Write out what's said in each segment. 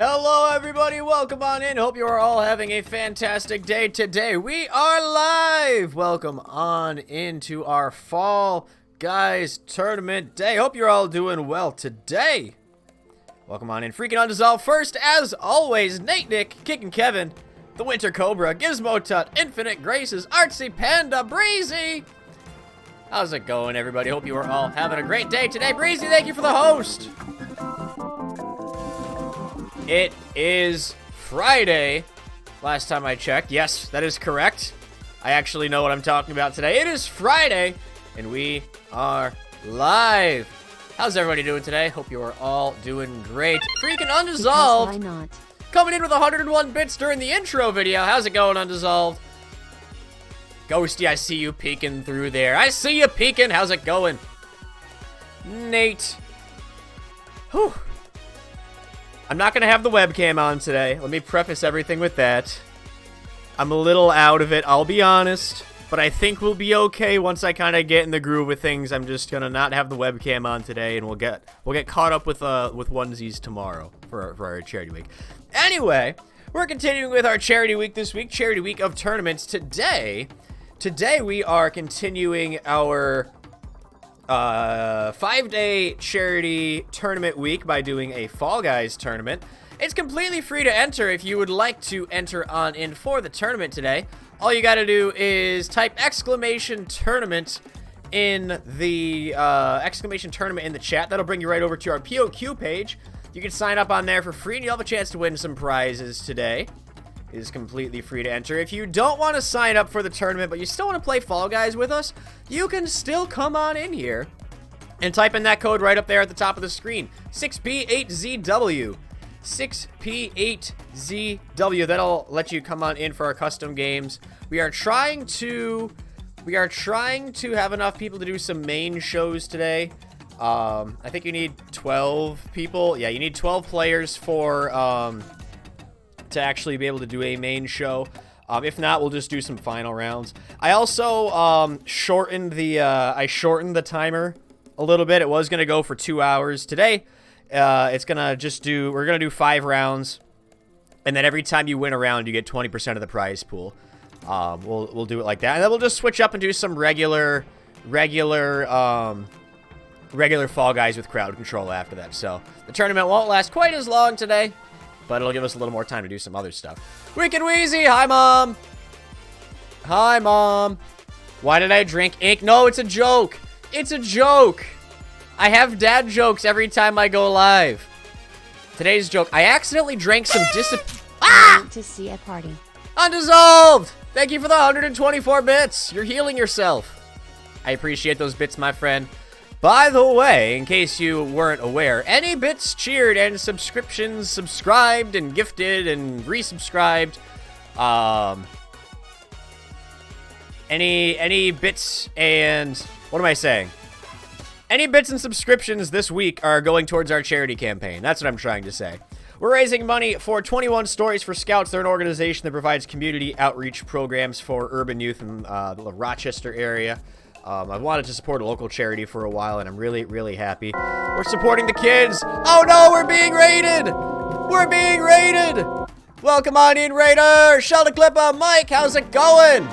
Hello everybody, welcome on in. Hope you are all having a fantastic day today. We are live. Welcome on into our Fall Guys Tournament day. Hope you're all doing well today. Welcome on in. Freaking Undissolved first, as always, Nate Nick, Kickin' Kevin, the Winter Cobra, Gizmo Tut, Infinite Graces, Artsy Panda, Breezy. How's it going, everybody? Hope you are all having a great day today. Breezy, thank you for the host. It is Friday, last time I checked. Yes, that is correct. I actually know what I'm talking about today. It is Friday, and we are live. How's everybody doing today? Hope you are all doing great. Freaking Undissolved. Why not? Coming in with 101 bits during the intro video. How's it going, Undissolved? Ghosty, I see you peeking through there. I see you peeking. How's it going? Nate. Whew. I'm not going to have the webcam on today. Let me preface everything with that. I'm a little out of it, I'll be honest. But I think we'll be okay once I kind of get in the groove with things. I'm just going to not have the webcam on today, and we'll get caught up with onesies tomorrow for our charity week. Anyway, we're continuing with our charity week this week. Charity week of tournaments. Today we are continuing our 5-day charity tournament week by doing a Fall Guys tournament. It's completely free to enter if you would like to enter on in for the tournament today. All you gotta do is type !tournament in the !tournament in the chat. That'll bring you right over to our POQ page. You can sign up on there for free and you'll have a chance to win some prizes today. It is completely free to enter. If you don't want to sign up for the tournament, but you still want to play Fall Guys with us, you can still come on in here and type in that code right up there at the top of the screen. 6P8ZW. 6P8ZW. That'll let you come on in for our custom games. We are trying to have enough people to do some main shows today. I think you need 12 people. Yeah, you need 12 players for to actually be able to do a main show. If not, we'll just do some final rounds. I also shortened the timer a little bit. It was gonna go for 2 hours. Today, we're gonna do 5 rounds, and then every time you win a round, you get 20% of the prize pool. We'll do it like that, and then we'll just switch up and do some regular Fall Guys with crowd control after that. So the tournament won't last quite as long today, but it'll give us a little more time to do some other stuff. Wicked Wheezy, hi Mom. Hi Mom. Why did I drink ink? No, it's a joke. It's a joke. I have dad jokes every time I go live. Today's joke, I accidentally drank some I want to see a party. Undissolved! Thank you for the 124 bits. You're healing yourself. I appreciate those bits, my friend. By the way, in case you weren't aware, any bits cheered and subscriptions subscribed and gifted and resubscribed, any bits and, what am I saying? Any bits and subscriptions this week are going towards our charity campaign. That's what I'm trying to say. We're raising money for 21 Stories for Scouts. They're an organization that provides community outreach programs for urban youth in the Rochester area. I've wanted to support a local charity for a while, and I'm really, really happy. We're supporting the kids. Oh no, we're being raided! We're being raided! Welcome on in, Raider! Sheldon Clipper, Mike, how's it going?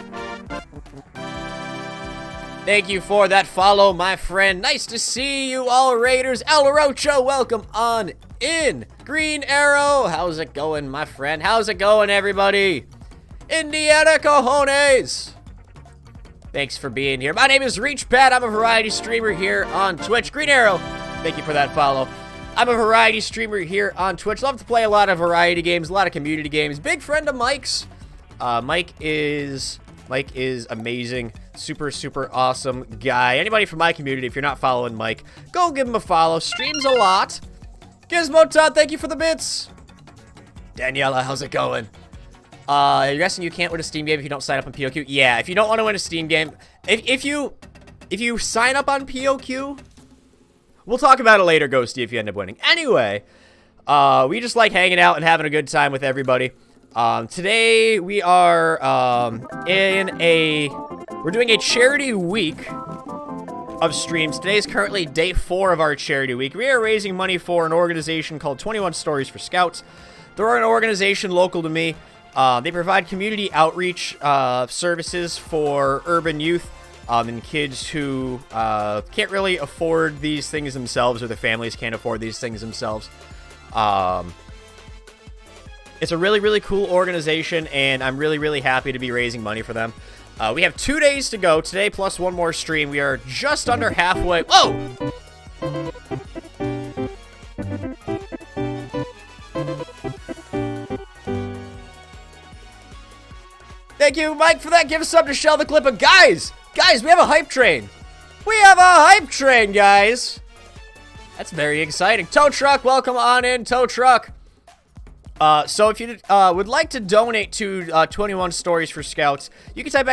Thank you for that follow, my friend. Nice to see you all, Raiders. El Rocho, welcome on in. Green Arrow, how's it going, my friend? How's it going, everybody? Indiana Cojones! Thanks for being here. My name is ReachPad. I'm a variety streamer here on Twitch. Green Arrow, thank you for that follow. I'm a variety streamer here on Twitch. Love to play a lot of variety games, a lot of community games. Big friend of Mike's. Mike is amazing. Super, super awesome guy. Anybody from my community, if you're not following Mike, go give him a follow. Streams a lot. Gizmo Todd, thank you for the bits. Daniela, how's it going? You're guessing you can't win a Steam game if you don't sign up on POQ? Yeah, if you don't want to win a Steam game, if you sign up on POQ, we'll talk about it later, Ghosty, if you end up winning. Anyway, we just like hanging out and having a good time with everybody. Today we are we're doing a charity week of streams. Today is currently day 4 of our charity week. We are raising money for an organization called 21 Stories for Scouts. They're an organization local to me. They provide community outreach services for urban youth and kids who can't really afford these things themselves, or their families can't afford these things themselves. It's a really, really cool organization, and I'm really, really happy to be raising money for them. We have 2 days to go. Today plus one more stream. We are just under halfway. Whoa! Thank you, Mike, for that gift sub to Shell the Clipper. Guys, we have a hype train. We have a hype train, guys. That's very exciting. Tow Truck, welcome on in, Tow Truck. So if you would like to donate to 21 Stories for Scouts, you can type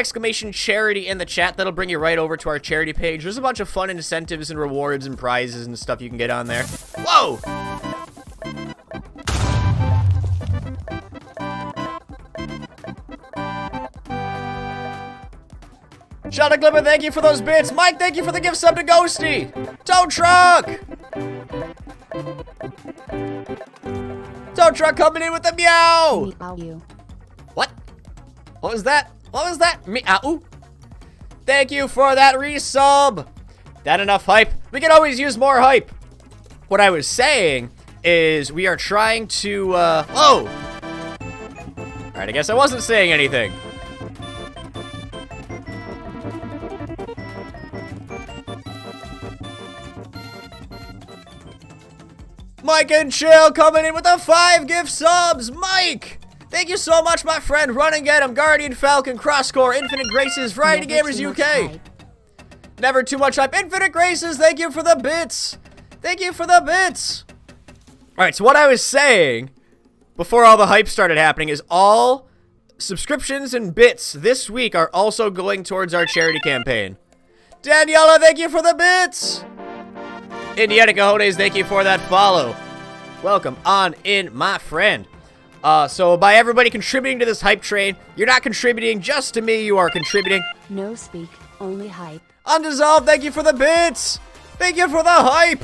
!charity in the chat. That'll bring you right over to our charity page. There's a bunch of fun incentives and rewards and prizes and stuff you can get on there. Whoa! Sheldon Clipper, thank you for those bits. Mike, thank you for the gift sub to Ghosty. Tow Truck! Tow Truck coming in with the meow! What? What was that? What was that? Meow. Thank you for that resub. That enough hype? We can always use more hype. What I was saying is we are trying to, whoa! Alright, I guess I wasn't saying anything. Mike and Chill coming in with the 5 gift subs. Mike, thank you so much, my friend. Run and Get 'em, Guardian Falcon, Crosscore, Infinite Graces, Variety Gamers UK. Never too much hype. Infinite Graces, thank you for the bits. Thank you for the bits. All right, so what I was saying before all the hype started happening is all subscriptions and bits this week are also going towards our charity campaign. Daniela, thank you for the bits. Indiana Cajones, thank you for that follow. Welcome on in, my friend. So by everybody contributing to this hype train, you're not contributing just to me, you are contributing. No speak, only hype. Undissolved, thank you for the bits. Thank you for the hype.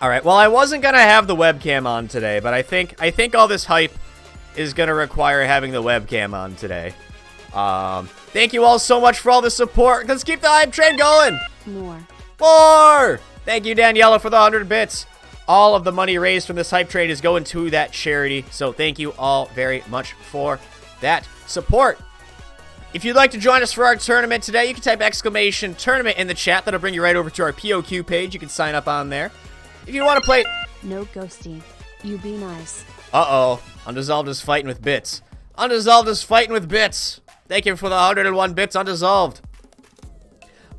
All right, well, I wasn't gonna have the webcam on today, but I think all this hype is gonna require having the webcam on today. Thank you all so much for all the support. Let's keep the hype train going. More. Thank you, Daniela, for the 100 bits. All of the money raised from this hype train is going to that charity. So thank you all very much for that support. If you'd like to join us for our tournament today, you can type !tournament in the chat. That'll bring you right over to our POQ page. You can sign up on there. If you want to play... No ghosty. You be nice. Uh-oh. Undissolved is fighting with bits. Undissolved is fighting with bits. Thank you for the 101 bits, Undissolved.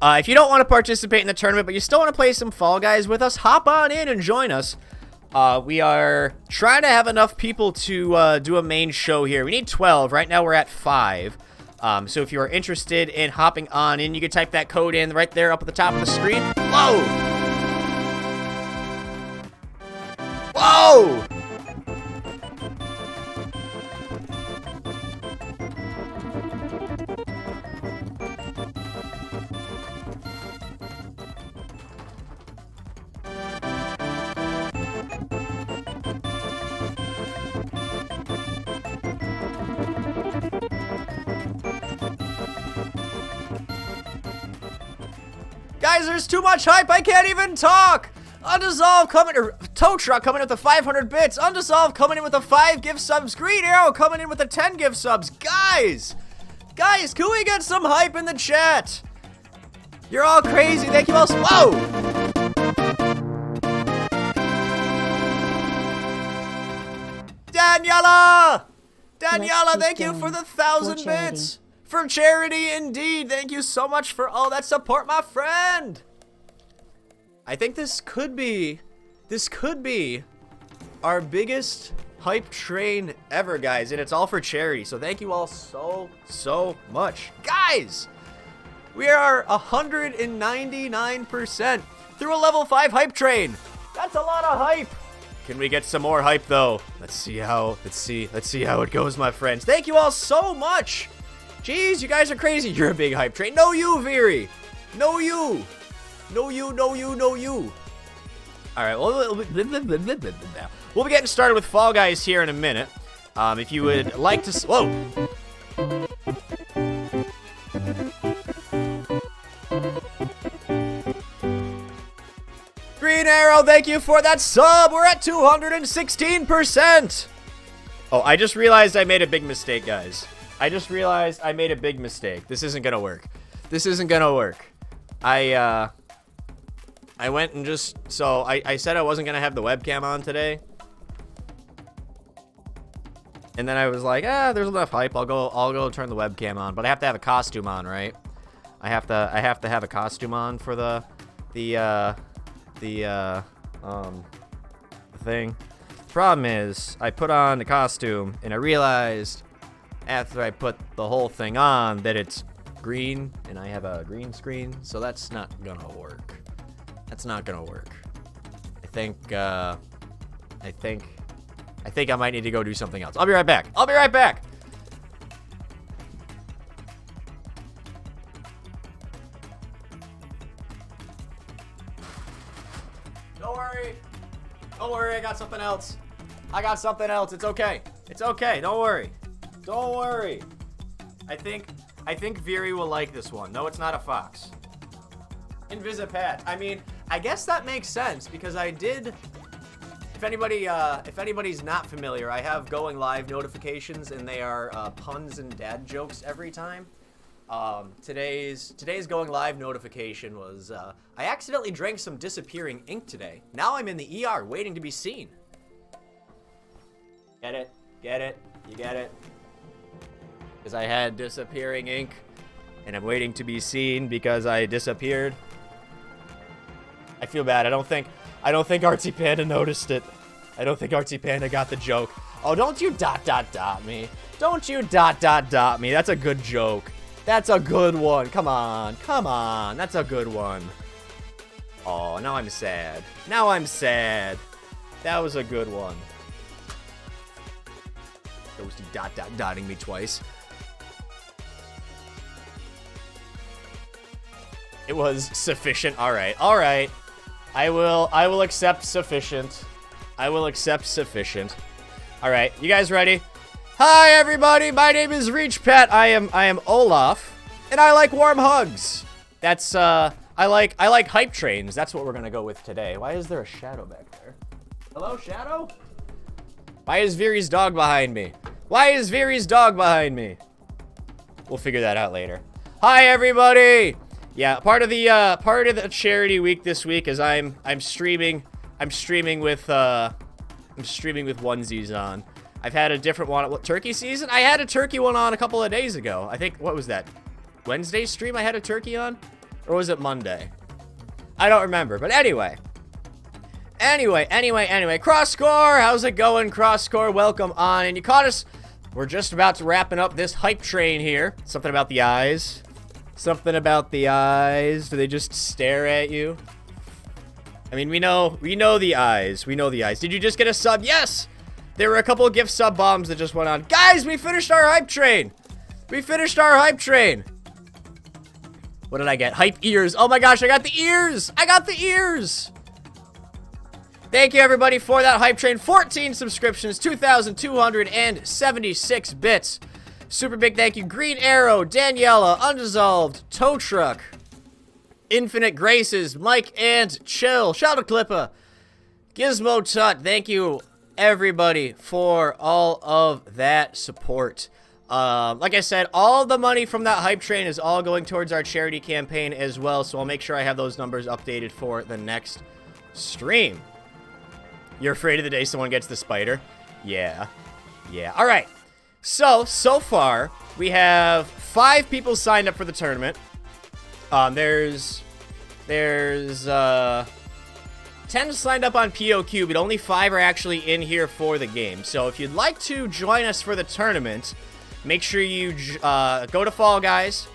If you don't want to participate in the tournament, but you still want to play some Fall Guys with us, hop on in and join us. We are trying to have enough people to do a main show here. We need 12. Right now we're at 5. So if you are interested in hopping on in, you can type that code in right there up at the top of the screen. Whoa! Whoa! Guys, there's too much hype. I can't even talk. Undissolved coming, or Tow Truck coming in with the 500 bits. Undissolved coming in with the 5 gift subs. Green Arrow coming in with the 10 gift subs. Guys, can we get some hype in the chat? You're all crazy. Thank you all. Whoa! Daniela, thank you for the 1,000 bits. For charity, indeed. Thank you so much for all that support, my friend. I think this could be our biggest hype train ever, guys, and it's all for charity. So thank you all so much. Guys, we are 199% through a level 5 hype train. That's a lot of hype. Can we get some more hype though? Let's see how it goes, my friends. Thank you all so much. Jeez, you guys are crazy. You're a big hype train. No you, Veery. No you. No you. All right, well, we'll be getting started with Fall Guys here in a minute. If you would like to... Whoa! Green Arrow, thank you for that sub. We're at 216%. Oh, I just realized I made a big mistake, guys. I just realized I made a big mistake. This isn't gonna work. This isn't gonna work. I went and just... So, I said I wasn't gonna have the webcam on today. And then I was like, there's enough hype. I'll go turn the webcam on. But I have to have a costume on, right? I have to have a costume on for the thing. Problem is, I put on the costume and I realized after I put the whole thing on that it's green and I have a green screen, so that's not gonna work. That's not gonna work. I think I might need to go do something else. I'll be right back. I'll be right back. Don't worry. Don't worry, I got something else. I got something else. It's okay. It's okay. Don't worry. Don't worry. I think Viri will like this one. No, it's not a fox. Invisipad. I mean, I guess that makes sense because I did... If anybody's not familiar, I have going live notifications and they are puns and dad jokes every time. Today's going live notification was I accidentally drank some disappearing ink today. Now I'm in the ER waiting to be seen. Get it? Get it? You get it? Because I had disappearing ink and I'm waiting to be seen because I disappeared. I feel bad. I don't think Artsy Panda noticed it. I don't think Artsy Panda got the joke. Oh, don't you ... me. Don't you ... me. That's a good joke. That's a good one. Come on. Come on. That's a good one. Oh, now I'm sad. Now I'm sad. That was a good one. Ghosty ... dotting me twice. It was sufficient. All right. All right. I will accept sufficient. I will accept sufficient. All right, you guys ready? Hi everybody, my name is Reach Pet. I am Olaf, and I like warm hugs. That's I like hype trains. That's what we're gonna go with today. Why is there a shadow back there? Hello, shadow? Why is Viri's dog behind me? Why is Viri's dog behind me? We'll figure that out later. Hi everybody. Yeah, part of the charity week this week is I'm streaming with onesies on. I've had a different one. What, turkey season? I had a turkey one on a couple of days ago. I think, what was that? Wednesday stream I had a turkey on? Or was it Monday? I don't remember, but anyway. Anyway. Cross Score, how's it going, Cross Score? Welcome on. And you caught us. We're just about to wrapping up this hype train here. Something about the eyes. Something about the eyes. Do they just stare at you? I mean, we know the eyes. We know the eyes. Did you just get a sub? Yes! There were a couple of gift sub bombs that just went on. Guys, we finished our hype train! We finished our hype train! What did I get? Hype ears. Oh my gosh, I got the ears! I got the ears! Thank you, everybody, for that hype train. 14 subscriptions, 2,276 bits. Super big thank you. Green Arrow, Daniela, Undissolved, Tow Truck, Infinite Graces, Mike and Chill, Shadow Clipper, Gizmo Tut. Thank you, everybody, for all of that support. Like I said, all the money from that hype train is all going towards our charity campaign as well, so I'll make sure I have those numbers updated for the next stream. You're afraid of the day someone gets the spider? Yeah. All right. So far, we have 5 people signed up for the tournament. There's 10 signed up on POQ, but only 5 are actually in here for the game. So if you'd like to join us for the tournament, make sure you go to Fall Guys,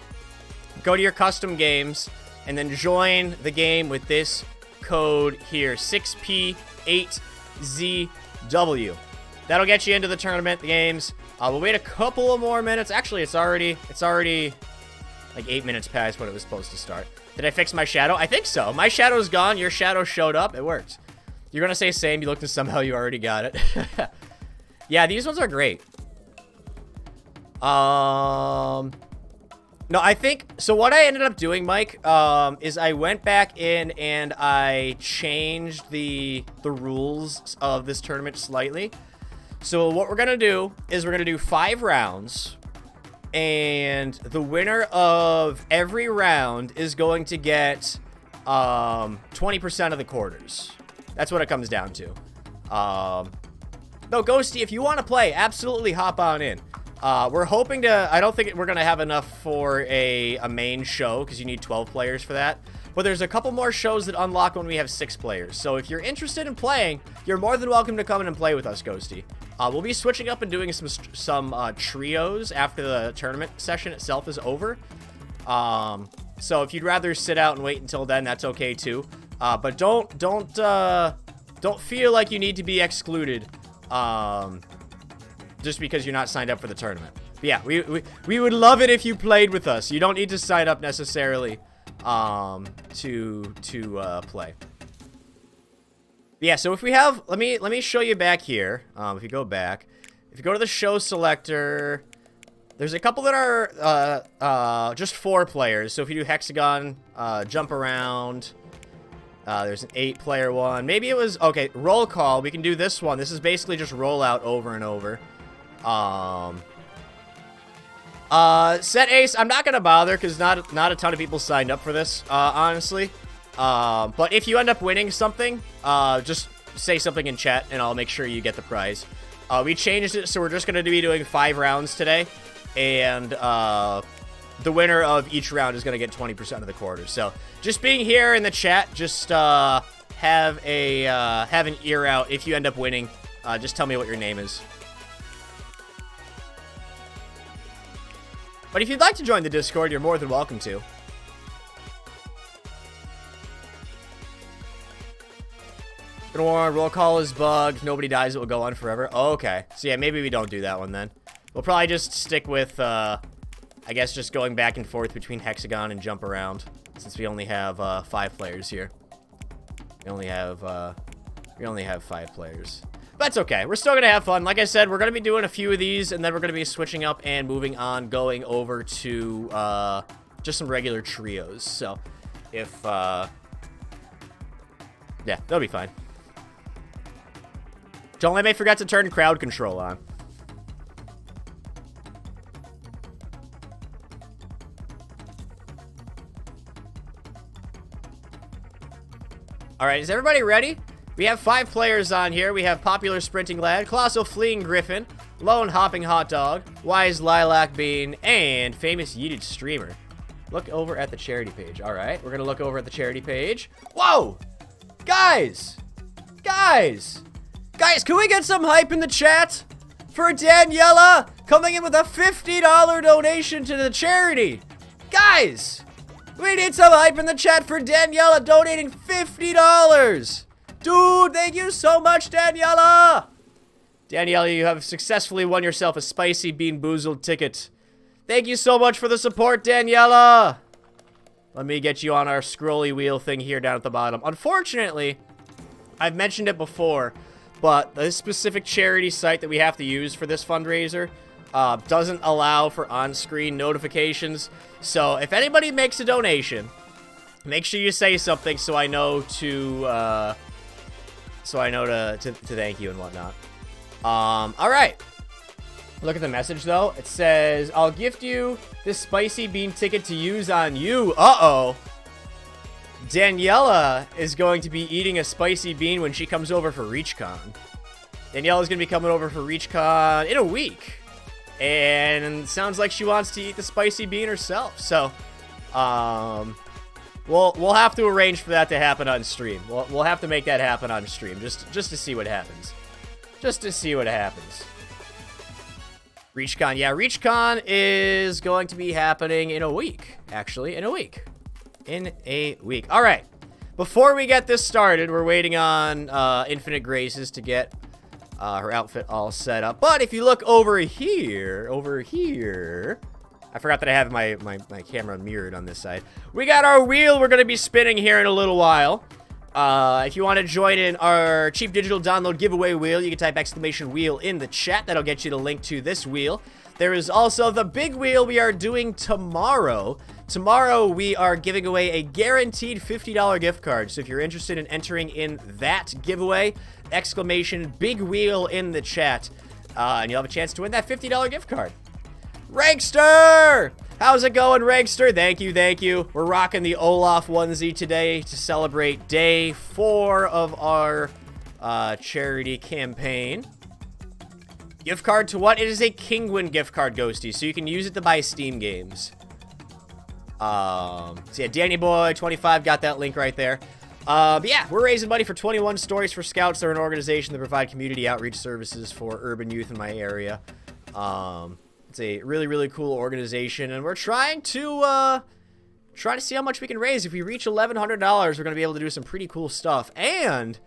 go to your custom games, and then join the game with this code here, 6P8ZW. That'll get you into the tournament, the games. We'll wait a couple of more minutes. Actually, it's already like 8 minutes past when it was supposed to start. Did I fix my shadow? I think so. My shadow's gone. Your shadow showed up. It worked. You're gonna say same. You looked and somehow you already got it. Yeah, these ones are great. No, I think, so what I ended up doing, Mike, is I went back in and I changed the rules of this tournament slightly. So what we're gonna do is we're gonna do 5 rounds, and the winner of every round is going to get 20% of the quarters. That's what it comes down to. No, Ghosty, if you want to play, absolutely hop on in. We're hoping to, I don't think we're going to have enough for a main show, because you need 12 players for that. But there's a couple more shows that unlock when we have 6 players. So if you're interested in playing, you're more than welcome to come in and play with us, Ghosty. We'll be switching up and doing some trios after the tournament session itself is over. So if you'd rather sit out and wait until then, that's okay too. But don't feel like you need to be excluded just because you're not signed up for the tournament. But yeah, we would love it if you played with us. You don't need to sign up necessarily to play. Yeah, so if we have, let me show you back here. If you go back, if you go to the show selector, there's a couple that are just 4 players. So if you do hexagon, jump around, there's an 8-player one. Maybe it was, okay, roll call. We can do this one. This is basically just roll out over and over. Set ace, I'm not gonna bother because not a ton of people signed up for this, honestly. But if you end up winning something, just say something in chat and I'll make sure you get the prize. We changed it, so we're just gonna be doing 5 rounds today, and the winner of each round is gonna get 20% of the quarters. So just being here in the chat, just have an ear out. If you end up winning, just tell me what your name is. But if you'd like to join the Discord, you're more than welcome to. Gonna warn, roll call is bugged. Nobody dies, it will go on forever. Oh, okay. So yeah, maybe we don't do that one then. We'll probably just stick with, I guess, just going back and forth between hexagon and jump around, since we only have 5 players here. We only have 5 players. But that's okay. We're still going to have fun. Like I said, we're going to be doing a few of these, and then we're going to be switching up and moving on, going over to just some regular trios. So, if, yeah, that'll be fine. Don't let me forget to turn crowd control on. Alright, is everybody ready? We have 5 players on here. We have Popular Sprinting Lad, Colossal Fleeing Griffin, Lone Hopping Hot Dog, Wise Lilac Bean, and Famous Yeeted Streamer. Look over at the charity page. Alright, we're gonna look over at the charity page. Whoa! Guys! Guys! Guys, can we get some hype in the chat for Daniela coming in with a $50 donation to the charity? Guys! We need some hype in the chat for Daniela donating $50! Dude, thank you so much, Daniela! Daniela, you have successfully won yourself a Spicy Bean Boozled ticket. Thank you so much for the support, Daniela! Let me get you on our scrolly wheel thing here down at the bottom. Unfortunately, I've mentioned it before, but this specific charity site that we have to use for this fundraiser doesn't allow for on-screen notifications. So if anybody makes a donation, make sure you say something so I know to thank you and whatnot. All right. Look at the message though. It says, "I'll gift you this Spicy Bean ticket to use on you." Uh-oh. Daniela is going to be eating a spicy bean when she comes over for ReachCon. Daniela's going to be coming over for ReachCon in a week. And sounds like she wants to eat the spicy bean herself. So, we'll have to arrange for that to happen on stream. We'll have to make that happen on stream just to see what happens. Just to see what happens. ReachCon. Yeah, ReachCon is going to be happening in a week. Actually, in a week. All right. Before we get this started, we're waiting on Infinite Graces to get her outfit all set up. But if you look over here, I forgot that I have my camera mirrored on this side. We got our wheel we're going to be spinning here in a little while. If you want to join in our cheap digital download giveaway wheel, you can type !wheel in the chat. That'll get you the link to this wheel. There is also the big wheel we are doing tomorrow. Tomorrow, we are giving away a guaranteed $50 gift card. So if you're interested in entering in that giveaway, exclamation big wheel in the chat, and you'll have a chance to win that $50 gift card. Rankster! How's it going, Rankster? Thank you, thank you. We're rocking the Olaf onesie today to celebrate day 4 of our charity campaign. Gift card to what? It is a Kingwin gift card, Ghosty, so you can use it to buy Steam games. So yeah, Danny Boy 25 got that link right there. But yeah, we're raising money for 21 Stories for Scouts. They're an organization that provide community outreach services for urban youth in my area. It's a really, really cool organization, and we're trying to see how much we can raise. If we reach $1,100, we're going to be able to do some pretty cool stuff. And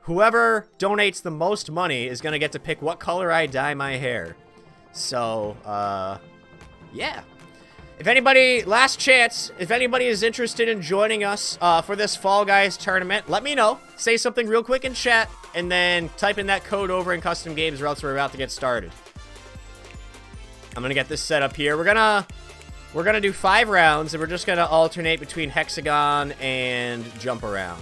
whoever donates the most money is going to get to pick what color I dye my hair. So, yeah. If anybody, last chance, if anybody is interested in joining us for this Fall Guys tournament, let me know. Say something real quick in chat, and then type in that code over in custom games, or else we're about to get started. I'm gonna get this set up here. We're gonna do 5 rounds, and we're just gonna alternate between hexagon and jump around.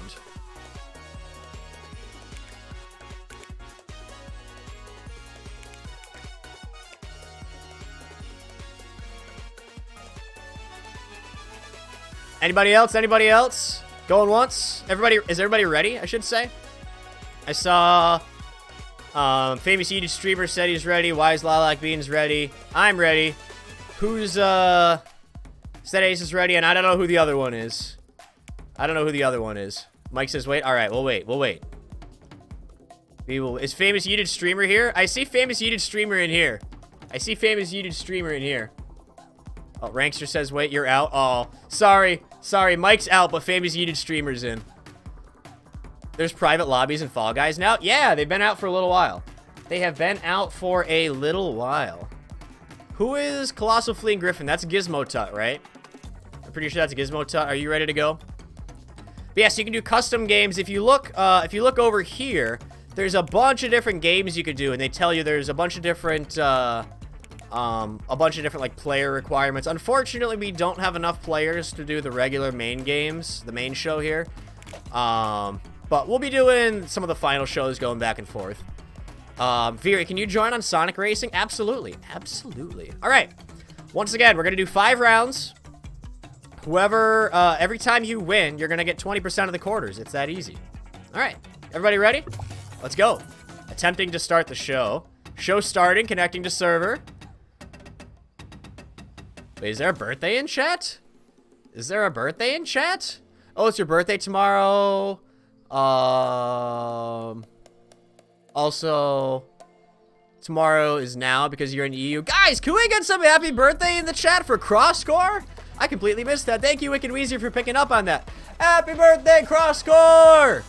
Anybody else? Anybody else? Going once? Is everybody ready, I should say? I saw Famous YouTube Streamer said he's ready. Wise Lilac Bean's ready. I'm ready. Who's Said Ace is ready, and I don't know who the other one is. Mike says wait. Alright, we'll wait. Is Famous YouTube Streamer here? I see Famous YouTube Streamer in here. Oh, Rankster says wait, you're out. Oh, sorry, Mike's out, but Famous YouTube Streamer's in. There's private lobbies in Fall Guys now? Yeah, they've been out for a little while. Who is Colossal Fleeing Griffin? That's Gizmo Tut, right? I'm pretty sure that's Gizmo Tut. Are you ready to go? But yeah, so you can do custom games. If you look over here, there's a bunch of different games you could do, and they tell you there's a bunch of different like player requirements. Unfortunately, we don't have enough players to do the regular main games, the main show here. But we'll be doing some of the final shows going back and forth. Vera, can you join on Sonic Racing? Absolutely. All right. Once again, we're going to do 5 rounds. Whoever, every time you win, you're going to get 20% of the quarters. It's that easy. All right. Everybody ready? Let's go. Attempting to start the show. Show starting, connecting to server. Wait, is there a birthday in chat? Oh, it's your birthday tomorrow. Also, tomorrow is now because you're in EU. Guys, can we get some happy birthday in the chat for CrossScore? I completely missed that. Thank you, Wicked Weezy, for picking up on that. Happy birthday, CrossScore!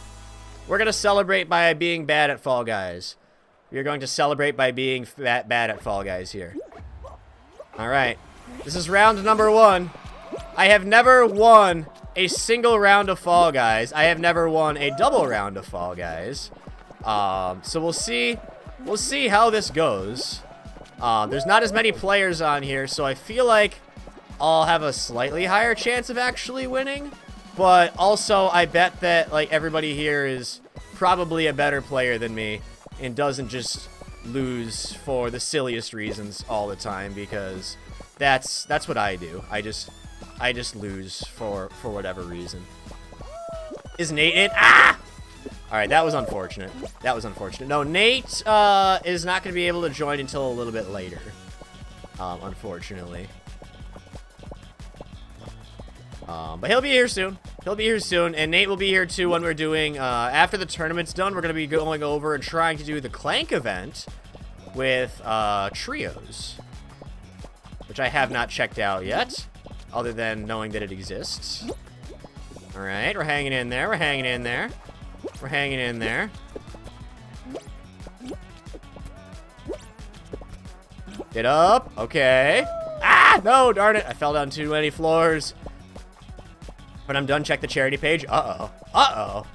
We're going to celebrate by being bad at Fall Guys. We're going to celebrate by being bad at Fall Guys here. All right. This is round number 1. I have never won a single round of Fall Guys. I have never won a double round of Fall Guys. So we'll see how this goes. There's not as many players on here, so I feel like I'll have a slightly higher chance of actually winning. But also, I bet that like everybody here is probably a better player than me and doesn't just lose for the silliest reasons all the time, because that's what I do. I just lose for whatever reason. Is Nate in? Ah! Alright, that was unfortunate. No, Nate is not going to be able to join until a little bit later. Unfortunately. But he'll be here soon. And Nate will be here too when we're doing, after the tournament's done, we're going to be going over and trying to do the Clank event with trios, which I have not checked out yet, other than knowing that it exists. Alright, we're hanging in there. Get up. Okay. Ah, no, darn it. I fell down too many floors. When I'm done, check the charity page. Uh-oh.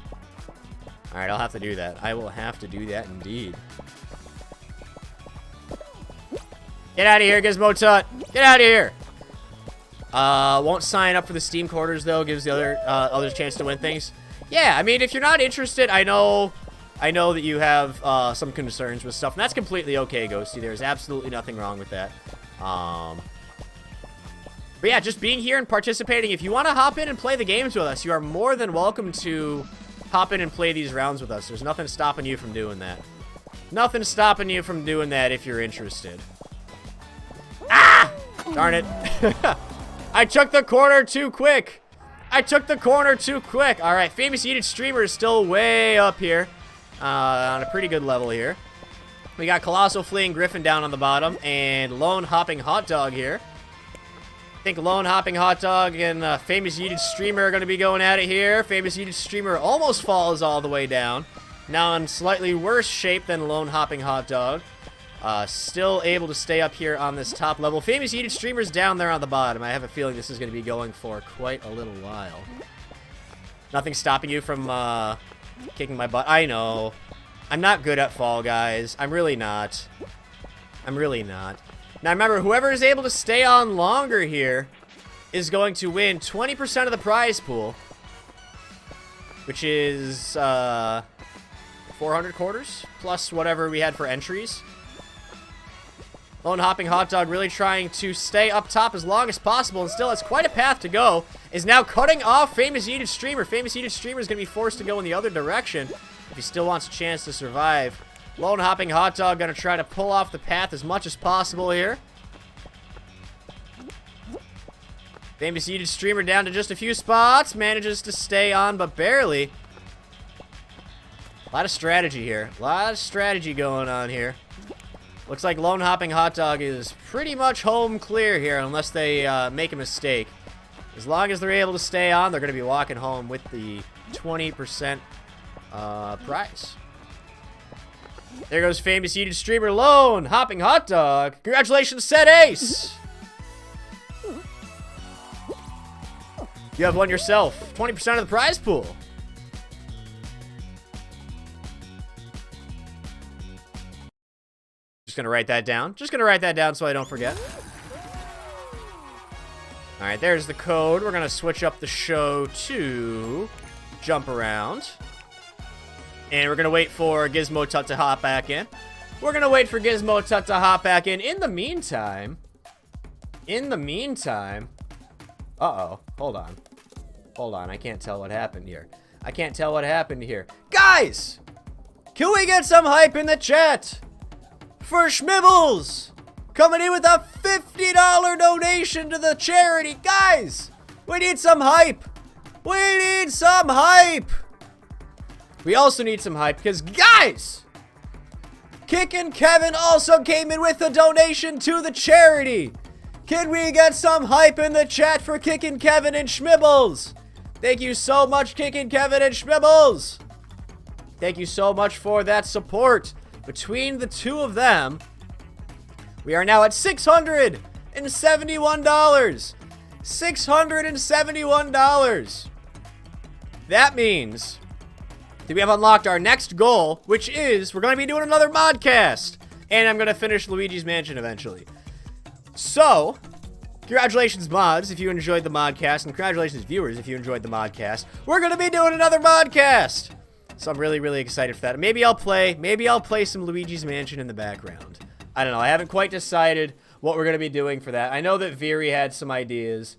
Alright, I'll have to do that. I will have to do that indeed. Get out of here, Gizmo Tut! Get out of here! Won't sign up for the Steam quarters, though. Gives the others a chance to win things. Yeah, I mean, if you're not interested, I know that you have some concerns with stuff, and that's completely okay, Ghosty. There's absolutely nothing wrong with that. But yeah, just being here and participating. If you want to hop in and play the games with us, you are more than welcome to hop in and play these rounds with us. There's nothing stopping you from doing that. Nothing stopping you from doing that if you're interested. Ah! Darn it. I took the corner too quick. I took the corner too quick. All right, Famous Heated Streamer is still way up here. On a pretty good level here. We got Colossal Fleeing Griffin down on the bottom, and Lone Hopping Hot Dog here. I think Lone Hopping Hot Dog and Famous Heated Streamer are going to be going at it here. Famous Heated Streamer almost falls all the way down. Now in slightly worse shape than Lone Hopping Hot Dog. Still able to stay up here on this top level. Famous Heated Streamer's down there on the bottom. I have a feeling this is going to be going for quite a little while. Nothing stopping you from kicking my butt. I know. I'm not good at Fall Guys. I'm really not. I'm really not. Now remember, whoever is able to stay on longer here is going to win 20% of the prize pool. Which is 400 quarters plus whatever we had for entries. Lone Hopping Hot Dog really trying to stay up top as long as possible and still has quite a path to go. Is now cutting off Famous Heated Streamer. Famous Heated Streamer is going to be forced to go in the other direction if he still wants a chance to survive. Lone Hopping Hot Dog going to try to pull off the path as much as possible here. Famous Heated Streamer down to just a few spots. Manages to stay on, but barely. A lot of strategy here. A lot of strategy going on here. Looks like Lone Hopping Hot Dog is pretty much home clear here unless they make a mistake. As long as they're able to stay on, they're going to be walking home with the 20% prize. There goes Famous Heated Streamer Lone Hopping Hot Dog. Congratulations, Set Ace! You have won yourself 20% of the prize pool. Just gonna write that down. Just gonna write that down so I don't forget. Alright, there's the code. We're gonna switch up the show to Jump Around. And we're gonna wait for Gizmo Tut to hop back in. We're gonna wait for Gizmo Tut to hop back in. In the meantime, uh-oh, hold on. Hold on, I can't tell what happened here. I can't tell what happened here. Guys! Can we get some hype in the chat? For Schmibbles! Coming in with a $50 donation to the charity. Guys! We need some hype! We need some hype! We also need some hype because, guys! Kickin' Kevin also came in with a donation to the charity. Can we get some hype in the chat for Kickin' Kevin and Schmibbles? Thank you so much, Kickin' Kevin and Schmibbles. Thank you so much for that support. Between the two of them, we are now at $671. $671. That means that we have unlocked our next goal, which is we're going to be doing another modcast. And I'm going to finish Luigi's Mansion eventually. So, congratulations, mods, if you enjoyed the modcast, and congratulations, viewers, if you enjoyed the modcast. We're going to be doing another modcast. So I'm really, really excited for that. Maybe I'll play some Luigi's Mansion in the background. I don't know. I haven't quite decided what we're going to be doing for that. I know that Veery had some ideas.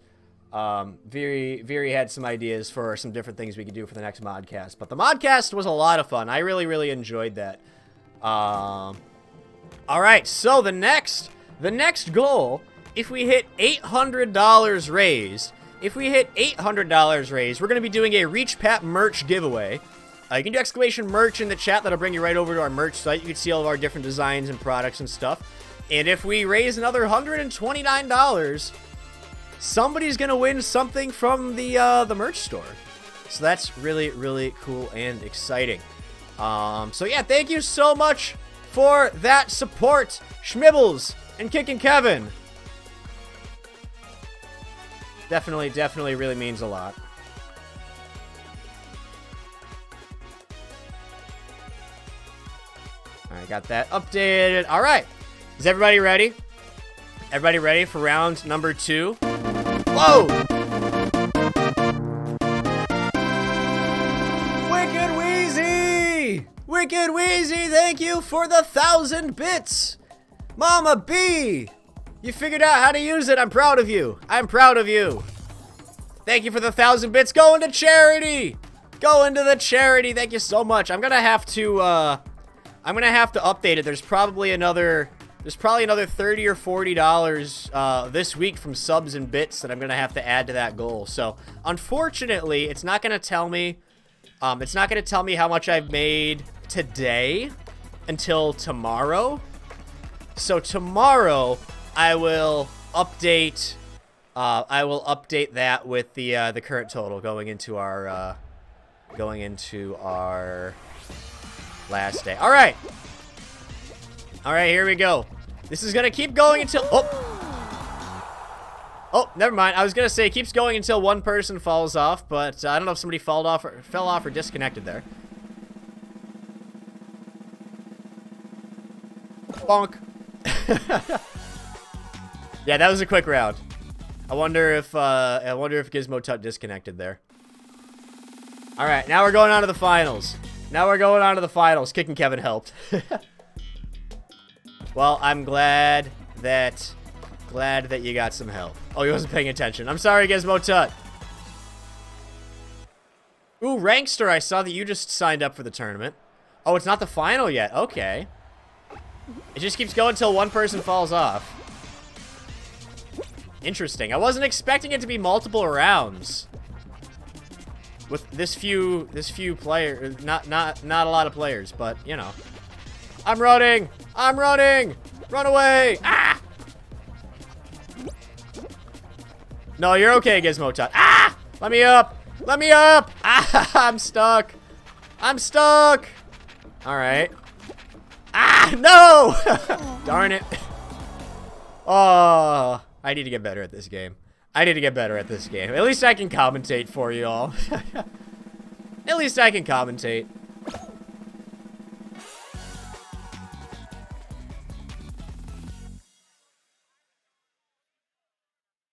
Veery had some ideas for some different things we could do for the next modcast. But the modcast was a lot of fun. I really, really enjoyed that. All right. So the next goal, if we hit $800 raised, we're going to be doing a Reach Pat merch giveaway. You can do exclamation merch in the chat. That'll bring you right over to our merch site. You can see all of our different designs and products and stuff. And if we raise another $129, somebody's going to win something from the merch store. So that's really, really cool and exciting. So yeah, thank you so much for that support, Schmibbles and Kickin' Kevin. Definitely really means a lot. Alright, got that updated. Alright. Is everybody ready? Everybody ready for round number 2? Whoa! Wicked Wheezy! Wicked Wheezy, thank you for the 1,000 bits! Mama B! You figured out how to use it. I'm proud of you. I'm proud of you. Thank you for the 1,000 bits. Going to charity! Going to the charity. Thank you so much. I'm gonna have to update it. There's probably another $30 or $40 this week from subs and bits that I'm gonna have to add to that goal. So unfortunately, it's not gonna tell me how much I've made today until tomorrow. So tomorrow I will update that with the current total going into our last day. All right, here we go. This is gonna keep going until oh, never mind. I was gonna say it keeps going until one person falls off, but I don't know if somebody fell off or disconnected there. Bonk. Yeah, that was a quick round. I wonder if Gizmo Tut disconnected there. All right, now we're going on to the finals. Kicking Kevin helped. Well, I'm glad that you got some help. Oh, he wasn't paying attention. I'm sorry, Gizmo Tut. Ooh, Rankster, I saw that you just signed up for the tournament. Oh, it's not the final yet. Okay. It just keeps going until one person falls off. Interesting. I wasn't expecting it to be multiple rounds. With this few players, not a lot of players, but you know. I'm running! Run away! Ah! No, you're okay, Gizmo Tut. Ah! Let me up! Ah! I'm stuck! Alright. Ah! No! Darn it. Oh, I need to get better at this game. At least I can commentate for you all. At least I can commentate.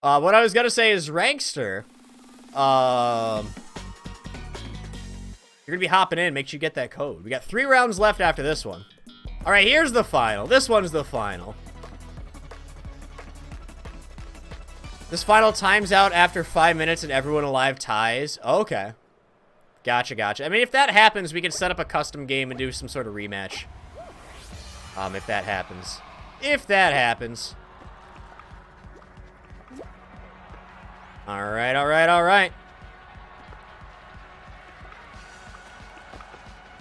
What I was gonna say is Rankster. You're gonna be hopping in. Make sure you get that code. We got 3 rounds left after this one. All right, here's the final. This one's the final. This final times out after 5 minutes and everyone alive ties. Okay. Gotcha. I mean, if that happens, we can set up a custom game and do some sort of rematch. If that happens. All right.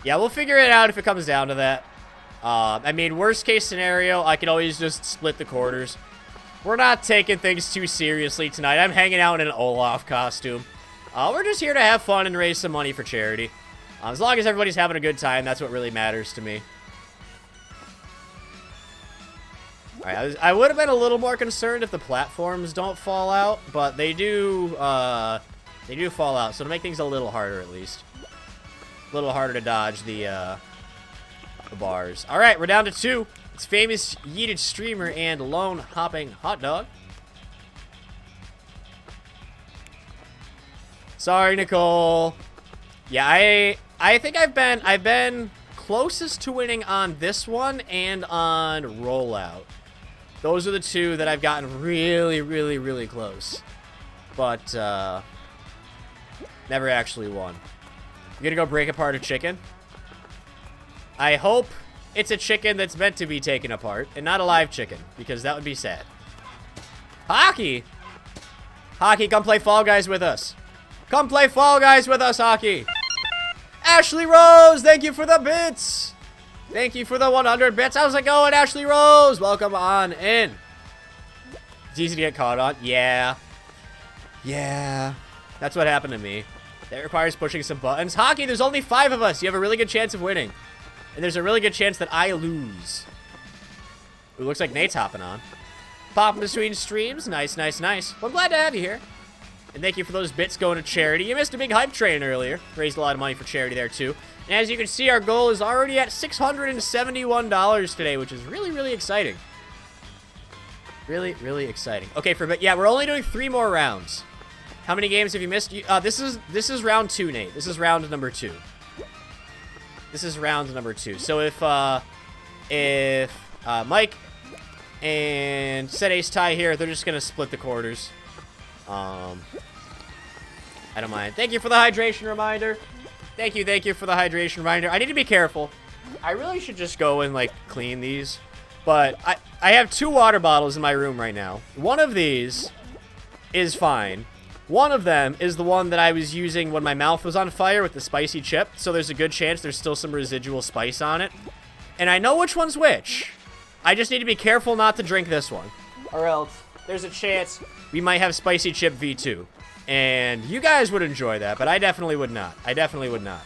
Yeah, we'll figure it out if it comes down to that. I mean, worst case scenario, I could always just split the quarters. We're not taking things too seriously tonight. I'm hanging out in an Olaf costume. We're just here to have fun and raise some money for charity. As long as everybody's having a good time, that's what really matters to me. Alright, I would have been a little more concerned if the platforms don't fall out, but they do fall out, so to make things a little harder at least. A little harder to dodge the bars. Alright, we're down to 2. It's famous yeeted streamer and lone hopping hot dog. Sorry, Nicole. Yeah, I think I've been closest to winning on this one and on Rollout. Those are the 2 that I've gotten really close. But never actually won. You gonna go break apart a chicken? I hope it's a chicken that's meant to be taken apart and not a live chicken, because that would be sad. Hockey, come play Fall Guys with us. Hockey. Ashley Rose, thank you for the bits. Thank you for the 100 bits. How's it going, Ashley Rose? Welcome on in. It's easy to get caught on. Yeah. That's what happened to me. That requires pushing some buttons. Hockey, there's only 5 of us. You have a really good chance of winning. And there's a really good chance that I lose. Ooh, looks like Nate's hopping on. Popping between streams. Nice. Well, I'm glad to have you here. And thank you for those bits going to charity. You missed a big hype train earlier. Raised a lot of money for charity there, too. And as you can see, our goal is already at $671 today, which is really, really exciting. Really, really exciting. Okay, yeah, we're only doing 3 more rounds. How many games have you missed? This is round 2, Nate. This is round number 2. This is round number 2. So if Mike and Set Ace tie here, they're just gonna split the quarters. I don't mind. Thank you for the hydration reminder. Thank you for the hydration reminder. I need to be careful. I really should just go and, like, clean these. But I have 2 water bottles in my room right now. One of these is fine. One of them is the one that I was using when my mouth was on fire with the spicy chip. So there's a good chance there's still some residual spice on it. And I know which one's which. I just need to be careful not to drink this one. Or else there's a chance we might have spicy chip V2. And you guys would enjoy that, but I definitely would not. I definitely would not.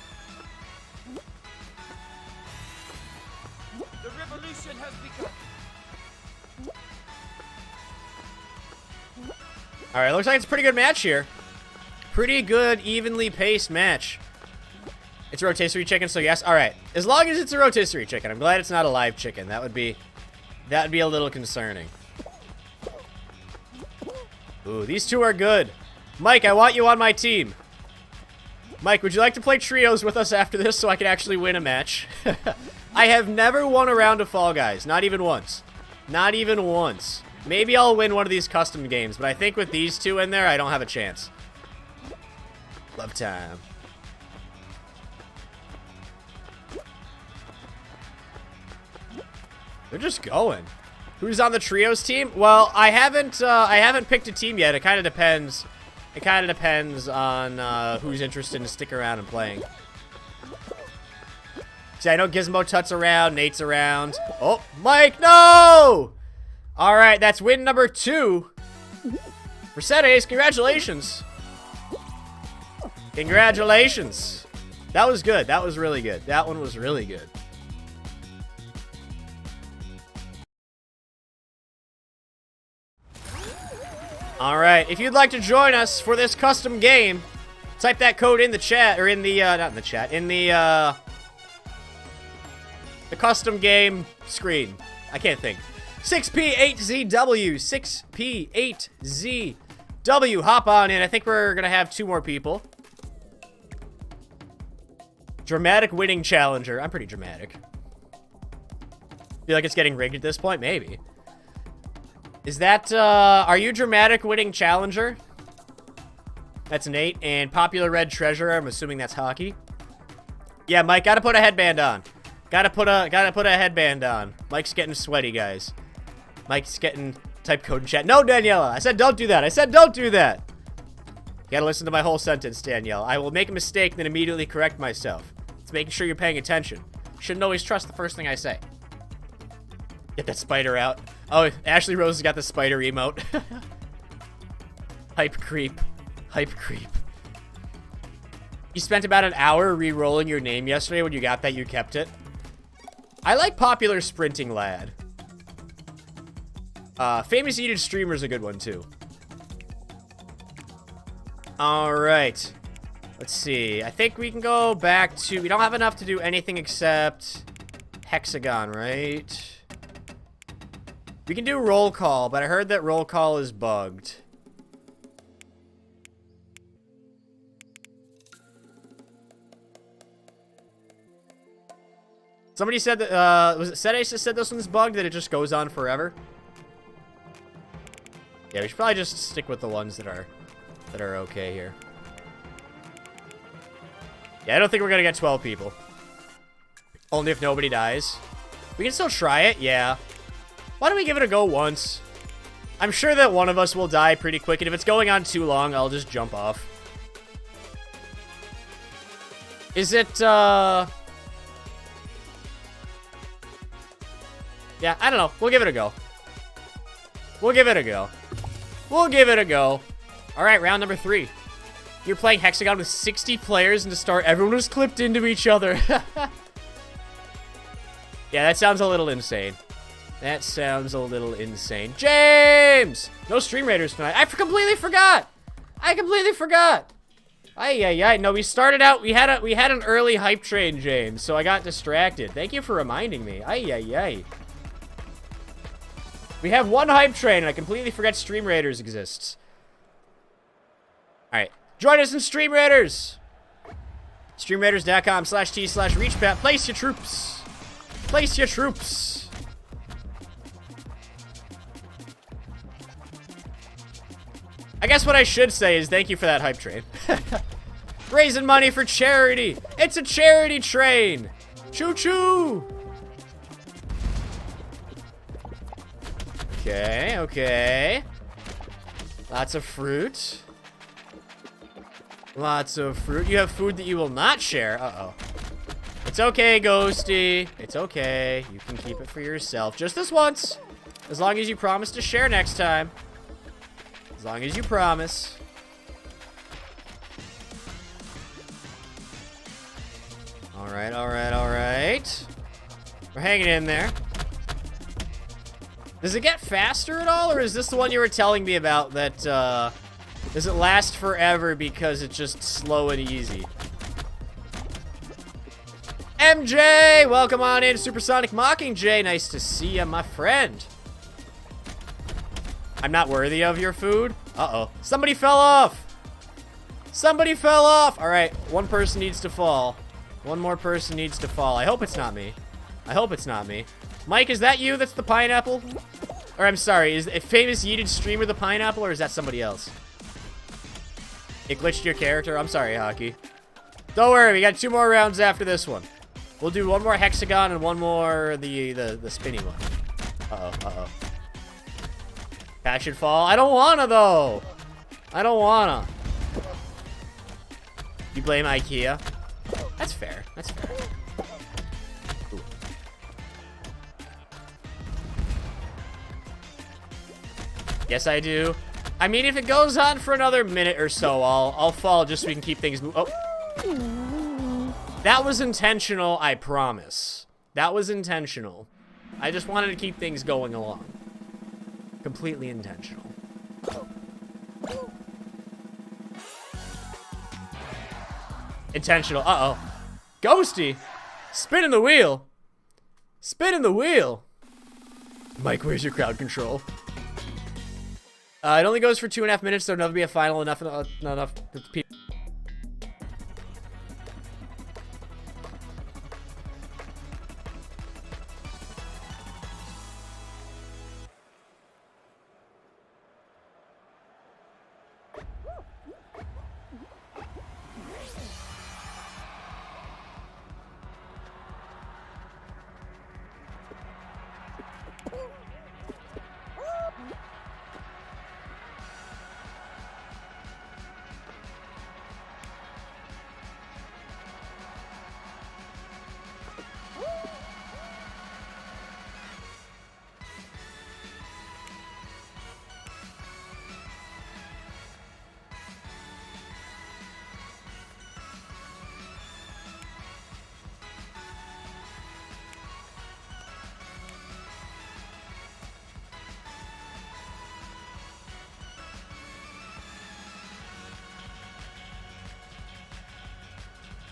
The revolution has begun. Alright, looks like it's a pretty good match here. Pretty good, evenly paced match. It's a rotisserie chicken, so yes. Alright, as long as it's a rotisserie chicken. I'm glad it's not a live chicken. That would be a little concerning. Ooh, these 2 are good. Mike, I want you on my team. Mike, would you like to play trios with us after this so I can actually win a match? I have never won a round of Fall Guys. Not even once. Not even once. Maybe I'll win one of these custom games, but I think with these 2 in there, I don't have a chance. Love time. They're just going. Who's on the trios team? Well, I haven't picked a team yet. It kind of depends. It kind of depends on who's interested in sticking around and playing. See, I know Gizmo Tut's around, Nate's around. Oh, Mike, no! All right, that's win number 2 for Set Ace. Congratulations. Congratulations. That was good. That was really good. That one was really good. Alright, if you'd like to join us for this custom game, type that code in the chat, or in the, not in the chat, in the custom game screen. I can't think. 6P8ZW, 6P8ZW, hop on in. I think we're gonna have 2 more people. Dramatic winning challenger. I'm pretty dramatic. Feel like it's getting rigged at this point? Maybe. Is that, are you dramatic winning challenger? That's Nate. And popular red treasure, I'm assuming that's hockey. Yeah, Mike, gotta put a headband on. Gotta put a headband on. Mike's getting sweaty, guys. Mike's getting, type code in chat. No, Daniela, I said don't do that. I said don't do that. You gotta listen to my whole sentence, Danielle. I will make a mistake, then immediately correct myself. It's making sure you're paying attention. Shouldn't always trust the first thing I say. Get that spider out. Oh, Ashley Rose has got the spider emote. Hype creep. Hype creep. You spent about an hour re-rolling your name yesterday. When you got that, you kept it. I like popular sprinting lad. Famous Eated Streamer's a good one, too. Alright. Let's see. I think we can go back to... We don't have enough to do anything except Hexagon, right? We can do roll call, but I heard that roll call is bugged. Somebody said that, was it Setace that said this one's bugged, that it just goes on forever? Yeah, we should probably just stick with the ones that are okay here. Yeah, I don't think we're gonna get 12 people. Only if nobody dies. We can still try it, yeah. Why don't we give it a go once? I'm sure that one of us will die pretty quick, and if it's going on too long, I'll just jump off. Is it, yeah, I don't know. We'll give it a go. We'll give it a go. We'll give it a go. Alright, round number 3. You're playing Hexagon with 60 players, and to start, everyone was clipped into each other. Yeah, that sounds a little insane. That sounds a little insane. James! No Stream Raiders tonight. I completely forgot! I completely forgot. Ay. No, we started out. We had an early hype train, James. So I got distracted. Thank you for reminding me. Ay. We have one hype train, and I completely forgot Stream Raiders exists. All right, join us in Stream Raiders. StreamRaiders.com/T/ReachPat. Place your troops. Place your troops. I guess what I should say is thank you for that hype train. Raising money for charity. It's a charity train. Choo-choo. Okay. Lots of fruit. Lots of fruit. You have food that you will not share. Uh-oh. It's okay, Ghosty. It's okay. You can keep it for yourself. Just this once. As long as you promise to share next time. As long as you promise. Alright. We're hanging in there. Does it get faster at all, or is this the one you were telling me about that, does it last forever because it's just slow and easy? MJ! Welcome on in, Supersonic Mockingjay. Nice to see ya, my friend. I'm not worthy of your food? Uh-oh. Somebody fell off! Somebody fell off! Alright, one person needs to fall. One more person needs to fall. I hope it's not me. I hope it's not me. Mike, is that you that's the pineapple? Or I'm sorry, is a famous yeeted streamer the pineapple, or is that somebody else? It glitched your character? I'm sorry, Hockey. Don't worry, we got 2 more rounds after this one. We'll do 1 more hexagon and 1 more the spinny one. Uh-oh. That should fall. I don't wanna, though. I don't wanna. You blame IKEA? That's fair. That's fair. Ooh. Yes, I do. I mean, if it goes on for another minute or so, I'll fall just so we can keep things moving. Oh. That was intentional, I promise. That was intentional. I just wanted to keep things going along. Completely intentional. Intentional. Uh-oh. Ghosty! Spinning the wheel! Spinning the wheel! Mike, where's your crowd control? It only goes for 2.5 minutes, so it'll be a final enough people.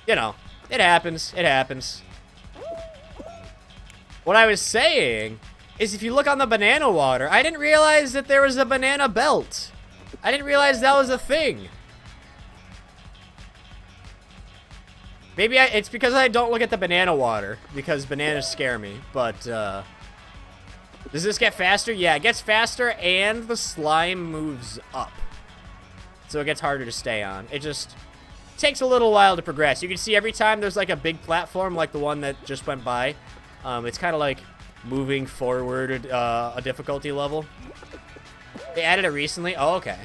You know, it happens. It happens. What I was saying is if you look on the banana water, I didn't realize that there was a banana belt. I didn't realize that was a thing. Maybe it's because I don't look at the banana water, because bananas scare me, but, does this get faster? Yeah, it gets faster, and the slime moves up. So it gets harder to stay on. It just takes a little while to progress. You can see every time there's like a big platform like the one that just went by, it's kind of like moving forward a difficulty level. They added it recently. Oh, okay.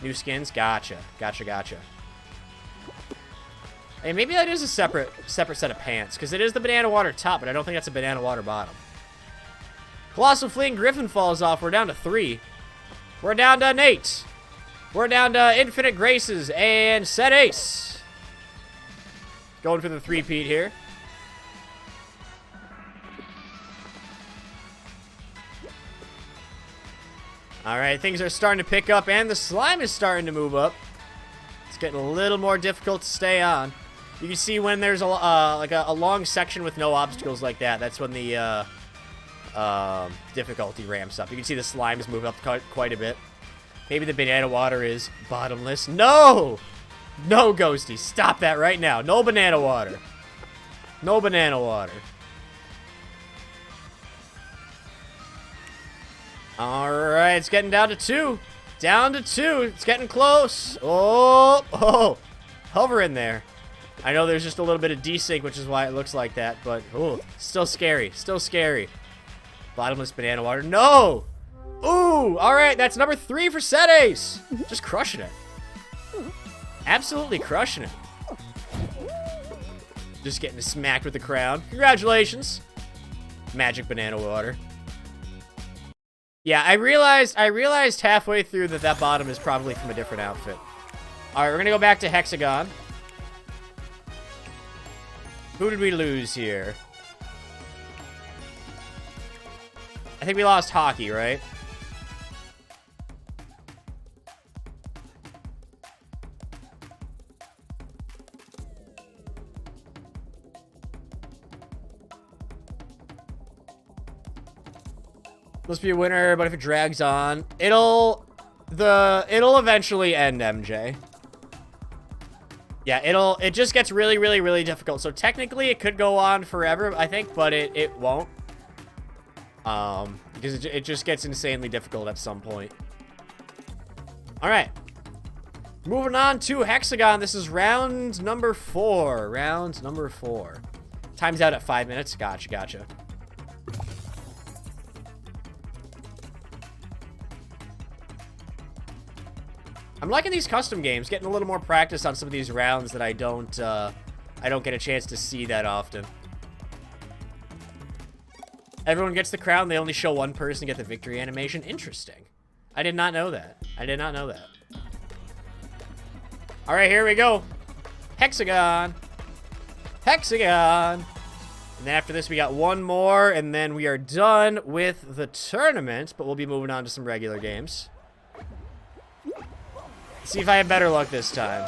New skins. Gotcha. Hey, maybe that is a separate set of pants, because it is the banana water top, but I don't think that's a banana water bottom. Colossal Fleeing Griffin falls off. We're down to 3. We're down to Nate. We're down to Infinite Graces and Set Ace. Going for the 3-peat here. All right, things are starting to pick up, and the slime is starting to move up. It's getting a little more difficult to stay on. You can see when there's a long section with no obstacles like that. That's when the difficulty ramps up. You can see the slimes move up quite a bit. Maybe the banana water is bottomless. No! No, Ghosty. Stop that right now. No banana water. No banana water. Alright, it's getting down to 2. Down to 2. It's getting close. Oh, hover in there. I know there's just a little bit of desync, which is why it looks like that, but oh, still scary. Still scary. Bottomless banana water. No! Ooh, alright, that's number 3 for Set Ace. Just crushing it. Absolutely crushing it. Just getting smacked with the crown. Congratulations. Magic banana water. Yeah, I realized halfway through that bottom is probably from a different outfit. Alright, we're gonna go back to Hexagon. Who did we lose here? I think we lost Hockey, right? Must be a winner, but if it drags on, it'll eventually end, MJ. Yeah, it just gets really, really, really difficult. So technically it could go on forever, I think, but it won't. Because it just gets insanely difficult at some point. All right. Moving on to Hexagon. This is round number 4. Round number 4. Time's out at 5 minutes. Gotcha. I'm liking these custom games, getting a little more practice on some of these rounds that I don't get a chance to see that often. Everyone gets the crown, they only show one person get the victory animation. Interesting. I did not know that. Alright, here we go. Hexagon. Hexagon. And after this, we got one more, and then we are done with the tournament, but we'll be moving on to some regular games. See if I have better luck this time.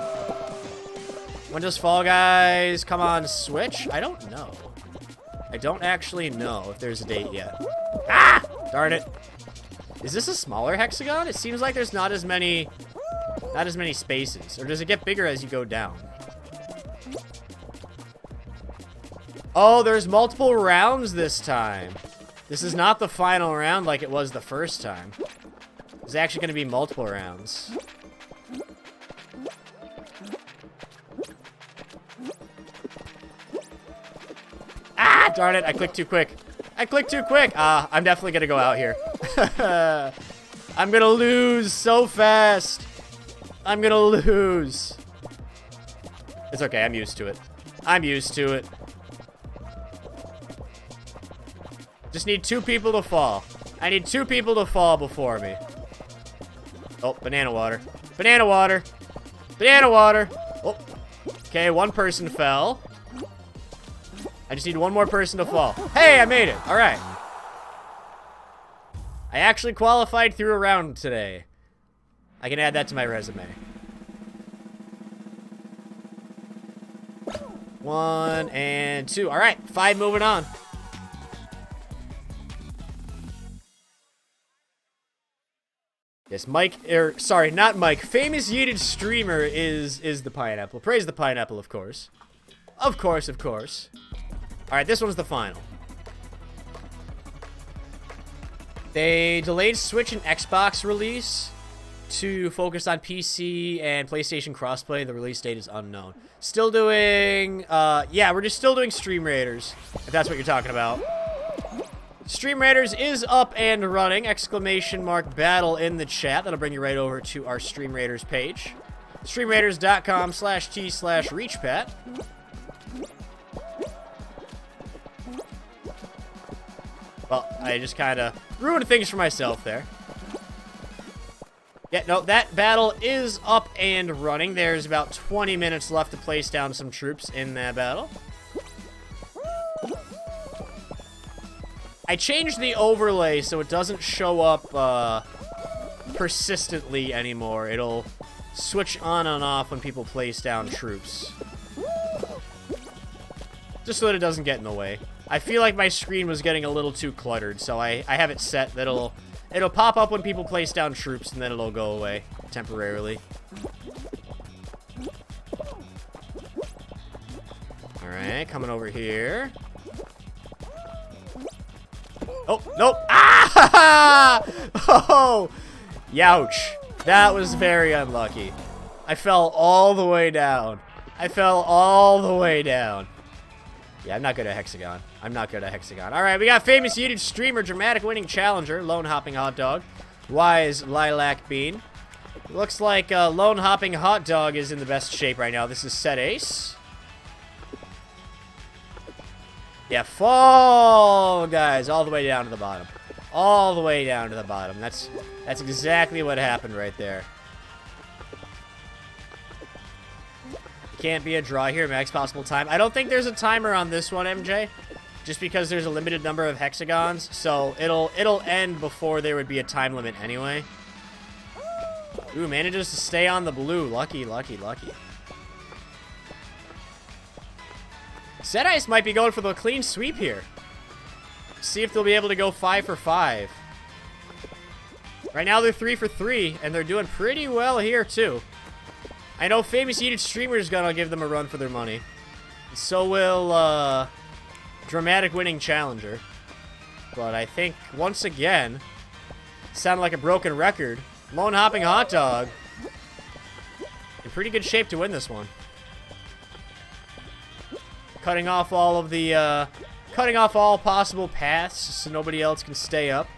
When does Fall Guys come on Switch? I don't know. I don't actually know if there's a date yet. Ah! Darn it. Is this a smaller Hexagon? It seems like there's not as many spaces. Or does it get bigger as you go down? Oh, there's multiple rounds this time. This is not the final round like it was the first time. There's actually going to be multiple rounds. Ah, darn it. I clicked too quick. I'm definitely going to go out here. I'm going to lose so fast. I'm going to lose. It's okay. I'm used to it. Just need 2 people to fall. I need 2 people to fall before me. Oh, banana water. Banana water. Oh. Okay, 1 person fell. I just need 1 more person to fall. Hey, I made it. All right. I actually qualified through a round today. I can add that to my resume. 1 and 2. All right, 5 moving on. Yes, not Mike. Famous yeeted streamer is the pineapple. Praise the pineapple, of course. Of course. Alright, this one's the final. They delayed Switch and Xbox release to focus on PC and PlayStation crossplay. The release date is unknown. Still doing, yeah, we're just still doing Stream Raiders, if that's what you're talking about. Stream Raiders is up and running! ! Battle in the chat. That'll bring you right over to our Stream Raiders page. StreamRaiders.com/t/reachpat. Well, I just kind of ruined things for myself there. Yeah, no, that battle is up and running. There's about 20 minutes left to place down some troops in that battle. I changed the overlay so it doesn't show up persistently anymore. It'll switch on and off when people place down troops. Just so that it doesn't get in the way. I feel like my screen was getting a little too cluttered, so I have it set that it'll pop up when people place down troops, and then it'll go away temporarily. Alright, coming over here. Oh, nope. Ah! Oh! Youch. That was very unlucky. I fell all the way down. I fell all the way down. Yeah, I'm not good at Hexagon. I'm not good at Hexagon. Alright, we got famous YouTube streamer, dramatic winning challenger, lone hopping hot dog, wise lilac bean. Looks like lone hopping hot dog is in the best shape right now. This is set ace. Yeah, fall, guys, all the way down to the bottom. All the way down to the bottom. That's exactly what happened right there. Can't be a draw here, max possible time. I don't think there's a timer on this one, MJ. Just because there's a limited number of hexagons, so it'll end before there would be a time limit anyway. Ooh, manages to stay on the blue. Lucky, lucky, lucky. Set Ice might be going for the clean sweep here. See if they'll be able to go 5 for 5. Right now they're 3 for 3, and they're doing pretty well here too. I know famous YouTube streamer is gonna give them a run for their money. So will dramatic winning challenger. But I think once again, sounded like a broken record. Lone hopping hot dog in pretty good shape to win this one. Cutting off all of the cutting off all possible paths so nobody else can stay up.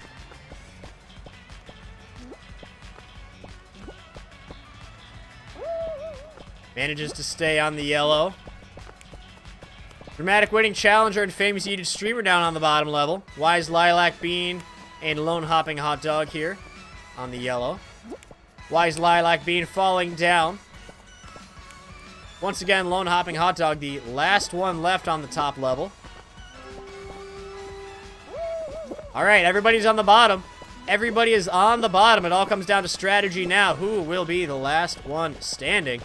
Manages to stay on the yellow. Dramatic winning challenger and famous YouTube streamer down on the bottom level. Wise lilac bean and lone hopping hot dog here on the yellow. Wise lilac bean falling down. Once again, lone hopping hot dog, the last one left on the top level. All right, everybody's on the bottom. Everybody is on the bottom. It all comes down to strategy now. Who will be the last one standing?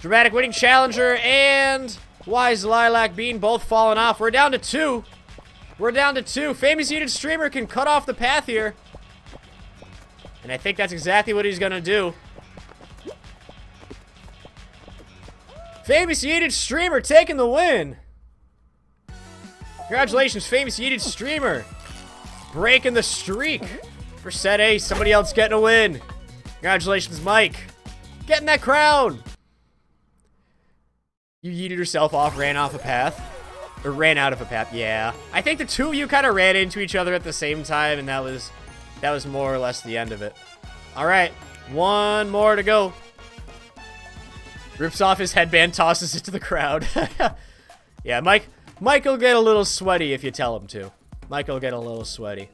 Dramatic winning challenger and wise lilac bean both falling off. We're down to 2. We're down to 2. Famous YouTube streamer can cut off the path here. And I think that's exactly what he's going to do. Famous YouTube streamer taking the win. Congratulations, famous YouTube streamer. Breaking the streak for set ace. Somebody else getting a win. Congratulations, Mike. Getting that crown. You yeeted yourself off, ran off a path. Or ran out of a path, yeah. I think the two of you kind of ran into each other at the same time, and that was more or less the end of it. Alright, one more to go. Rips off his headband, tosses it to the crowd. Yeah, Mike will get a little sweaty if you tell him to. Mike will get a little sweaty.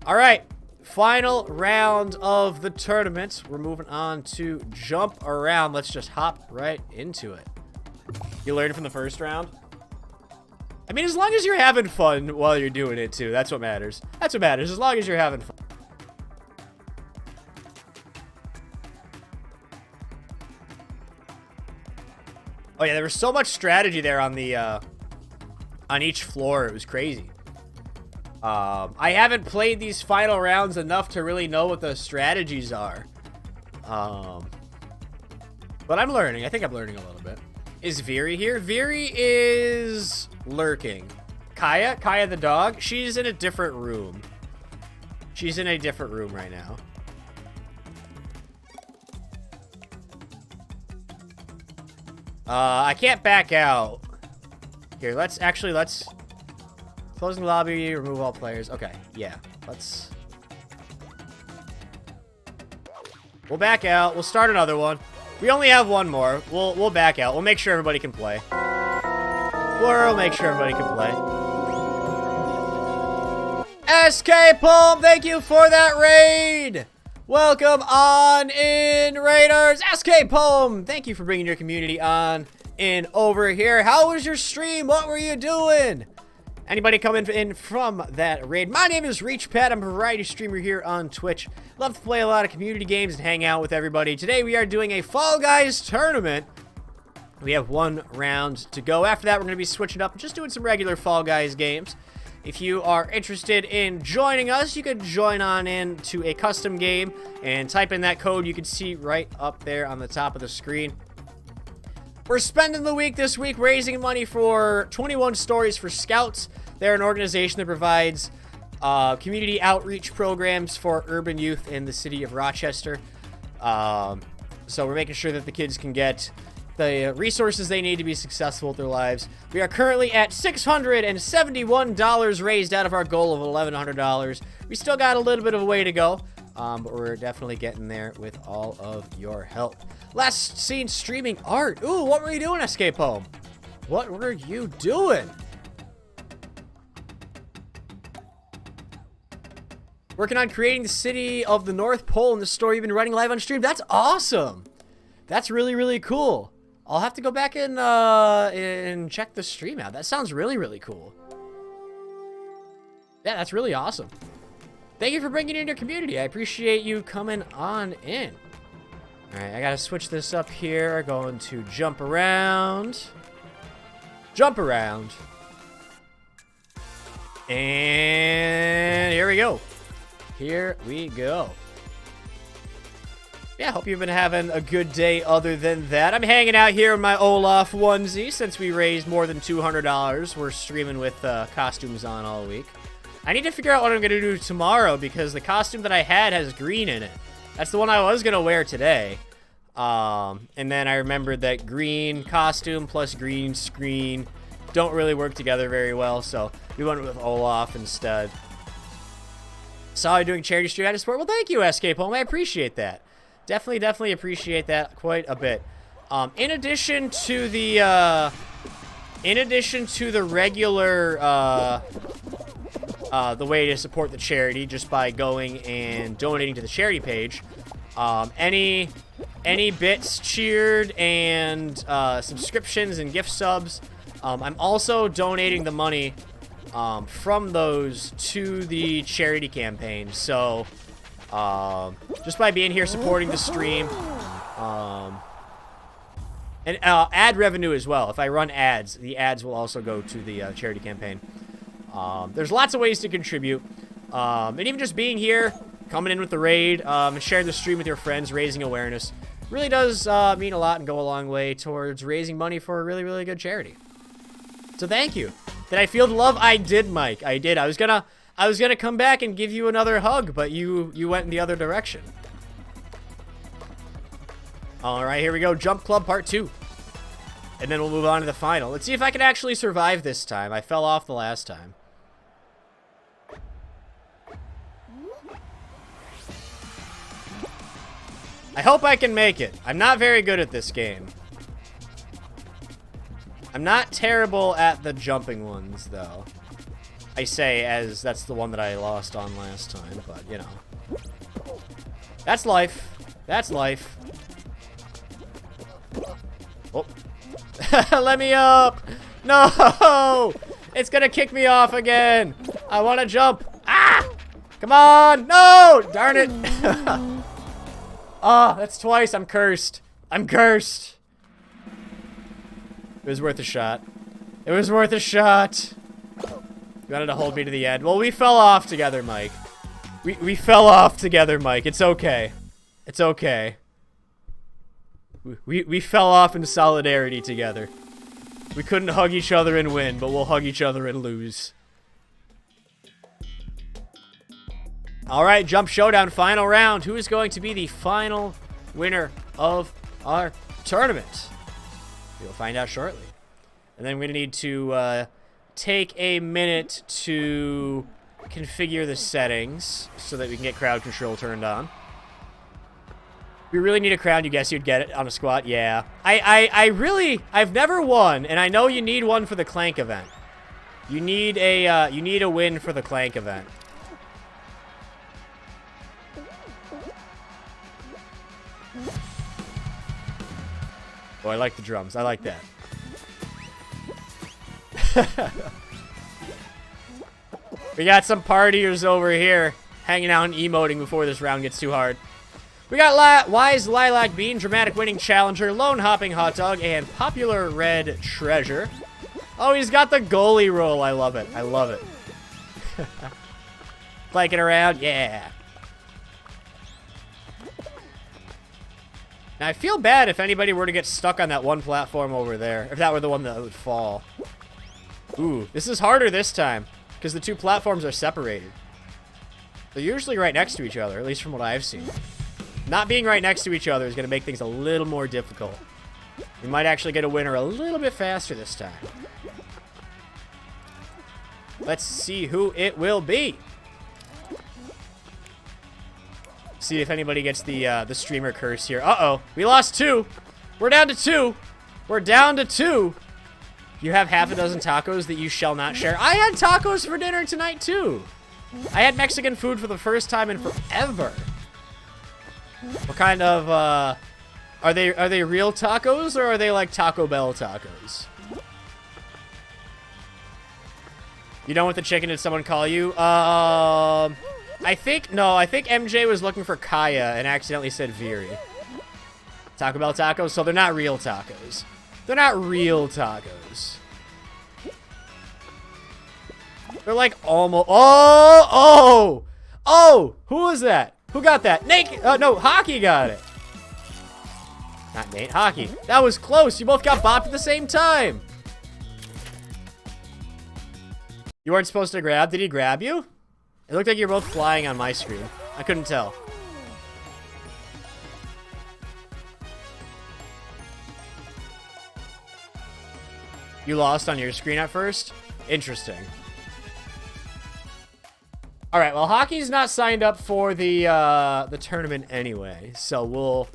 Alright, final round of the tournament. We're moving on to jump around. Let's just hop right into it. You learned from the first round? I mean, as long as you're having fun while you're doing it, too. That's what matters. That's what matters, as long as you're having fun. Oh, yeah, there was so much strategy there on the, on each floor. It was crazy. I haven't played these final rounds enough to really know what the strategies are. But I'm learning. I think I'm learning a little bit. Is Veery here? Veery is lurking. Kaya the dog, she's in a different room. She's in a different room right now. I can't back out. Here, let's closing lobby, remove all players. Okay, yeah, we'll back out. We'll start another one. We only have one more. We'll back out. We'll make sure everybody can play. We'll make sure everybody can play. SK Palm, thank you for that raid. Welcome on in, Raiders. SK Palm, thank you for bringing your community on in over here. How was your stream? What were you doing? Anybody coming in from that raid? My name is ReachPad. I'm a variety streamer here on Twitch. Love to play a lot of community games and hang out with everybody. Today we are doing a Fall Guys tournament. We have 1 round to go. After that, we're going to be switching up and just doing some regular Fall Guys games. If you are interested in joining us, you can join on in to a custom game and type in that code you can see right up there on the top of the screen. We're spending the week this week raising money for 21 Stories for Scouts. They're an organization that provides community outreach programs for urban youth in the city of Rochester. So we're making sure that the kids can get the resources they need to be successful with their lives. We are currently at $671 raised out of our goal of $1,100. We still got a little bit of a way to go, but we're definitely getting there with all of your help. Last seen streaming art. Ooh, what were you doing, Escape Home? What were you doing? Working on creating the city of the North Pole in the story you've been running live on stream. That's awesome. That's really, really cool. I'll have to go back and check the stream out. That sounds really, really cool. Yeah, that's really awesome. Thank you for bringing in your community. I appreciate you coming on in. All right, I gotta switch this up here. Going to jump around. Jump around. And here we go. Here we go. Yeah, hope you've been having a good day other than that. I'm hanging out here in my Olaf onesie since we raised more than $200. We're streaming with costumes on all week. I need to figure out what I'm going to do tomorrow because the costume that I had has green in it. That's the one I was going to wear today. And then I remembered that green costume plus green screen don't really work together very well, so we went with Olaf instead. Saw you doing charity stream out of sport. Well, thank you, Escape Home. I appreciate that. Definitely appreciate that quite a bit. In addition to the regular the way to support the charity just by going and donating to the charity page, any bits cheered and subscriptions and gift subs, I'm also donating the money from those to the charity campaign. So just by being here supporting the stream, and ad revenue as well. If I run ads, the ads will also go to the charity campaign. There's lots of ways to contribute, and even just being here, coming in with the raid, and sharing the stream with your friends, raising awareness, really does mean a lot and go a long way towards raising money for a really, really good charity. So thank you. Did I feel the love? I did, Mike. I did. I was gonna come back and give you another hug, but you went in the other direction. All right, here we go. Jump Club Part 2. And then we'll move on to the final. Let's see if I can actually survive this time. I fell off the last time. I hope I can make it. I'm not very good at this game. I'm not terrible at the jumping ones, though. I say as that's the one that I lost on last time, but, you know. That's life. That's life. Oh. Let me up. No! It's gonna kick me off again. I want to jump. Ah! Come on. No! Darn it. Ah, that's twice. I'm cursed. I'm cursed. It was worth a shot. It was worth a shot. You wanted to hold me to the end. Well, we fell off together, Mike. We fell off together, Mike. It's okay. It's okay. We fell off in solidarity together. We couldn't hug each other and win, but we'll hug each other and lose. All right, Jump Showdown, final round. Who is going to be the final winner of our tournament? We'll find out shortly. And then we're going to need to take a minute to configure the settings so that we can get crowd control turned on. We really need a crown. You guess you'd get it on a squat? Yeah. I've never won, and I know you need one for the Clank event. You need a win for the Clank event. Oh, I like the drums. I like that. We got some partiers over here hanging out and emoting before this round gets too hard. We got Wise Lilac Bean, Dramatic Winning Challenger, Lone Hopping Hot Dog, and Popular Red Treasure. Oh, he's got the goalie roll. I love it. I love it. Flanking around. Yeah. Now, I feel bad if anybody were to get stuck on that one platform over there. If that were the one that would fall. Ooh, this is harder this time. Because the two platforms are separated. They're usually right next to each other, at least from what I've seen. Not being right next to each other is going to make things a little more difficult. We might actually get a winner a little bit faster this time. Let's see who it will be. See if anybody gets the streamer curse here. Uh-oh. We lost 2. We're down to 2. We're down to 2. You have half a dozen tacos that you shall not share. I had tacos for dinner tonight, too. I had Mexican food for the first time in forever. What kind of, are they real tacos, or are they like Taco Bell tacos? You done with the chicken? Did someone call you? I think MJ was looking for Kaya and accidentally said Viri. Taco Bell tacos? So they're not real tacos. They're not real tacos. They're like almost... Oh! Who was that? Who got that? Nate! No, Hockey got it. Not Nate, Hockey. That was close. You both got bopped at the same time. You weren't supposed to grab. Did he grab you? It looked like you were both flying on my screen. I couldn't tell. You lost on your screen at first? Interesting. Alright, well, Hockey's not signed up for the tournament anyway, so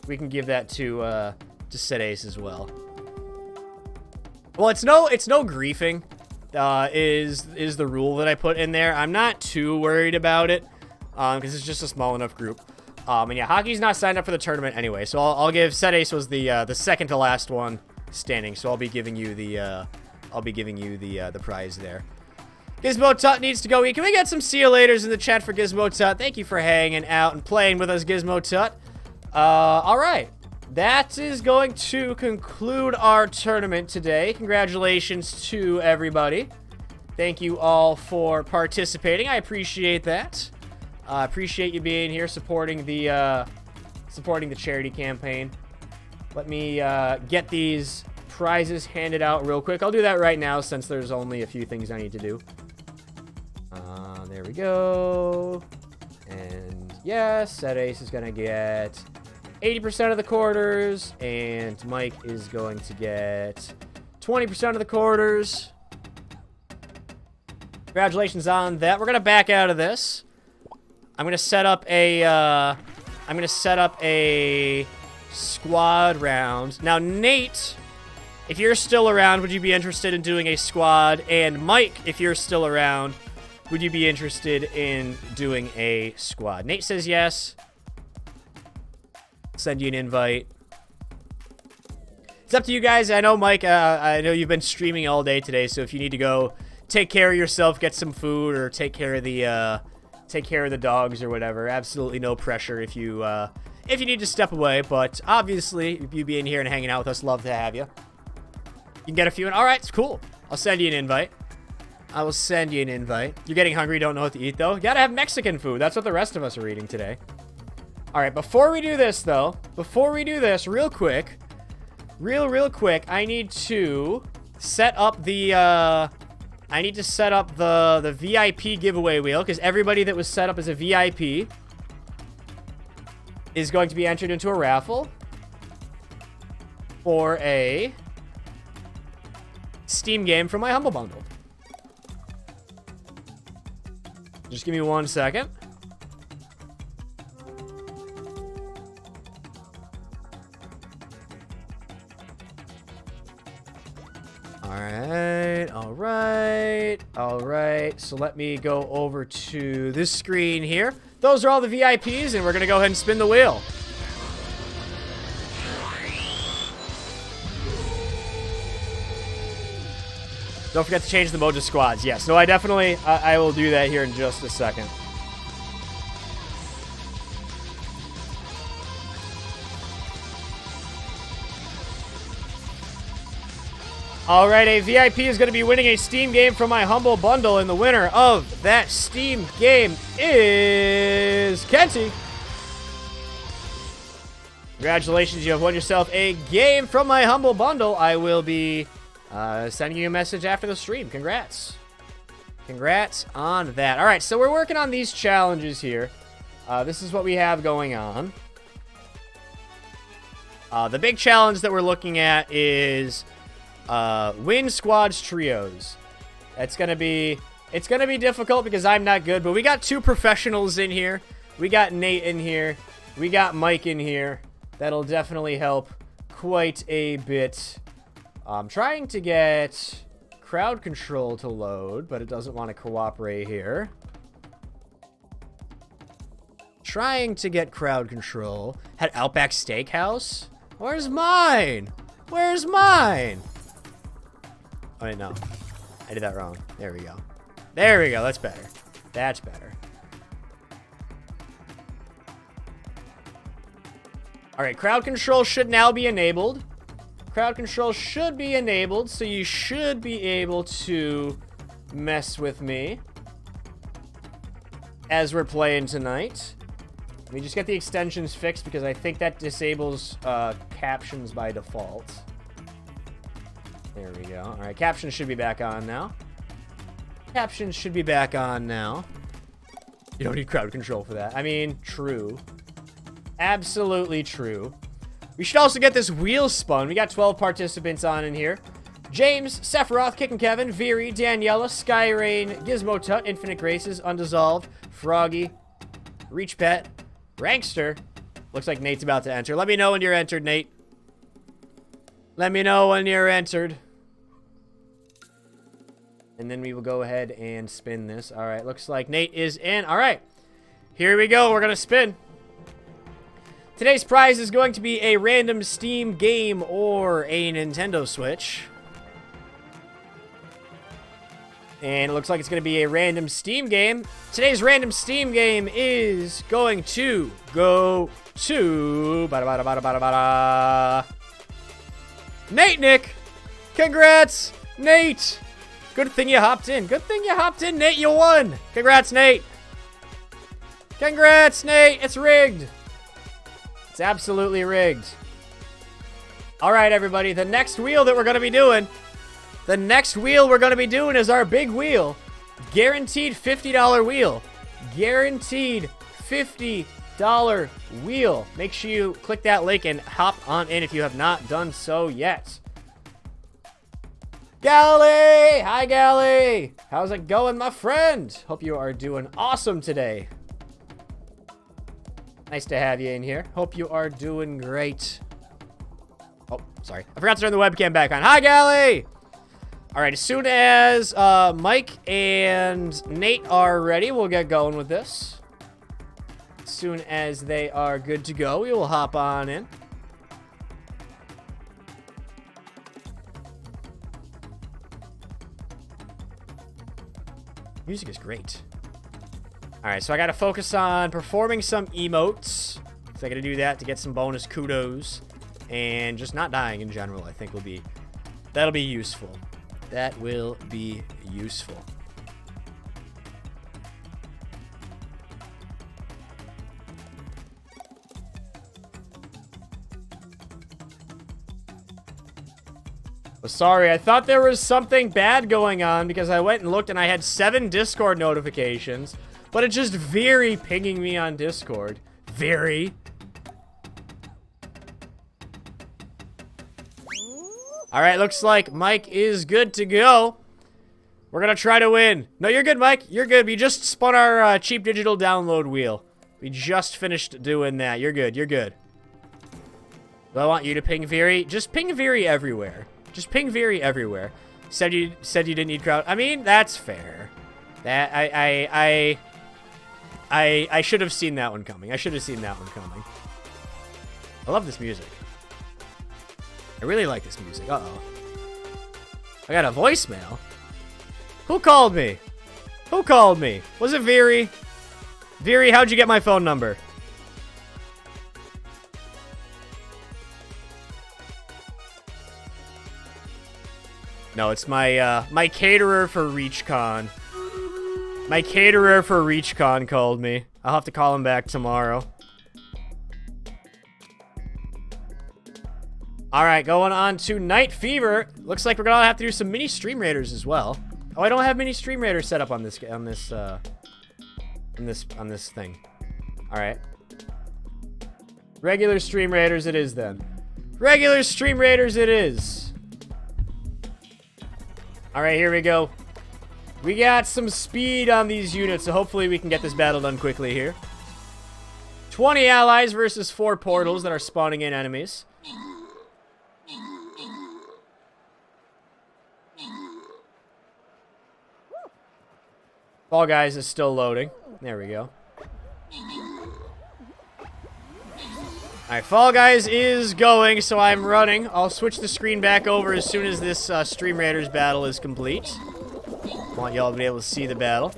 we can give that to Set Ace as well. Well, it's no griefing. Is the rule that I put in there. I'm not too worried about it, because it's just a small enough group. And yeah, Hockey's not signed up for the tournament anyway, so I'll give Set Ace was the second to last one standing, so I'll be giving you the prize there. Gizmo Tut needs to go eat. Can we get some see you laters in the chat for Gizmo Tut? Thank you for hanging out and playing with us, Gizmo Tut. All right. That is going to conclude our tournament today. Congratulations to everybody. Thank you all for participating. I appreciate that. I appreciate you being here, supporting the charity campaign. Let me get these prizes handed out real quick. I'll do that right now since there's only a few things I need to do. There we go. And yes, Set Ace is going to get 80% of the quarters, and Mike is going to get 20% of the quarters. Congratulations on that. We're going to back out of this. I'm going to set up a squad round. Now, Nate, if you're still around, would you be interested in doing a squad? And Mike, if you're still around, would you be interested in doing a squad? Nate says yes. Send you an invite. It's up to you guys. I know, Mike, I know you've been streaming all day today, so if you need to go take care of yourself, get some food, or take care of the dogs or whatever, absolutely no pressure if you need to step away. But obviously, if you being here and hanging out with us, love to have you. You can get a few in. All right, it's cool. I'll send you an invite. I will send you an invite. You're getting hungry, don't know what to eat, though? You gotta have Mexican food. That's what the rest of us are eating today. All right, before we do this, though, real quick, I need to set up the VIP giveaway wheel, because everybody that was set up as a VIP is going to be entered into a raffle for a Steam game from my Humble Bundle. Just give me 1 second. All right. So let me go over to this screen here. Those are all the VIPs, and we're going to go ahead and spin the wheel. Don't forget to change the mode to squads. Yes, no, I definitely, I will do that here in just a second. All right, a VIP is going to be winning a Steam game from my Humble Bundle, and the winner of that Steam game is Kenty. Congratulations, you have won yourself a game from my Humble Bundle. I will be sending you a message after the stream. Congrats. Congrats on that. All right, so we're working on these challenges here. This is what we have going on. The big challenge that we're looking at is win squads trios. It's gonna be difficult because I'm not good, but we got two professionals in here. We got Nate in here. We got Mike in here. That'll definitely help quite a bit. I'm trying to get crowd control to load, but it doesn't want to cooperate here. Trying to get crowd control. Had Outback Steakhouse? Where's mine? Where's mine? Oh, wait, no. I did that wrong. There we go. There we go. That's better. That's better. All right, crowd control should now be enabled. Crowd control should be enabled, so you should be able to mess with me as we're playing tonight. Let me just get the extensions fixed because I think that disables captions by default. There we go. All right, captions should be back on now. Captions should be back on now. You don't need crowd control for that. I mean, true. Absolutely true. We should also get this wheel spun. We got 12 participants on in here. James, Sephiroth, Kickin' Kevin, Veery, Daniela, Skyrain, Gizmo Tut, Infinite Graces, Undissolved, Froggy, Reach Pet, Rankster. Looks like Nate's about to enter. Let me know when you're entered, Nate. Let me know when you're entered. And then we will go ahead and spin this. All right, looks like Nate is in. All right, here we go. We're going to spin. Today's prize is going to be a random Steam game or a Nintendo Switch. And it looks like it's going to be a random Steam game. Today's random Steam game is going to go to... Nate Nick! Congrats, Nate! Good thing you hopped in. Good thing you hopped in, Nate. You won. Congrats, Nate. Congrats, Nate. It's rigged. It's absolutely rigged. All right, everybody. The next wheel that we're going to be doing... The next wheel we're going to be doing is our big wheel. Guaranteed $50 wheel. Guaranteed $50 wheel. Make sure you click that link and hop on in if you have not done so yet. Gally! Hi, Gally! How's it going, my friend? Hope you are doing awesome today. Nice to have you in here. Hope you are doing great. Oh, sorry. I forgot to turn the webcam back on. Hi, Gally! All right, as soon as Mike and Nate are ready, we'll get going with this. As soon as they are good to go, we will hop on in. Music is great. All right, so I got to focus on performing some emotes. So I got to do that to get some bonus kudos. And just not dying in general, I think that'll be useful. That will be useful. Oh, sorry, I thought there was something bad going on because I went and looked and I had 7 Discord notifications, but it's just Veery pinging me on Discord. Veery. All right, looks like Mike is good to go. We're going to try to win. No, you're good, Mike. You're good. We just spun our cheap digital download wheel. We just finished doing that. You're good. You're good. Do I want you to ping Veery? Just ping Veery everywhere. Just ping Veery everywhere. Said you didn't need crowd. I mean, that's fair. That I should have seen that one coming. I should have seen that one coming. I love this music. I really like this music. Uh-oh. I got a voicemail. Who called me? Who called me? Was it Veery? Veery, how'd you get my phone number? No, it's my my caterer for ReachCon. My caterer for ReachCon called me. I'll have to call him back tomorrow. Alright, going on to Night Fever. Looks like we're gonna have to do some mini Stream Raiders as well. Oh, I don't have mini Stream Raiders set up on this thing. Alright. Regular Stream Raiders it is then. Regular Stream Raiders it is. Alright, here we go. We got some speed on these units, so hopefully we can get this battle done quickly here. 20 allies versus 4 portals that are spawning in enemies. Fall Guys is still loading. There we go. Alright, Fall Guys is going, so I'm running. I'll switch the screen back over as soon as this Stream Raiders battle is complete. I want y'all to be able to see the battle.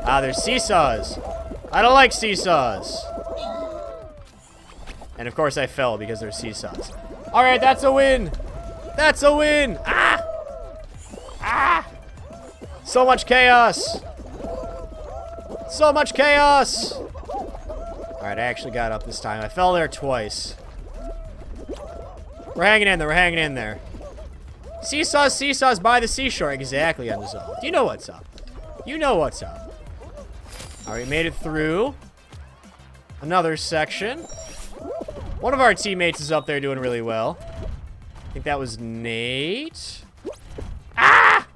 Ah, there's seesaws. I don't like seesaws. And of course I fell because there's seesaws. Alright, that's a win. That's a win. Ah! Ah! So much chaos. So much chaos. Alright, I actually got up this time. I fell there twice. We're hanging in there. We're hanging in there. Seesaws, seesaws by the seashore. Exactly, Unresolved. You know what's up. You know what's up. Alright, made it through. Another section. One of our teammates is up there doing really well. I think that was Nate. Ah!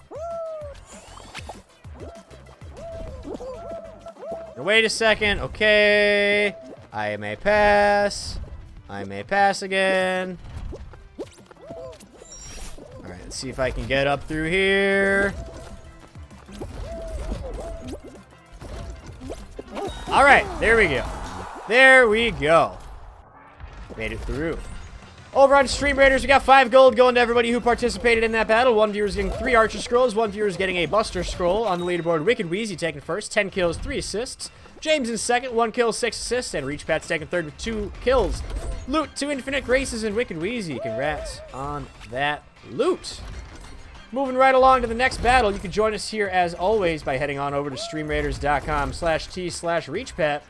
Wait a second. Okay. I may pass. I may pass again. Alright, let's see if I can get up through here. Alright, there we go. There we go. Made it through. Over on Stream Raiders, we got 5 gold going to everybody who participated in that battle. 1 viewer's getting 3 Archer Scrolls. 1 viewer's getting a Buster Scroll. On the leaderboard, Wicked Wheezy taking first. 10 kills, 3 assists. James in second, 1 kill, 6 assists. And Reachpat's taking third with 2 kills. Loot to Infinite Graces and Wicked Wheezy. Congrats on that loot. Moving right along to the next battle, you can join us here as always by heading on over to streamraiders.com/t/Reachpat.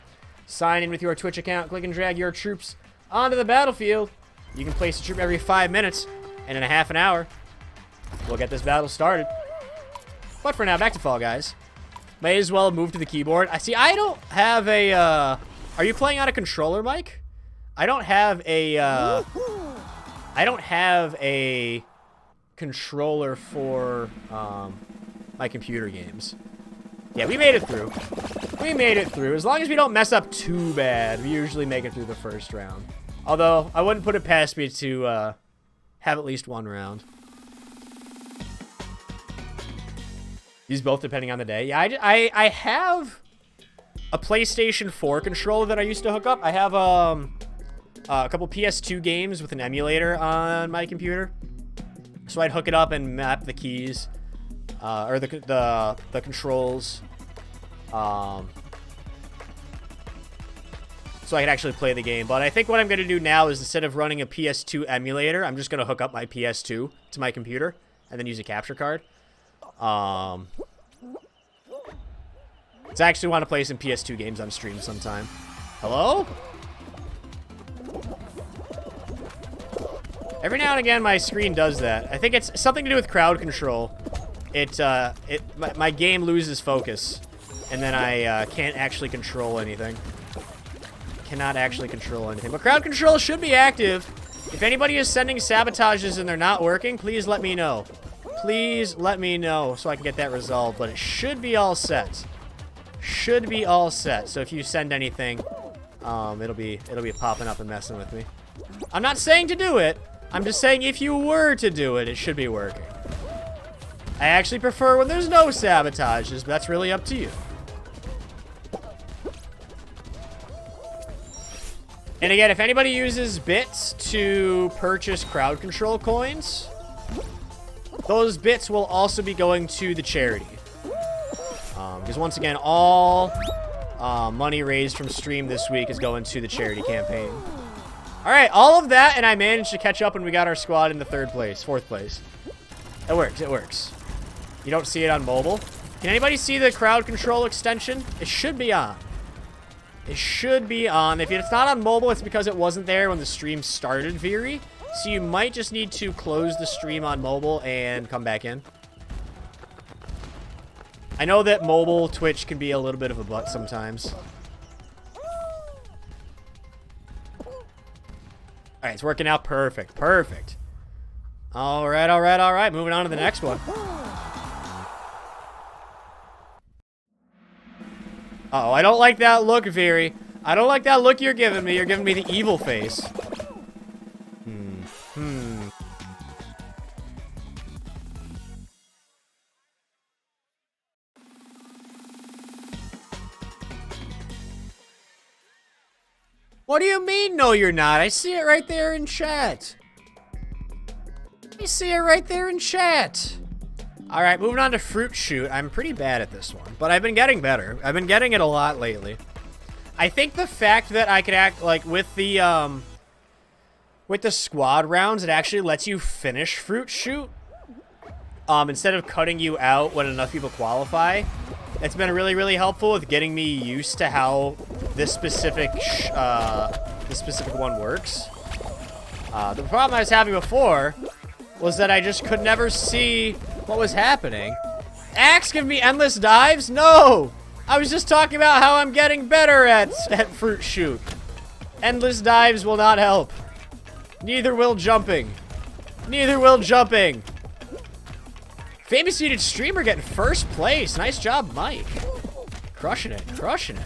Sign in with your Twitch account, click and drag your troops onto the battlefield. You can place a troop every 5 minutes, and in a half an hour, we'll get this battle started. But for now, back to Fall Guys. May as well move to the keyboard. I see, I don't have a, are you playing on a controller, Mike? I don't have a controller for, my computer games. Yeah, we made it through. We made it through. As long as we don't mess up too bad, we usually make it through the first round. Although, I wouldn't put it past me to have at least 1 round. These both depending on the day. Yeah, I have a PlayStation 4 controller that I used to hook up. I have a couple PS2 games with an emulator on my computer. So I'd hook it up and map the keys, or the controls. So I can actually play the game. But I think what I'm going to do now is instead of running a PS2 emulator, I'm just going to hook up my PS2 to my computer and then use a capture card. I actually want to play some PS2 games on stream sometime. Hello? Every now and again, my screen does that. I think it's something to do with crowd control. My game loses focus, and then I can't actually control anything. Cannot actually control anything. But crowd control should be active. If anybody is sending sabotages and they're not working, please let me know. Please let me know so I can get that resolved. But it should be all set. Should be all set. So if you send anything, it'll be popping up and messing with me. I'm not saying to do it. I'm just saying if you were to do it, it should be working. I actually prefer when there's no sabotages, but that's really up to you. And again, if anybody uses bits to purchase crowd control coins, those bits will also be going to the charity. Because once again, all money raised from stream this week is going to the charity campaign. All right, all of that, and I managed to catch up, and we got our squad in the 4th place. It works, it works. You don't see it on mobile. Can anybody see the crowd control extension? It should be on. It should be on. If it's not on mobile, it's because it wasn't there when the stream started, Veery. So you might just need to close the stream on mobile and come back in. I know that mobile Twitch can be a little bit of a butt sometimes. Alright, it's working out perfect. Perfect. Alright, alright, alright. Moving on to the next one. Uh-oh, I don't like that look, Veery. I don't like that look you're giving me. You're giving me the evil face. What do you mean, no you're not? I see it right there in chat. I see it right there in chat. Alright, moving on to Fruit Shoot. I'm pretty bad at this one, but I've been getting better. I've been getting it a lot lately. I think the fact that I could act, like, with the squad rounds, it actually lets you finish Fruit Shoot. Instead of cutting you out when enough people qualify. It's been really, really helpful with getting me used to how this specific one works. The problem I was having before was that I just could never see what was happening. Axe give me endless dives? No! I was just talking about how I'm getting better at Fruit Shoot. Endless dives will not help. Neither will jumping. Neither will jumping. Famous Seated Streamer getting 1st place. Nice job, Mike. Crushing it, crushing it.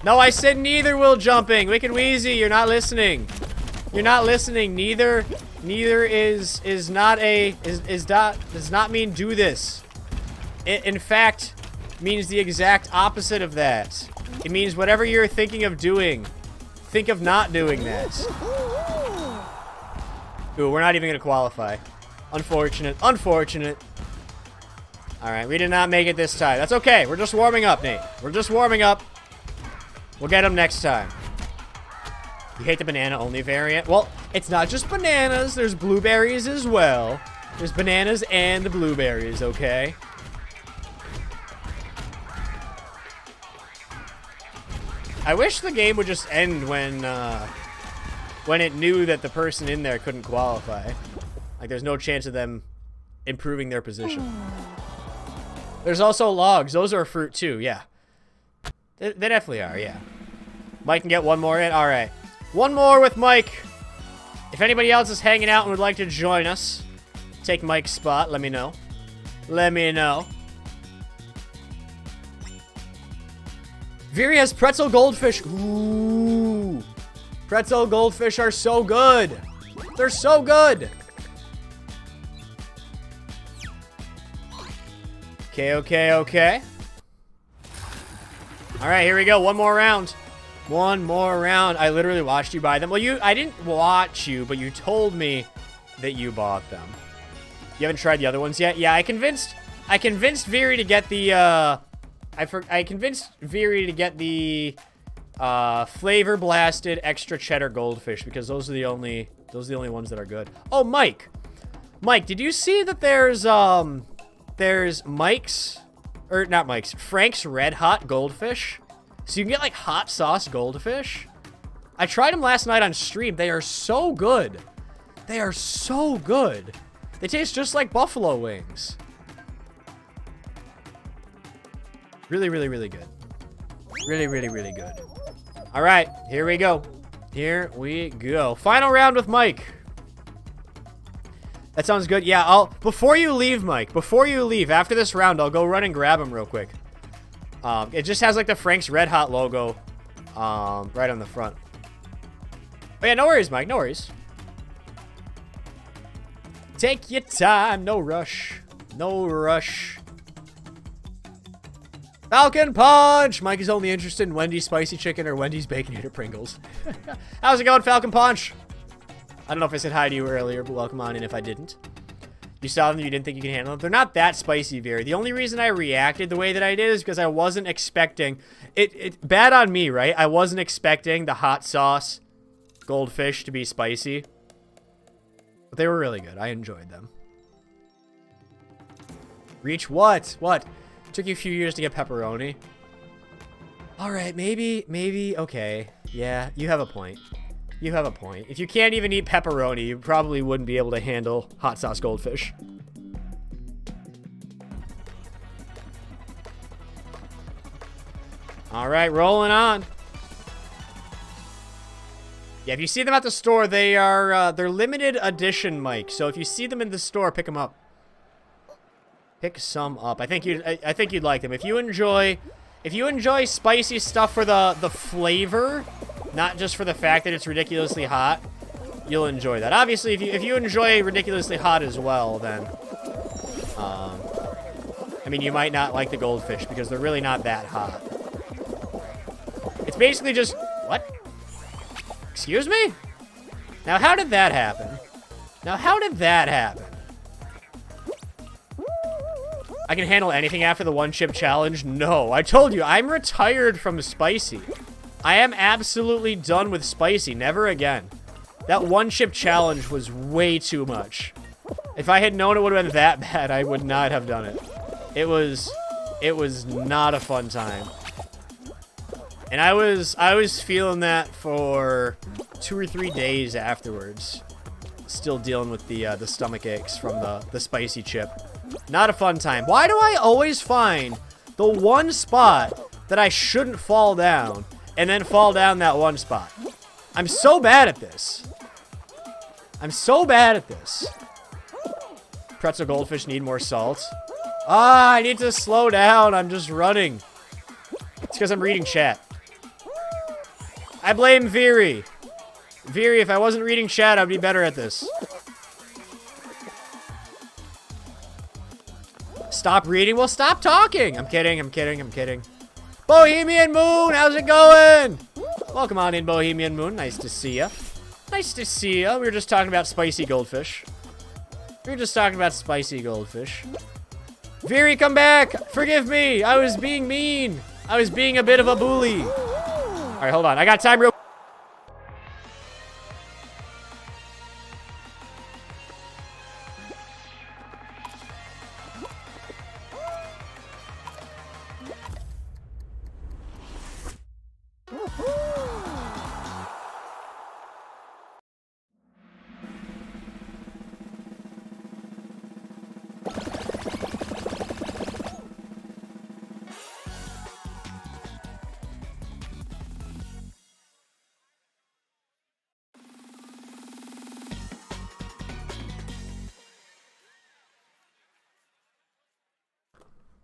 No, I said neither will jumping. Wicked Wheezy, you're not listening. You're not listening. Neither does not mean do this. It, in fact, means the exact opposite of that. It means whatever you're thinking of doing, think of not doing that. Ooh, we're not even gonna qualify. Unfortunate. Unfortunate. Alright, we did not make it this time. That's okay. We're just warming up, Nate. We're just warming up. We'll get them next time. You hate the banana-only variant? Well, it's not just bananas. There's blueberries as well. There's bananas and the blueberries, okay? I wish the game would just end when it knew that the person in there couldn't qualify. Like, there's no chance of them improving their position. There's also logs. Those are a fruit, too. Yeah. They definitely are, yeah. Mike can get one more in. All right. One more with Mike. If anybody else is hanging out and would like to join us, take Mike's spot, let me know. Let me know. Veery has pretzel goldfish. Ooh. Pretzel goldfish are so good. They're so good. Okay, okay, okay. All right, here we go. One more round. One more round. I literally watched you buy them. Well, I didn't watch you, but you told me that you bought them. You haven't tried the other ones yet? Yeah, I convinced Veery to get the, I convinced Veery to get the, flavor blasted extra cheddar goldfish because those are the only ones that are good. Oh, Mike, did you see that there's Frank's Red Hot Goldfish? So you can get, like, hot sauce goldfish. I tried them last night on stream. They are so good. They are so good. They taste just like buffalo wings. Really, really, really good. Really, really, really good. All right, here we go. Here we go. Final round with Mike. That sounds good. Yeah, before you leave, Mike, after this round, I'll go run and grab him real quick. It just has, like, the Frank's Red Hot logo, right on the front. Oh, yeah, no worries, Mike, no worries. Take your time, no rush. No rush. Falcon Punch! Mike is only interested in Wendy's Spicy Chicken or Wendy's Baconator Pringles. How's it going, Falcon Punch? I don't know if I said hi to you earlier, but welcome on in if I didn't. You saw them, you didn't think you can handle them. They're not that spicy, Veer. The only reason I reacted the way that I did is because I wasn't expecting... It bad on me, right? I wasn't expecting the hot sauce goldfish to be spicy. But they were really good. I enjoyed them. Reach what? What? Took you a few years to get pepperoni. Alright, maybe, okay. Yeah, you have a point. You have a point. If you can't even eat pepperoni, you probably wouldn't be able to handle hot sauce goldfish. Alright, rolling on. Yeah, if you see them at the store, they're limited edition, Mike. So if you see them in the store, pick them up. Pick some up. I think you'd like them. If you enjoy spicy stuff for the flavor, not just for the fact that it's ridiculously hot, you'll enjoy that. Obviously, if you enjoy ridiculously hot as well, then I mean, you might not like the goldfish because they're really not that hot. It's basically just what? Excuse me? Now how did that happen? I can handle anything after the one chip challenge? No, I told you, I'm retired from spicy. I am absolutely done with spicy, never again. That one chip challenge was way too much. If I had known it would have been that bad, I would not have done it. It was not a fun time. And I was feeling that for 2 or 3 days afterwards. Still dealing with the stomach aches from the spicy chip. Not a fun time. Why do I always find the one spot that I shouldn't fall down and then fall down that one spot? I'm so bad at this. Pretzel goldfish need more salt. Ah, I need to slow down. I'm just running. It's because I'm reading chat. I blame Veery. Veery, if I wasn't reading chat, I'd be better at this. Stop reading? Well, stop talking. I'm kidding. Bohemian Moon, how's it going? Welcome on in, Bohemian Moon. Nice to see ya. We were just talking about spicy goldfish. Veery, come back. Forgive me. I was being mean. I was being a bit of a bully. All right, hold on. I got time real.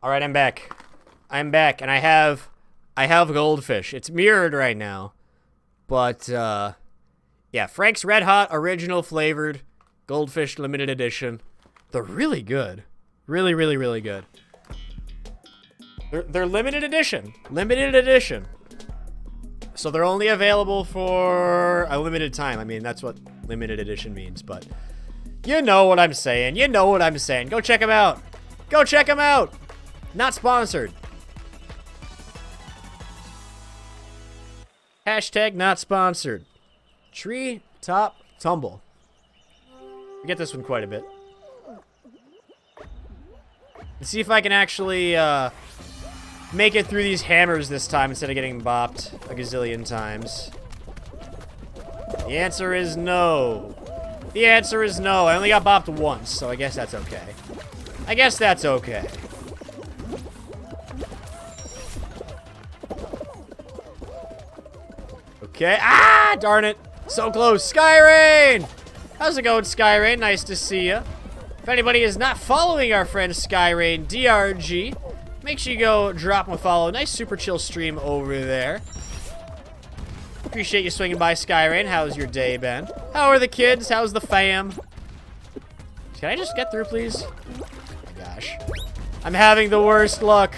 All right, I'm back, and I have goldfish. It's mirrored right now, but yeah, Frank's Red Hot original flavored goldfish limited edition. They're really good, really good. They're limited edition, so they're only available for a limited time. I mean, that's what limited edition means, but you know what I'm saying. Go check them out. Not sponsored. Hashtag not sponsored. Tree Top Tumble. I get this one quite a bit. Let's see if I can actually make it through these hammers this time instead of getting bopped a gazillion times. The answer is no. I only got bopped once, so I guess that's okay. Okay. Ah, darn it. So close. Skyrain! How's it going, Skyrain? Nice to see ya. If anybody is not following our friend Skyrain DRG, make sure you go drop him a follow. Nice super chill stream over there. Appreciate you swinging by, Skyrain. How's your day been? How are the kids? How's the fam? Can I just get through, please? Oh my gosh. I'm having the worst luck.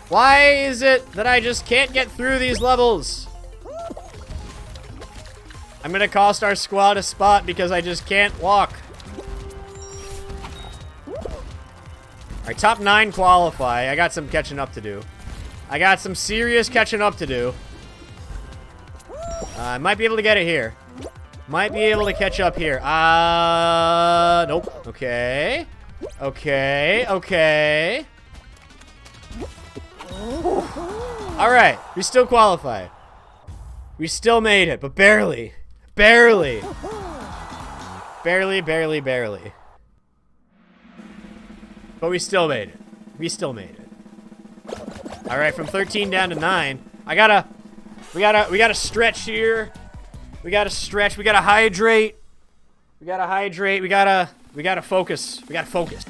Why is it that I just can't get through these levels? I'm gonna cost our squad a spot because I just can't walk. Alright, top 9 qualify. I got some catching up to do. I got some serious catching up to do. I might be able to get it here. Might be able to catch up here. Nope. Okay. Okay. Okay. Alright, we still qualify. We still made it, but barely. Barely. Barely, barely, barely. But we still made it. We still made it. Alright, from 13 down to 9. We gotta stretch here. We gotta stretch. We gotta hydrate. We gotta hydrate. We gotta focus. We gotta focus.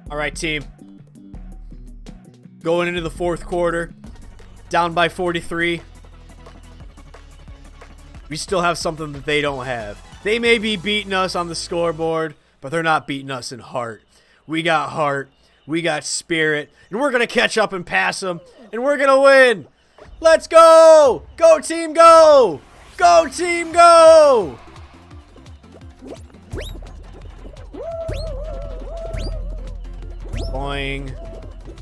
Alright, team. Going into the 4th quarter. Down by 43. We still have something that they don't have. They may be beating us on the scoreboard, but they're not beating us in heart. We got heart. We got spirit. And we're going to catch up and pass them. And we're going to win. Let's go! Go, team, go! Go, team, go! Boing.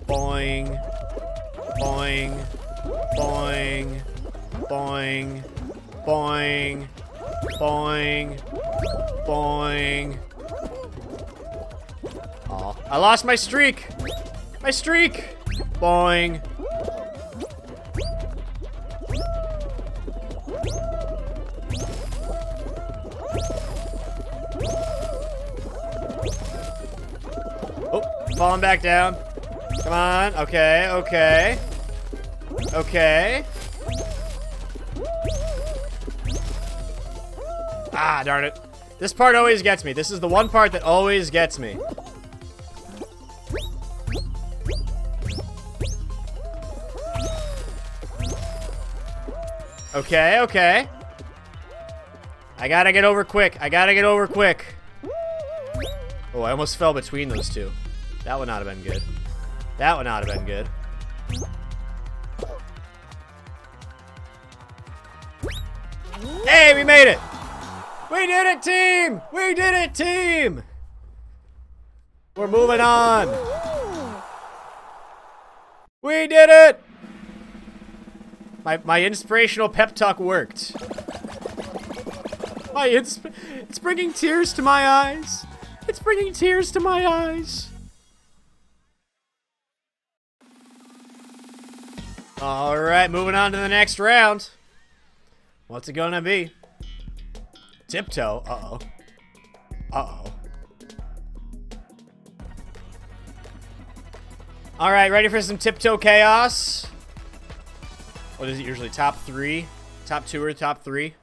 Boing. Boing. Boing. Boing. Boing. Boing. Boing. Aw. I lost my streak! My streak! Boing. Oh, falling back down. Come on. Okay, okay. Okay. Ah, darn it. This part always gets me. This is the one part that always gets me. Okay, okay. I gotta get over quick. I gotta get over quick. Oh, I almost fell between those two. That would not have been good. That would not have been good. Hey, we made it! We did it, team! We did it, team! We're moving on. We did it! My inspirational pep talk worked. It's bringing tears to my eyes. It's bringing tears to my eyes. All right, moving on to the next round. What's it gonna be? Tiptoe. Uh-oh. Uh-oh. All right, ready for some tiptoe chaos? What is it usually? Top 3? Top 2 or top 3?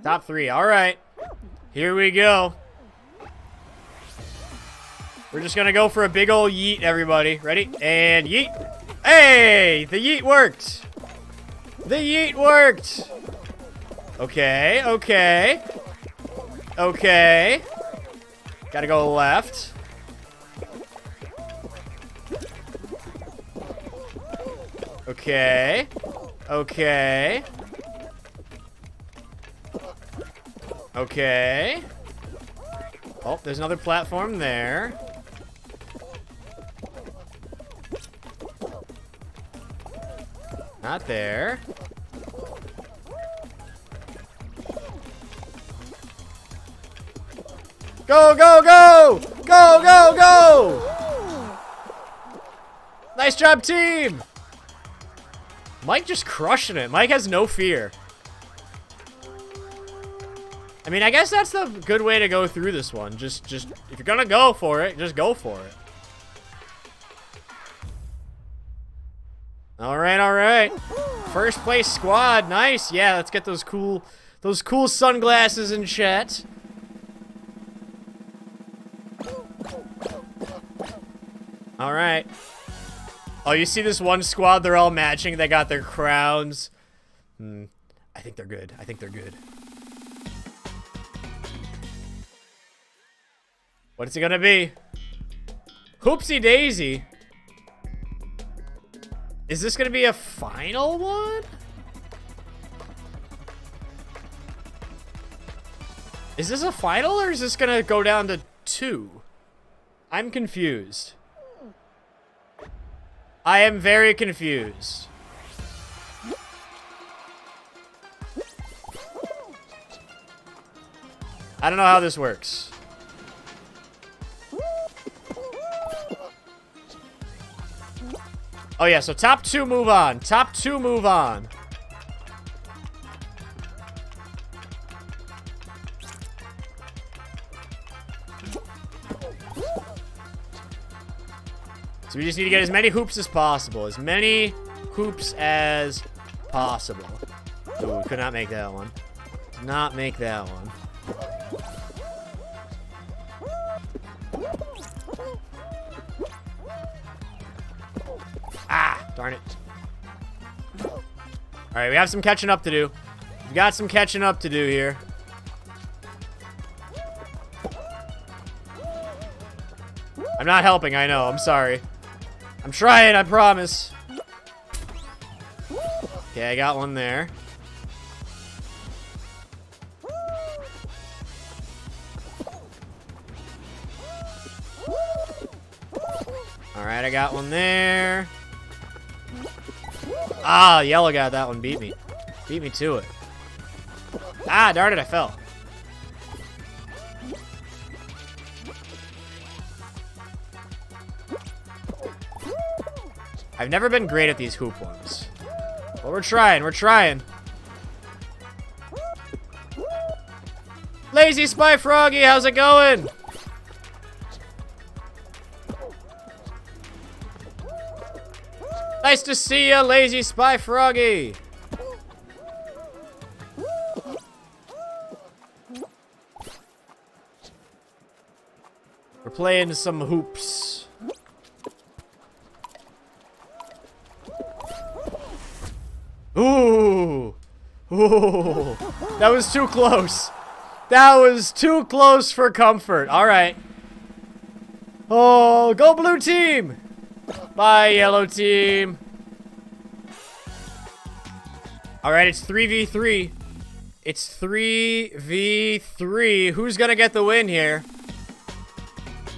Top 3. All right. Here we go. We're just gonna go for a big old yeet, everybody. Ready? And yeet. Hey! The yeet worked! The yeet worked! Okay, okay. Okay. Gotta go left. Okay. Okay. Okay. Oh, there's another platform there. Not there. Go, go, go! Go, go, go! Nice job, team! Mike just crushing it. Mike has no fear. I mean, I guess that's the good way to go through this one. Just if you're gonna go for it, just go for it. All right, all right. First place squad, nice. Yeah, let's get those cool sunglasses in chat. All right. Oh, you see this one squad? They're all matching. They got their crowns. I think they're good. I think they're good. What's it gonna be? Hoopsie daisy. Is this gonna be a final one? Is this a final, or is this gonna go down to 2? I'm confused. I am very confused. I don't know how this works. Oh yeah, so top 2 move on. Top 2 move on. So we just need to get as many hoops as possible. As many hoops as possible. Ooh, could not make that one. Did not make that one. Ah, darn it. Alright, we have some catching up to do. We've got some catching up to do here. I'm not helping, I know. I'm sorry. I'm trying, I promise. Okay, I got one there. Alright, I got one there. Ah, yellow got that one. Beat me. Beat me to it. Ah, darn it, I fell. I've never been great at these hoop ones. But we're trying, we're trying. Lazy Spy Froggy, how's it going? Nice to see ya, Lazy Spy Froggy. We're playing some hoops. Ooh. Ooh. That was too close. That was too close for comfort. All right. Oh, go blue team. Bye, yellow team. All right, it's 3v3. It's 3v3. Who's gonna get the win here?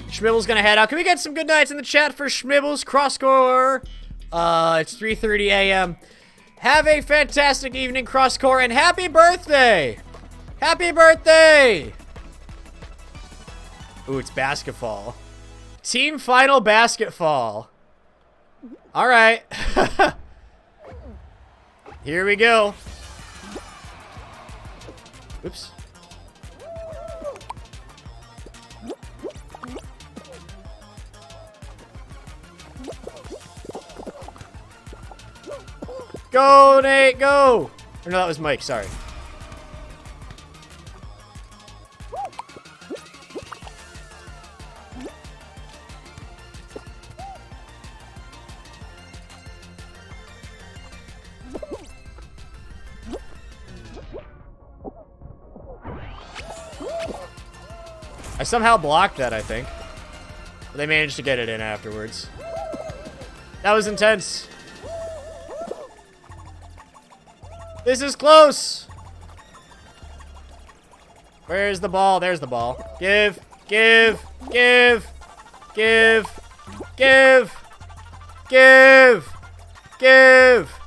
Schmibble's gonna head out. Can we get some good nights in the chat for Schmibble's cross-score? It's 3:30 a.m. Have a fantastic evening, cross-core, and happy birthday! Happy birthday! Ooh, it's basketball. Team final basketball. All right. Here we go. Oops. Go, Nate, go! Or no, that was Mike, sorry. I somehow blocked that, I think. But they managed to get it in afterwards. That was intense. This is close. Where's the ball? There's the ball. Give, give, give, give, give, give, give,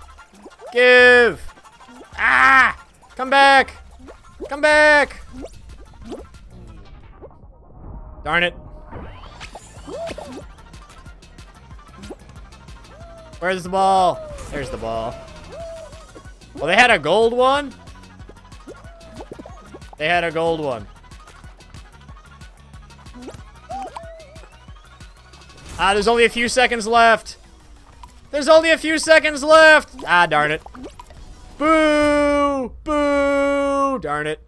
give. Ah! Come back! Come back! Darn it. Where's the ball? There's the ball. Well, they had a gold one? They had a gold one. Ah, there's only a few seconds left. There's only a few seconds left. Ah, darn it. Boo! Boo! Darn it.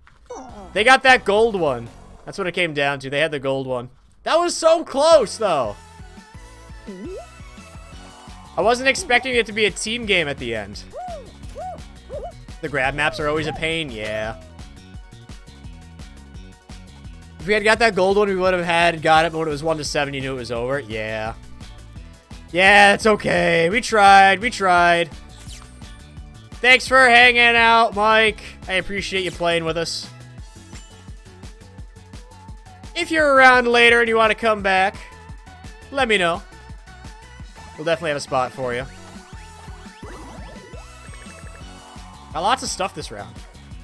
They got that gold one. That's what it came down to. They had the gold one. That was so close, though. I wasn't expecting it to be a team game at the end. The grab maps are always a pain, yeah. If we had got that gold one, we would have got it, but when it was 1 to 7, you knew it was over. Yeah. Yeah, it's okay. We tried. We tried. Thanks for hanging out, Mike. I appreciate you playing with us. If you're around later and you want to come back, let me know. We'll definitely have a spot for you. Got lots of stuff this round.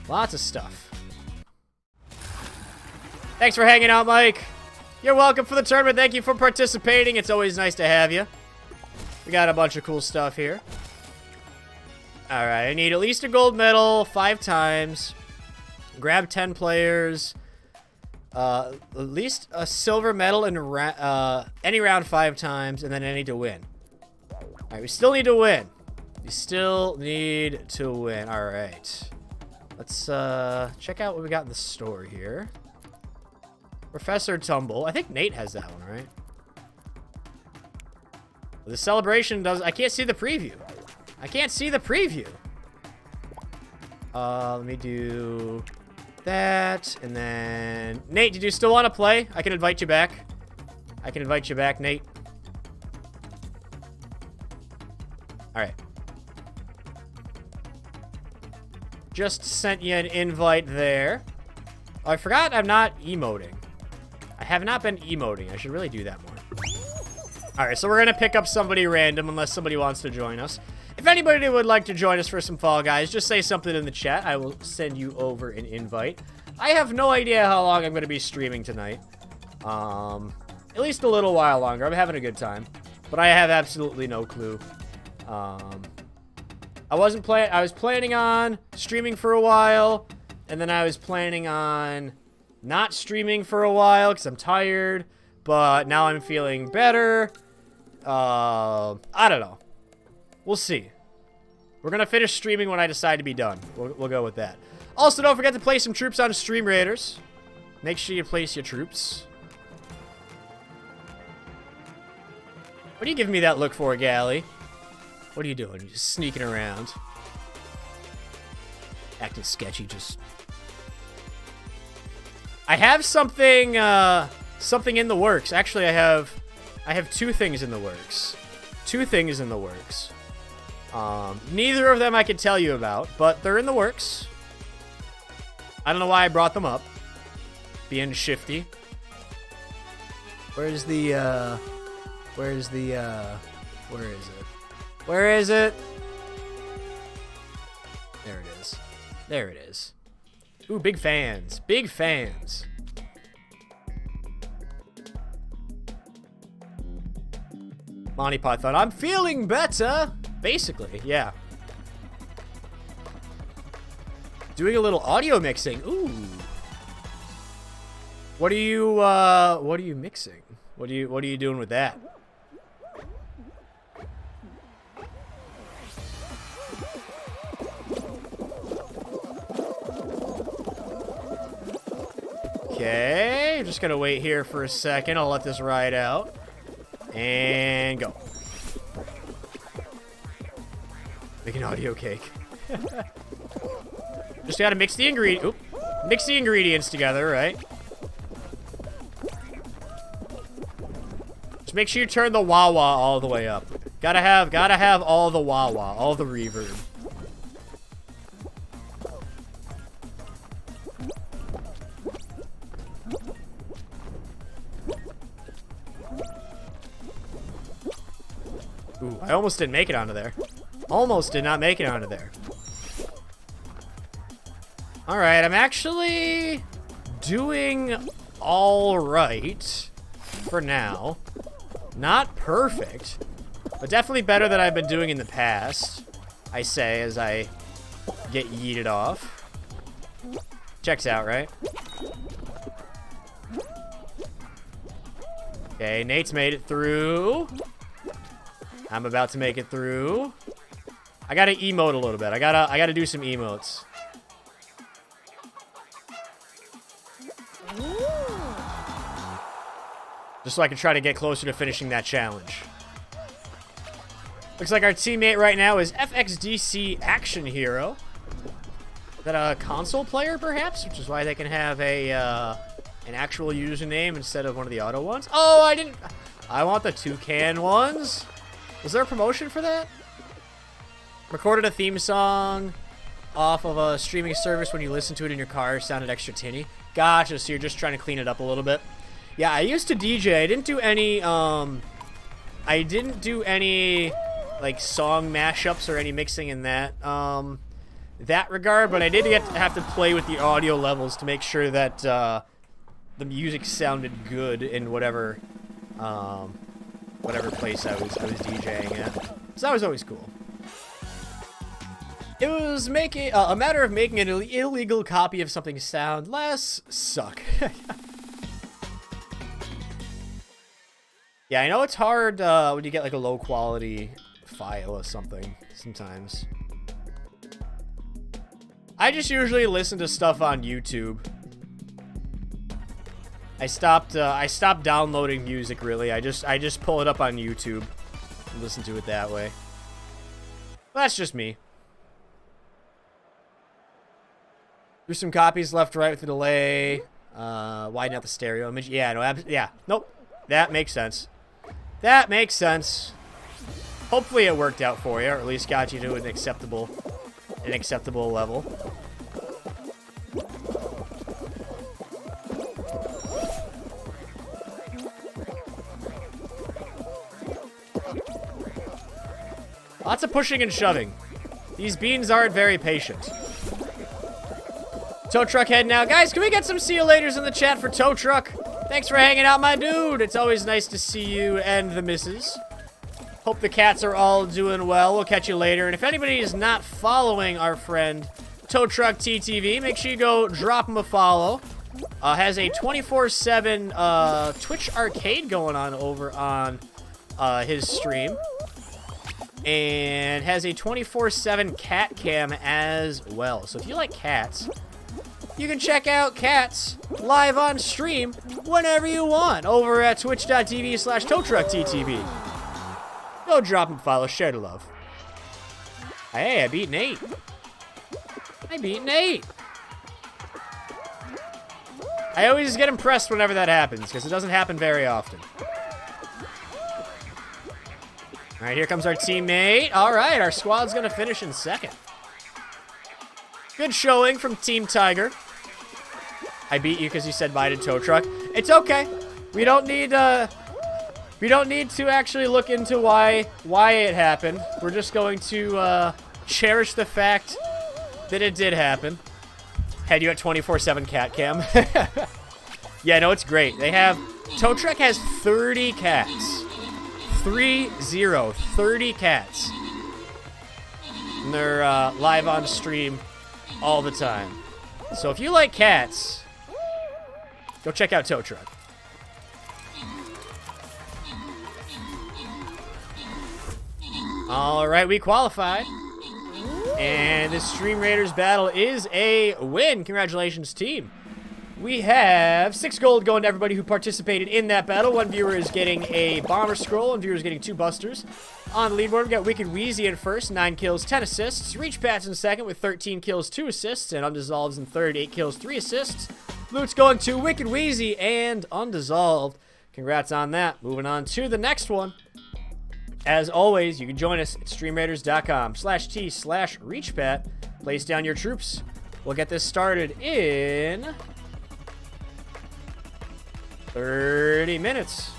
Lots of stuff. Thanks for hanging out, Mike. You're welcome for the tournament. Thank you for participating. It's always nice to have you. We got a bunch of cool stuff here. Alright, I need at least a gold medal 5 times. Grab 10 players. At least a silver medal in any round 5 times, and then I need to win. Alright, we still need to win. We still need to win. Alright. Let's check out what we got in the store here. Professor Tumble. I think Nate has that one, right? The celebration does... I can't see the preview. I can't see the preview. Let me do that. And then... Nate, did you still want to play? I can invite you back. I can invite you back, Nate. Alright. Just sent you an invite there. Oh, I forgot I'm not emoting. I have not been emoting. I should really do that more. Alright, so we're going to pick up somebody random unless somebody wants to join us. If anybody would like to join us for some Fall Guys, just say something in the chat. I will send you over an invite. I have no idea how long I'm going to be streaming tonight. At least a little while longer. I'm having a good time. But I have absolutely no clue. I was planning on streaming for a while. And then I was planning on not streaming for a while because I'm tired. But now I'm feeling better. I don't know. We'll see. We're going to finish streaming when I decide to be done. We'll go with that. Also, don't forget to place some troops on Stream Raiders. Make sure you place your troops. What are you giving me that look for, Gally? What are you doing? You're just sneaking around. Acting sketchy, just... I have something, something in the works. Actually, I have 2 things in the works. 2 things in the works. Neither of them I can tell you about, but they're in the works. I don't know why I brought them up. Being shifty. Where is it? Where is it? There it is. There it is. Ooh, big fans. Big fans. Monty Python. I'm feeling better. Basically, yeah. Doing a little audio mixing. Ooh. What are you mixing? What are you doing with that? Okay, I'm just gonna wait here for a second. I'll let this ride out. And go. Make an audio cake. Just gotta mix the ingredients together, right? Just make sure you turn the wah-wah all the way up. Gotta have all the wah-wah, all the reverb. Ooh, I almost didn't make it onto there. Almost did not make it onto there. Alright, I'm actually doing alright for now. Not perfect, but definitely better than I've been doing in the past, I say as I get yeeted off. Checks out, right? Okay, Nate's made it through. I'm about to make it through. I gotta emote a little bit. I gotta do some emotes. Just so I can try to get closer to finishing that challenge. Looks like our teammate right now is FXDC Action Hero. Is that a console player, perhaps? Which is why they can have a an actual username instead of one of the auto ones. Oh, I didn't. I want the toucan ones. Was there a promotion for that? Recorded a theme song off of a streaming service. When you listen to it in your car, it sounded extra tinny. Gotcha, so you're just trying to clean it up a little bit. Yeah, I used to DJ. I didn't do any, like, song mashups or any mixing in that, that regard, but I did have to play with the audio levels to make sure that, the music sounded good in whatever place I was DJing at. So that was always cool. It was making a matter of making an illegal copy of something sound less suck. Yeah, I know it's hard when you get like a low quality file or something sometimes. I just usually listen to stuff on YouTube. I stopped downloading music really. I just pull it up on YouTube and listen to it that way. Well, that's just me. There's some copies left right with the delay. Widen out the stereo image. Yeah, no, yeah. Nope. That makes sense. That makes sense. Hopefully it worked out for you, or at least got you to an acceptable level. Lots of pushing and shoving. These beans aren't very patient. Tow Truck head now. Guys, can we get some see you laters in the chat for Tow Truck? Thanks for hanging out, my dude. It's always nice to see you and the missus. Hope the cats are all doing well. We'll catch you later. And if anybody is not following our friend Tow Truck TTV, make sure you go drop him a follow. Has a 24/7 Twitch arcade going on over on his stream. And has a 24/7 cat cam as well. So if you like cats, you can check out cats live on stream whenever you want over at twitch.tv/towtrucktv. Go drop him a follow, share the love. Hey, I beat Nate. I always get impressed whenever that happens, because it doesn't happen very often. All right, here comes our teammate. All right, our squad's going to finish in second. Good showing from Team Tiger. I beat you because you said bye to Tow Truck. It's okay. We don't need to actually look into why it happened. We're just going to cherish the fact that it did happen. Had you at 24/7 cat cam. Yeah, no, it's great. They have Tow Truck has 30 cats. 30 cats. And they're live on stream all the time. So if you like cats, go check out Tow Truck. All right, we qualified. And this Stream Raiders battle is a win. Congratulations, team. We have 6 gold going to everybody who participated in that battle. 1 viewer is getting a bomber scroll. 1 viewer is getting 2 busters. On the leaderboard, we got Wicked Wheezy in first, 9 kills, 10 assists. Reach Pats in second with 13 kills, 2 assists. And Undissolved's in third, 8 kills, 3 assists. Loot's going to Wicked Wheezy and Undissolved. Congrats on that. Moving on to the next one. As always, you can join us at streamraiders.com/t/reachpat. Place down your troops. We'll get this started in 30 minutes.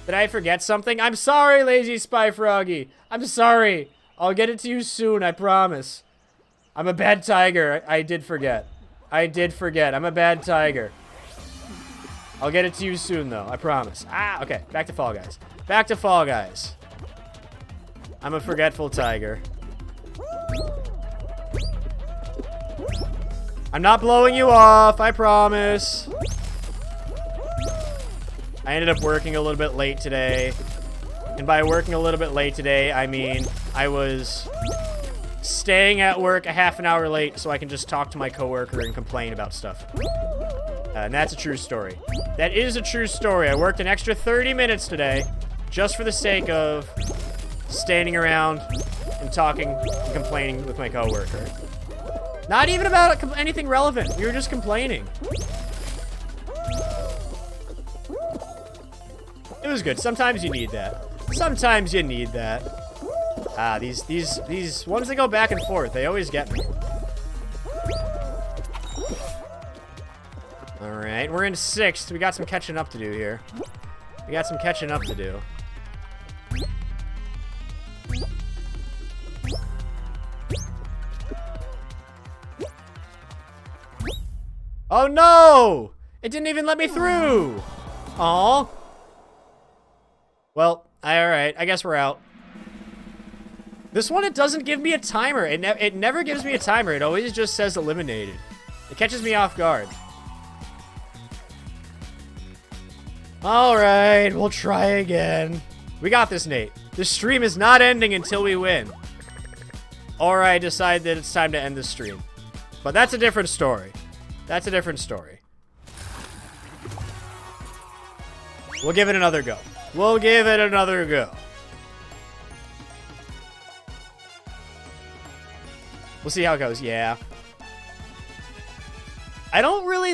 Did I forget something? I'm sorry, Lazy Spy Froggy. I'm sorry. I'll get it to you soon, I promise. I'm a bad tiger. I did forget. I'm a bad tiger. I'll get it to you soon, though. I promise. Okay. Back to Fall Guys. I'm a forgetful tiger. I'm not blowing you off, I promise. I ended up working a little bit late today. And by working a little bit late today, I mean I was staying at work a half an hour late so I can just talk to my coworker and complain about stuff. And that's a true story. That is a true story. I worked an extra 30 minutes today just for the sake of standing around and talking and complaining with my coworker. Not even about anything relevant. We were just complaining. was good. Sometimes you need that. Sometimes you need that. Ah, these ones that go back and forth, they always get me. Alright, we're in 6th. We got some catching up to do here. We got some catching up to do. Oh no! It didn't even let me through! Aw. Well, alright, I guess we're out. This one, it doesn't give me a timer. It never gives me a timer. It always just says eliminated. It catches me off guard. Alright, we'll try again. We got this, Nate. This stream is not ending until we win. Or I decide that it's time to end the stream. But that's a different story. That's a different story. We'll give it another go. We'll give it another go. We'll see how it goes. Yeah. I don't really...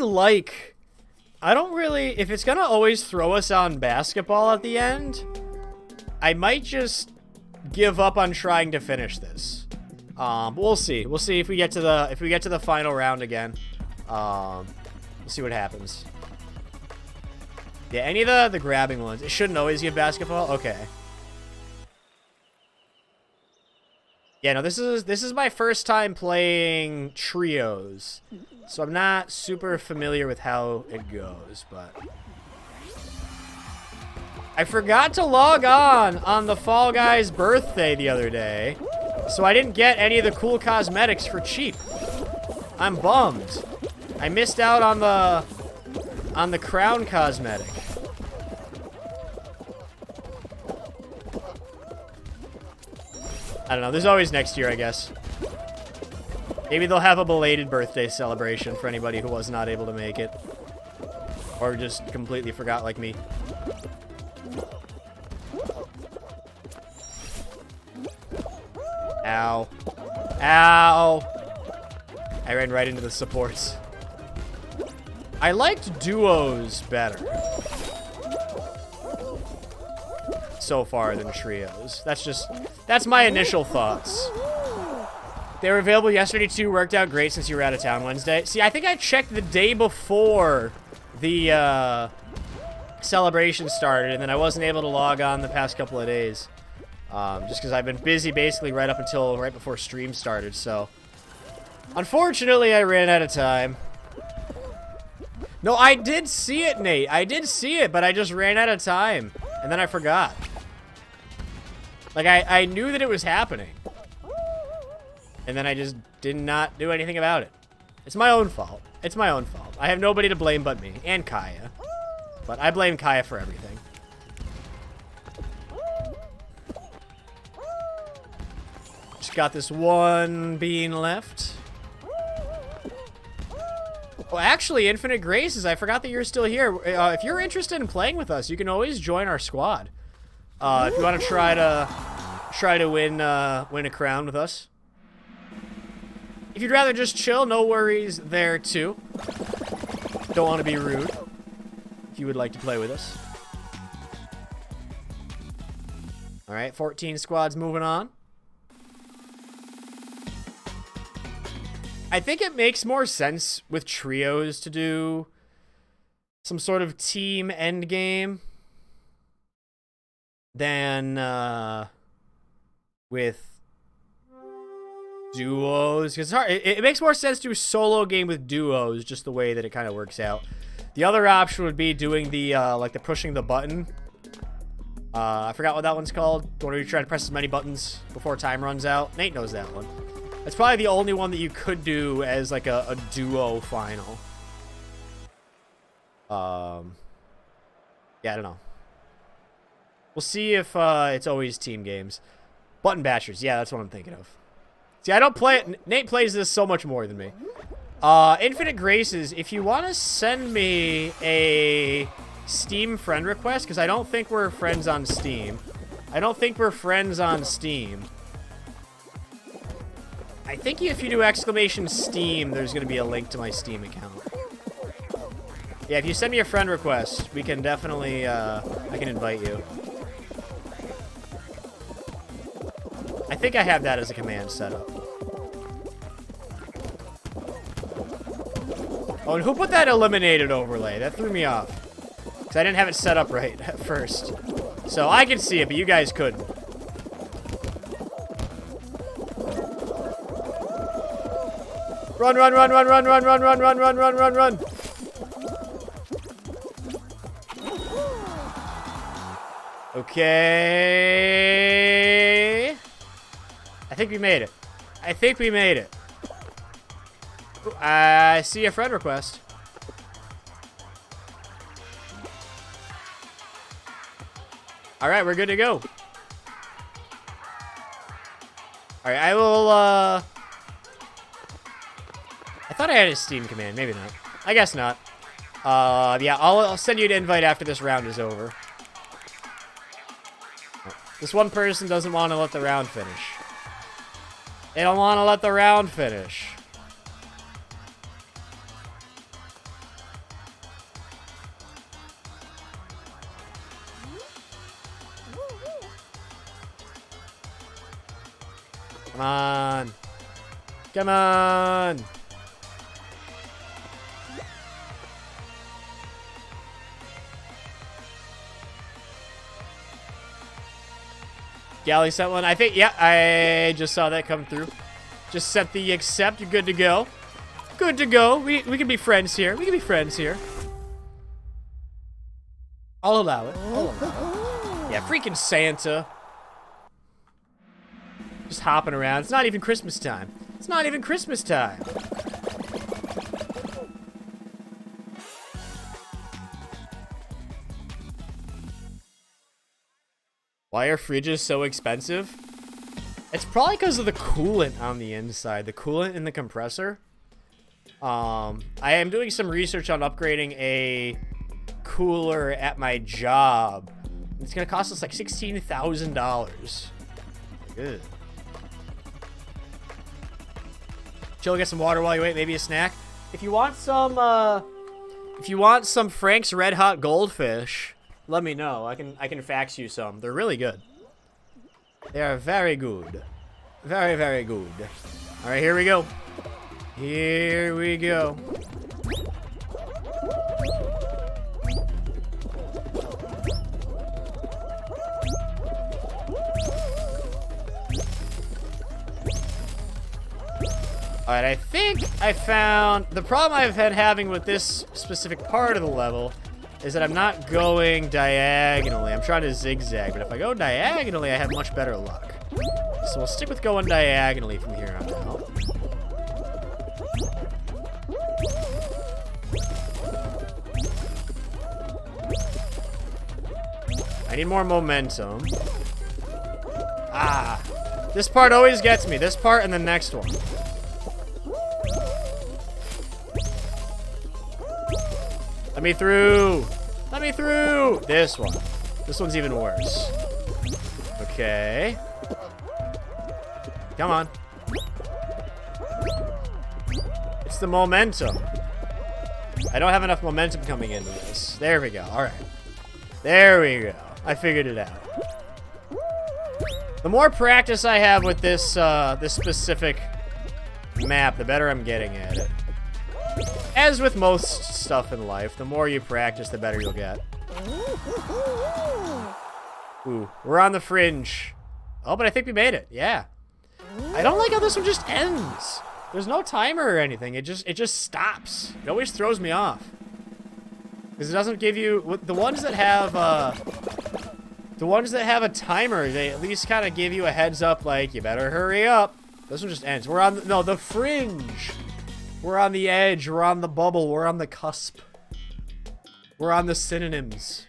If it's gonna always throw us on basketball at the end, I might just give up on trying to finish this. But we'll see. We'll see if we get to the final round again. We'll see what happens. Yeah, any of the grabbing ones. It shouldn't always give basketball. Okay. Yeah, no, this is my first time playing trios, so I'm not super familiar with how it goes, but I forgot to log on the Fall Guys birthday the other day, so I didn't get any of the cool cosmetics for cheap. I'm bummed. I missed out on the crown cosmetic. I don't know. There's always next year, I guess. Maybe they'll have a belated birthday celebration for anybody who was not able to make it. Or just completely forgot like me. Ow. Ow. I ran right into the supports. I liked duos better so far than trios. That's my initial thoughts. They were available yesterday too. Worked out great since you were out of town Wednesday. See, I think I checked the day before the celebration started, and then I wasn't able to log on the past couple of days. Just because I've been busy basically right before stream started, so unfortunately I ran out of time. No, I did see it, Nate. I did see it, but I just ran out of time, and then I forgot. Like, I knew that it was happening. And then I just did not do anything about it. It's my own fault. It's my own fault. I have nobody to blame but me. And Kaya. But I blame Kaya for everything. Just got this one bean left. Oh, actually, Infinite Graces, I forgot that you're still here. If you're interested in playing with us, you can always join our squad. If you want to try to win a crown with us. If you'd rather just chill, no worries there too. Don't want to be rude. If you would like to play with us. All right, 14 squads moving on. I think it makes more sense with trios to do some sort of team endgame than with duos, because it makes more sense to do a solo game with duos, just the way that it kind of works out. The other option would be doing the like the pushing the button. I forgot what that one's called. The one where you try to press as many buttons before time runs out. Nate knows that one. That's probably the only one that you could do as like a duo final. Yeah, I don't know. We'll see if it's always team games. Button bashers, yeah, that's what I'm thinking of. See, I don't play it. Nate plays this so much more than me. Infinite Graces, if you want to send me a Steam friend request, because I don't think we're friends on Steam. I think if you do exclamation Steam, there's going to be a link to my Steam account. Yeah, if you send me a friend request, we can definitely, I can invite you. I think I have that as a command setup. Oh, and who put that eliminated overlay? That threw me off. Because I didn't have it set up right at first. So I could see it, but you guys couldn't. Run, run, run, run, run, run, run, run, run, run, run, run, run. Okay. I think we made it. I think we made it. Ooh, I see a friend request. All right, we're good to go. All right, I will, I thought I had a Steam command. Maybe not. I guess not. Yeah, I'll send you an invite after this round is over. This one person doesn't want to let the round finish. They don't want to let the round finish. Come on. Come on. Galley sent one. I think, yeah, I just saw that come through. Just set the accept. You're good to go. Good to go. We can be friends here. We can be friends here. I'll allow it. I'll allow it. Yeah, freaking Santa. Just hopping around. It's not even Christmas time. It's not even Christmas time. Why are fridges so expensive? It's probably because of the coolant on the inside. The coolant in the compressor. I am doing some research on upgrading a cooler at my job. It's going to cost us like $16,000. Good. Chill, get some water while you wait. Maybe a snack. If you want some Frank's Red Hot Goldfish, let me know. I can fax you some. They're really good. They are very good. Very, very good. All right, here we go. Here we go. All right, I think I found the problem I've been having with this specific part of the level is that I'm not going diagonally. I'm trying to zigzag, but if I go diagonally, I have much better luck. So we'll stick with going diagonally from here on out. I need more momentum. Ah, this part always gets me. This part and the next one. Let me through. Let me through. This one. This one's even worse. Okay. Come on. It's the momentum. I don't have enough momentum coming into this. There we go. All right. There we go. I figured it out. The more practice I have with this this specific map, the better I'm getting at it. As with most stuff in life, the more you practice, the better you'll get. Ooh, we're on the fringe. Oh, but I think we made it. Yeah. I don't like how this one just ends. There's no timer or anything. It just stops. It always throws me off. Because it doesn't give you the ones that have a timer, they at least kind of give you a heads up like you better hurry up. This one just ends. We're on the fringe. We're on the edge. We're on the bubble. We're on the cusp. We're on the synonyms.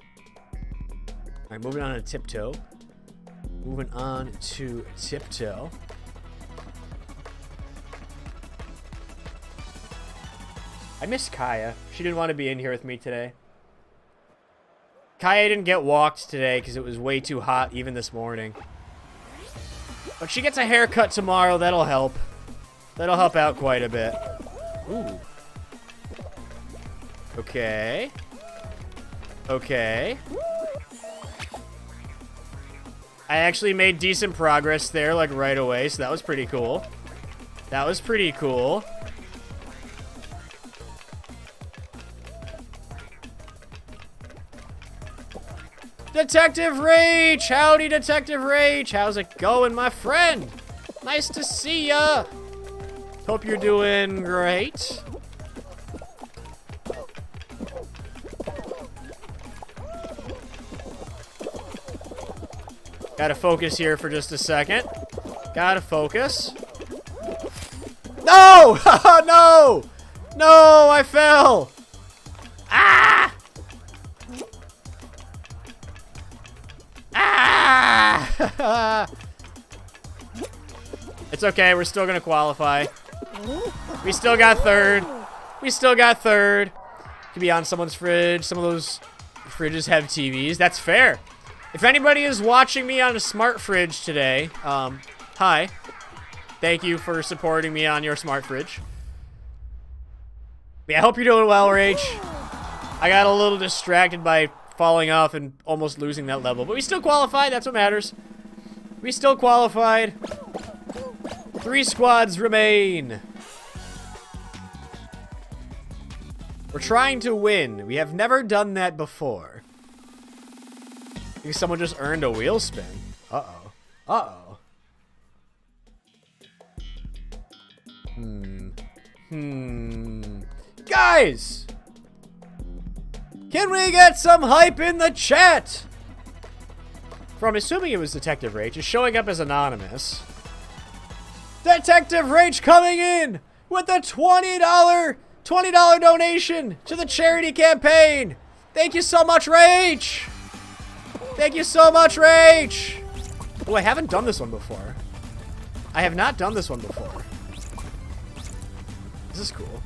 All right, moving on to tiptoe. Moving on to tiptoe. I miss Kaya. She didn't want to be in here with me today. Kaya didn't get walked today because it was way too hot even this morning. But she gets a haircut tomorrow. That'll help. That'll help out quite a bit. Ooh. Okay. Okay. I actually made decent progress there, like, right away, so that was pretty cool. That was pretty cool. Detective Rage! Howdy, Detective Rage! How's it going, my friend? Nice to see ya! Hope you're doing great. Gotta focus here for just a second. Gotta focus. No! No! No, I fell! Ah! Ah! It's okay, we're still gonna qualify. We still got third. We still got third. Could be on someone's fridge. Some of those fridges have TVs. That's fair. If anybody is watching me on a smart fridge today, hi. Thank you for supporting me on your smart fridge. Yeah, I hope you're doing well, Rach. I got a little distracted by falling off and almost losing that level, but we still qualified. That's what matters. We still qualified. 3 squads remain. We're trying to win. We have never done that before. I think someone just earned a wheel spin. Uh-oh. Uh-oh. Guys! Can we get some hype in the chat? I'm assuming it was Detective Rage. Is showing up as anonymous. Detective Rage coming in with a $20 donation to the charity campaign. Thank you so much, Rage. Thank you so much, Rage. Oh, I haven't done this one before. I have not done this one before. This is cool.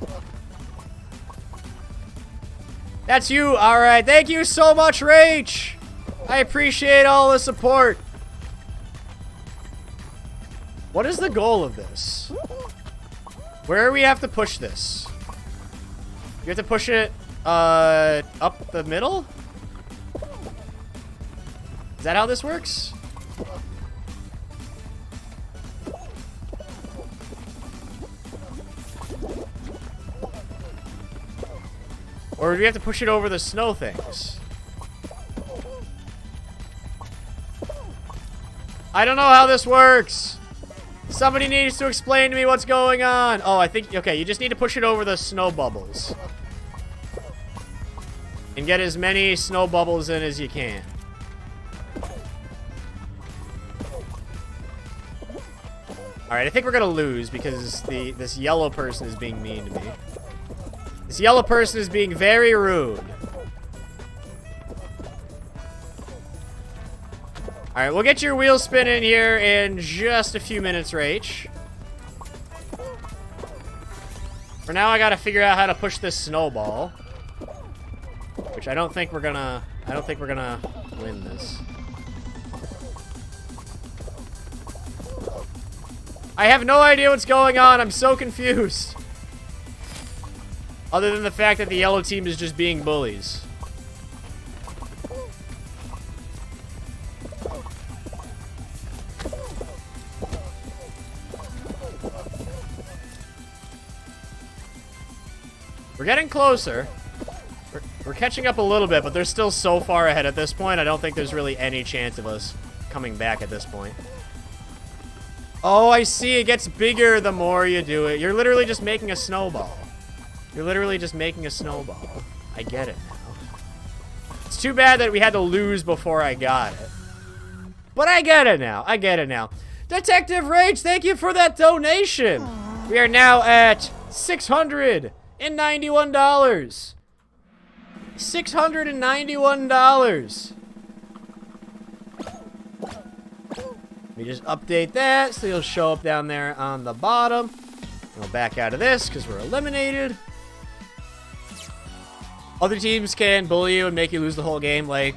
That's you. All right. Thank you so much, Rage. I appreciate all the support. What is the goal of this? Where do we have to push this? You have to push it up the middle? Is that how this works? Or do we have to push it over the snow things? I don't know how this works. Somebody needs to explain to me what's going on. Oh, I think, okay, you just need to push it over the snow bubbles. And get as many snow bubbles in as you can. Alright, I think we're gonna lose because this yellow person is being mean to me. This yellow person is being very rude. Alright, we'll get your wheel spin in here in just a few minutes, Rach. For now, I gotta figure out how to push this snowball. Which I don't think we're gonna win this. I have no idea what's going on. I'm so confused. Other than the fact that the yellow team is just being bullies. We're getting closer. We're catching up a little bit, but they're still so far ahead at this point. I don't think there's really any chance of us coming back at this point. Oh, I see. It gets bigger the more you do it. You're literally just making a snowball. You're literally just making a snowball. I get it now. It's too bad that we had to lose before I got it. But I get it now. I get it now. Detective Rage, thank you for that donation. We are now at $691. $691. Let me just update that so you'll show up down there on the bottom. We'll back out of this because we're eliminated. Other teams can bully you and make you lose the whole game like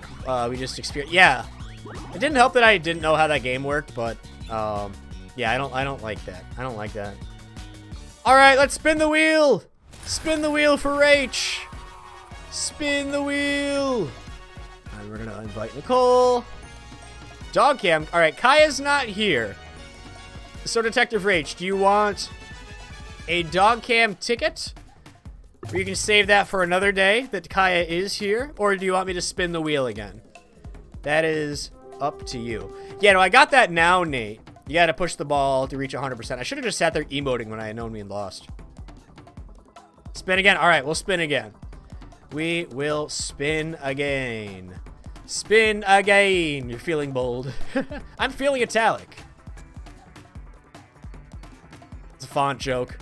we just experienced. Yeah. It didn't help that I didn't know how that game worked, but yeah, I don't like that. I don't like that. All right, let's spin the wheel. Spin the wheel for Rach. Spin the wheel. And we're gonna invite Nicole. Dog cam. All right, Kaya's not here. So Detective Rach, do you want a dog cam ticket? Or you can save that for another day that Kaya is here? Or do you want me to spin the wheel again? That is up to you. Yeah, no, I got that now, Nate. You gotta push the ball to reach 100%. I should have just sat there emoting when I had known we had lost. Spin again. All right, we'll spin again. We will spin again. Spin again. You're feeling bold. I'm feeling italic. It's a font joke.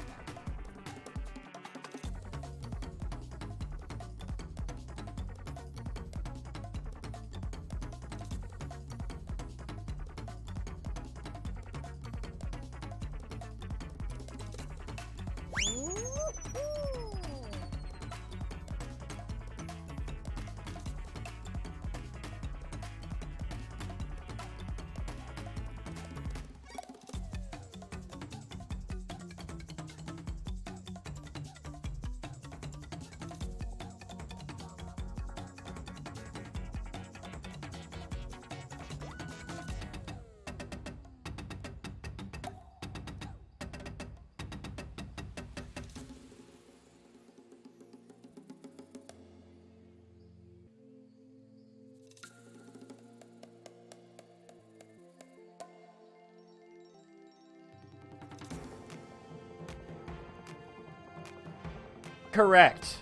Correct.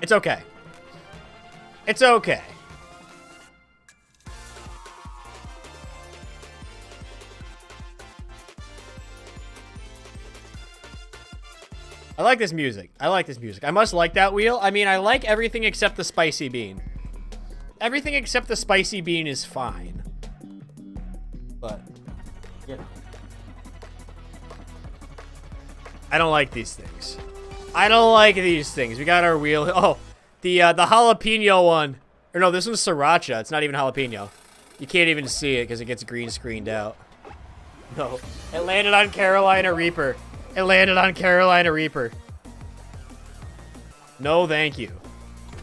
It's okay. It's okay. I like this music. I like this music. I must like that wheel. I mean, I like everything except the spicy bean. Everything except the spicy bean is fine. But, you know. I don't like these things. I don't like these things. We got our wheel. Oh, the jalapeno one. Or no, this one's sriracha. It's not even jalapeno. You can't even see it because it gets green screened out. No. It landed on Carolina Reaper. It landed on Carolina Reaper. No, thank you.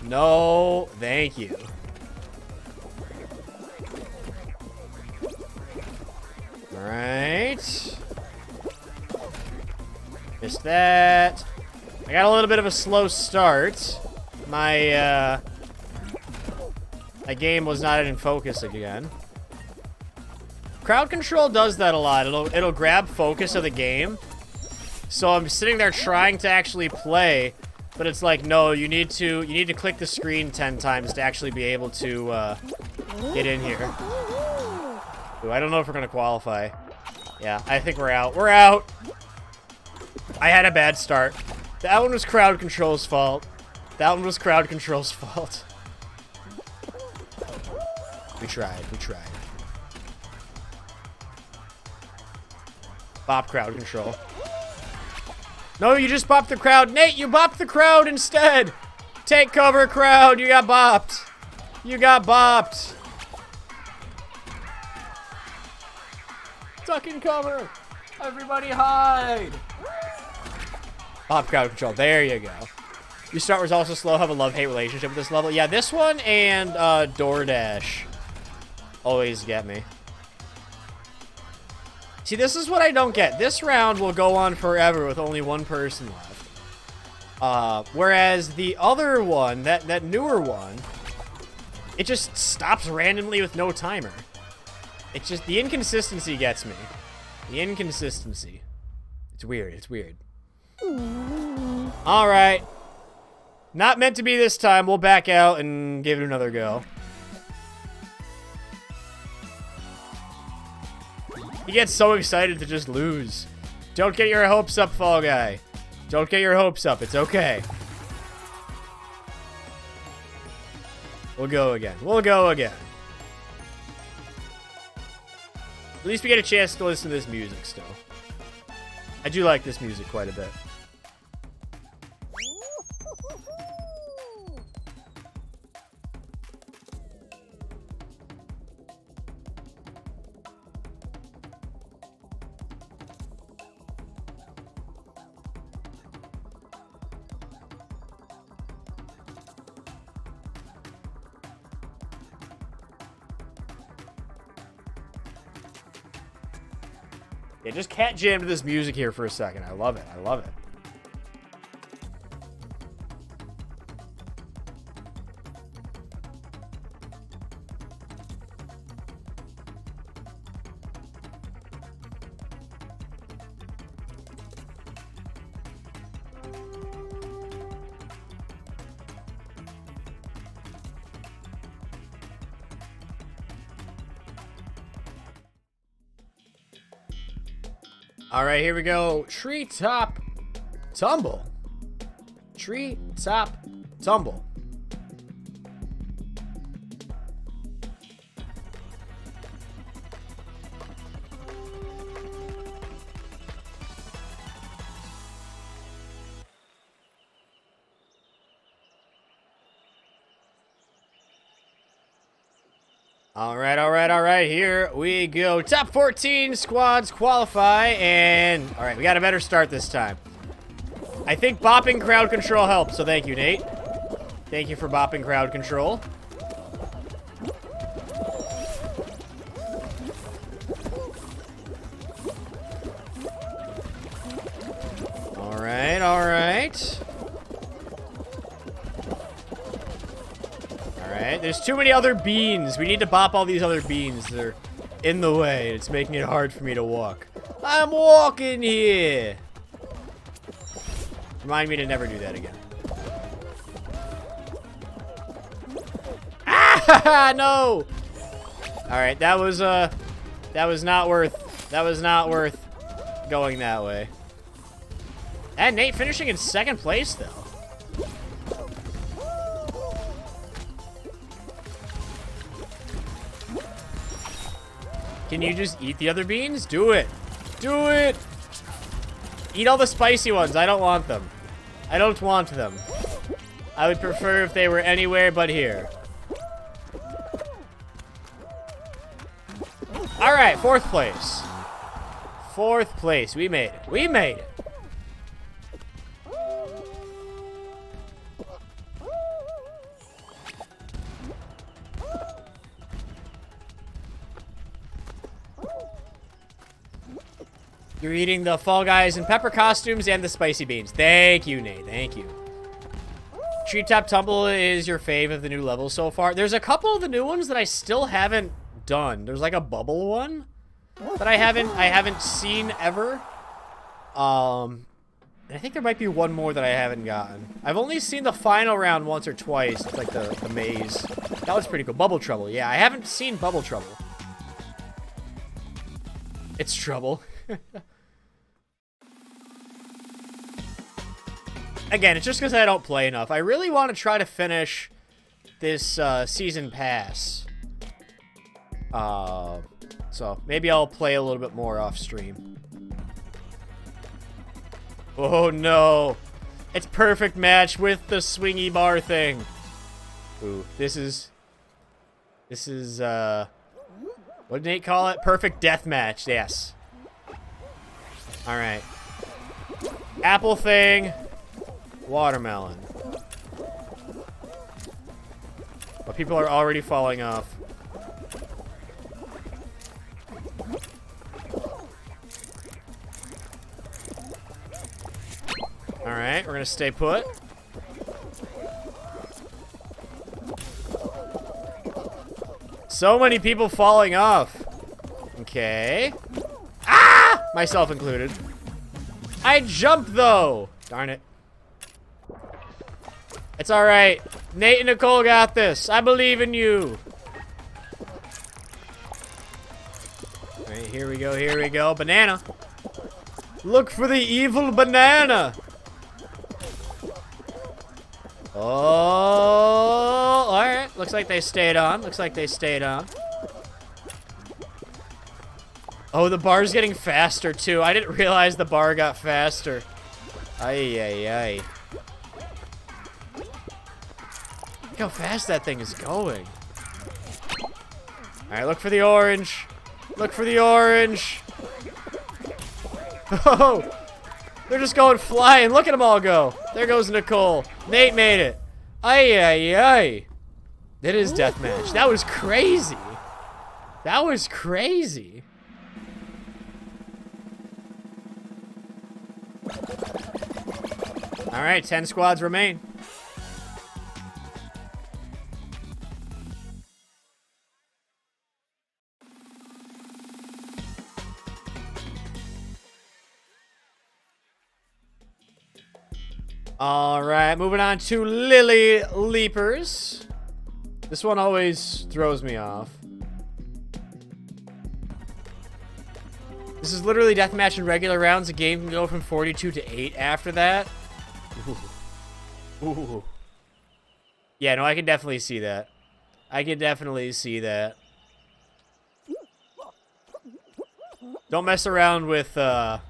No, thank you. All right. Missed that. I got a little bit of a slow start. My game was not in focus again. Crowd control does that a lot. It'll grab focus of the game. So I'm sitting there trying to actually play, but it's like, no, you need to click the screen 10 times to actually be able to get in here. Ooh, I don't know if we're gonna qualify. Yeah, I think we're out. We're out. I had a bad start. That one was crowd control's fault. That one was crowd control's fault. We tried. We tried. Bop crowd control. No, you just bopped the crowd. Nate, you bopped the crowd instead. Take cover, crowd. You got bopped. You got bopped. Duck and cover. Everybody hide. Bop crowd control. There you go. Your start was also slow. Have a love-hate relationship with this level. Yeah, this one and DoorDash always get me. See, this is what I don't get. This round will go on forever with only one person left. Whereas the other one, that newer one, it just stops randomly with no timer. It's just, the inconsistency gets me. The inconsistency. It's weird. It's weird. All right. Not meant to be this time. We'll back out and give it another go. He gets so excited to just lose. Don't get your hopes up, Fall Guy. Don't get your hopes up. It's okay. We'll go again. We'll go again. At least we get a chance to listen to this music still. I do like this music quite a bit. Yeah, just cat jam to this music here for a second. I love it. I love it. All right, here we go. Treetop tumble. Treetop tumble. All right, all right, all right. Here we go. Top 14 squads qualify, and all right, we got a better start this time. I think bopping crowd control helped, so thank you, Nate. Thank you for bopping crowd control. All right, all right. Alright, there's too many other beans. We need to bop all these other beans. They're in the way. It's making it hard for me to walk. I'm walking here. Remind me to never do that again. Ah, no. Alright, that was not worth going that way. And Nate finishing in second place though. Can you just eat the other beans? Do it. Do it. Eat all the spicy ones. I don't want them. I don't want them. I would prefer if they were anywhere but here. All right, fourth place. Fourth place. We made it. We made it. You're eating the Fall Guys and pepper costumes and the spicy beans. Thank you, Nate. Thank you. Treetop Tumble is your fave of the new levels so far. There's a couple of the new ones that I still haven't done. There's like a bubble one that I haven't seen ever. And I think there might be one more that I haven't gotten. I've only seen the final round once or twice. It's like the maze. That was pretty cool. Bubble Trouble. Yeah, I haven't seen Bubble Trouble. It's trouble. Again, it's just because I don't play enough. I really want to try to finish this season pass. So maybe I'll play a little bit more off stream. Oh no. It's perfect match with the swingy bar thing. Ooh, this is what did Nate call it? Perfect death match. Yes. All right. Apple thing. Watermelon. But people are already falling off. Alright, we're gonna stay put. So many people falling off. Okay. Ah! Myself included. I jumped though! Darn it. It's alright. Nate and Nicole got this. I believe in you. Alright, here we go, here we go. Banana. Look for the evil banana. Oh, alright. Looks like they stayed on. Looks like they stayed on. Oh, the bar's getting faster too. I didn't realize the bar got faster. Ay, ay, ay. Look how fast that thing is going. Alright, look for the orange. Look for the orange. Oh, they're just going flying. Look at them all go. There goes Nicole. Nate made it. Ay, ay, ay. It is deathmatch. That was crazy. That was crazy. All right, 10 squads remain. All right, moving on to Lily Leapers. This one always throws me off. This is literally deathmatch in regular rounds. A game can go from 42 to 8 after that. Ooh. Ooh. Yeah, no, I can definitely see that. I can definitely see that. Don't mess around with, don't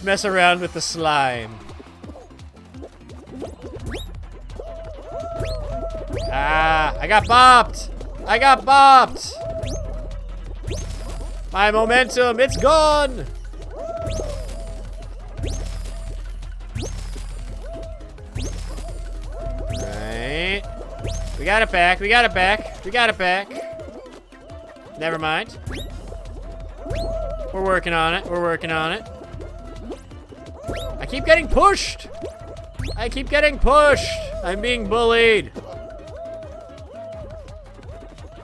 mess around with the slime. Ah, I got bopped! I got bopped! My momentum, it's gone! Alright. We got it back, we got it back, we got it back. Never mind. We're working on it, we're working on it. I keep getting pushed! I keep getting pushed! I'm being bullied.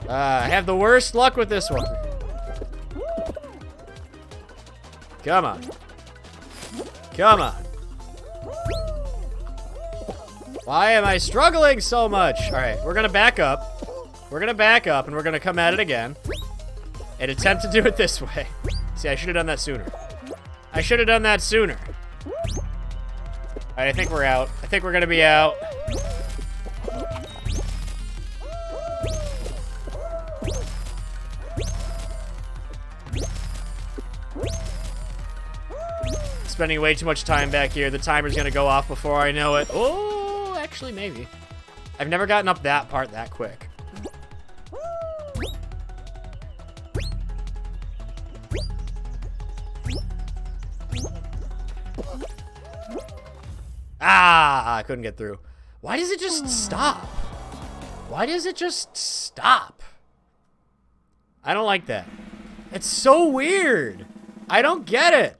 I have the worst luck with this one. Come on. Come on. Why am I struggling so much? Alright, we're gonna back up. We're gonna back up and we're gonna come at it again. And attempt to do it this way. See, I should have done that sooner. I should have done that sooner. Alright, I think we're out. I think we're gonna be out. Spending way too much time back here. The timer's gonna go off before I know it. Oh, actually, maybe. I've never gotten up that part that quick. Ah, I couldn't get through. Why does it just stop? Why does it just stop? I don't like that. It's so weird. I don't get it.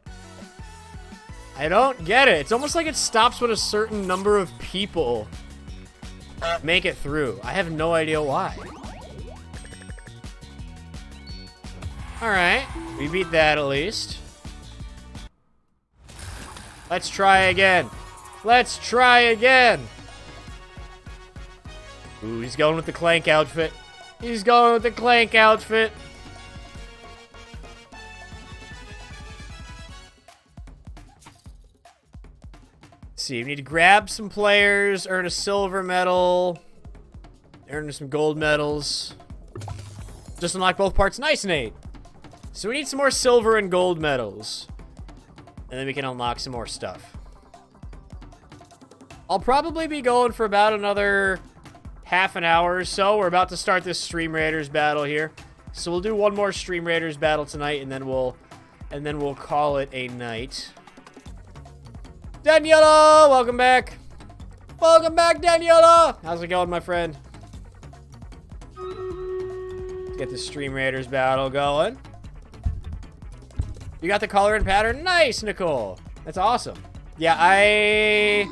I don't get it. It's almost like it stops when a certain number of people make it through. I have no idea why. Alright. We beat that at least. Let's try again. Let's try again. Ooh, he's going with the Clank outfit. He's going with the Clank outfit. See, we need to grab some players, earn a silver medal, earn some gold medals. Just unlock both parts. Nice, Nate. So we need some more silver and gold medals. And then we can unlock some more stuff. I'll probably be going for about another half an hour or so. We're about to start this Stream Raiders battle here. So we'll do one more Stream Raiders battle tonight, and then we'll call it a night. Daniela, welcome back. Welcome back, Daniela. How's it going, my friend? Let's get the Stream Raiders battle going. You got the color and pattern? Nice, Nicole. That's awesome. Yeah,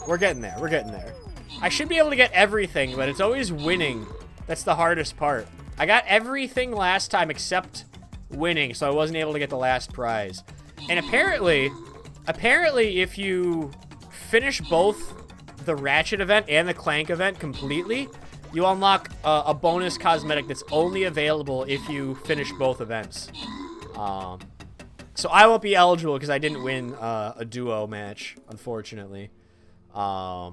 we're getting there. We're getting there. I should be able to get everything, but it's always winning. That's the hardest part. I got everything last time except winning, so I wasn't able to get the last prize. And apparently, if you finish both the Ratchet event and the Clank event completely, you unlock a bonus cosmetic that's only available if you finish both events. So I won't be eligible because I didn't win a duo match, unfortunately. But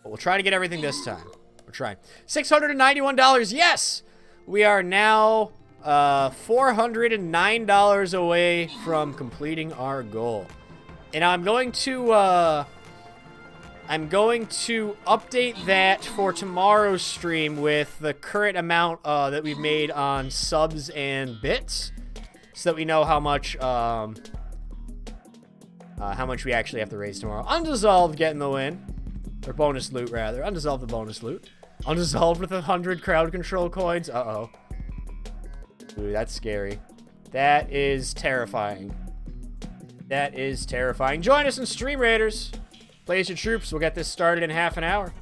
we'll try to get everything this time. We're trying. $691, yes! We are now $409 away from completing our goal. And I'm going to update that for tomorrow's stream with the current amount that we've made on subs and bits, so that we know how much we actually have to raise tomorrow. Undissolved getting the win. Or bonus loot, rather. Undissolved the bonus loot. Undissolved with 100 crowd control coins. Uh-oh. Ooh, that's scary. That is terrifying. That is terrifying. Join us in Stream Raiders. Place your troops. We'll get this started in half an hour.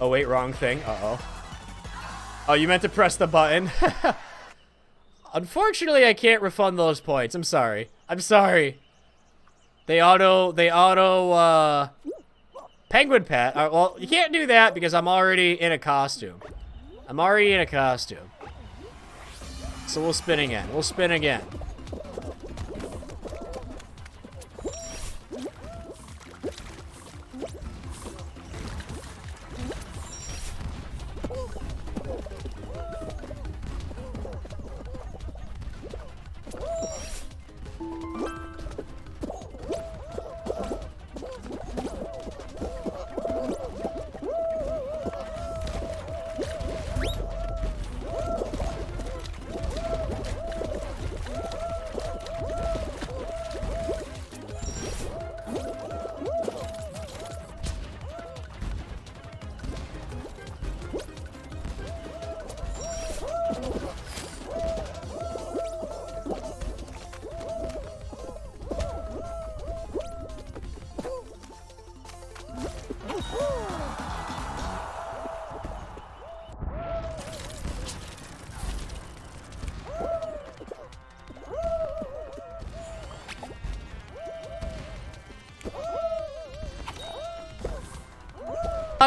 Oh, wait, wrong thing. Uh-oh. Oh, you meant to press the button. Unfortunately, I can't refund those points. I'm sorry. I'm sorry. They auto, penguin pet. Well, you can't do that because I'm already in a costume. I'm already in a costume. So we'll spin again. We'll spin again.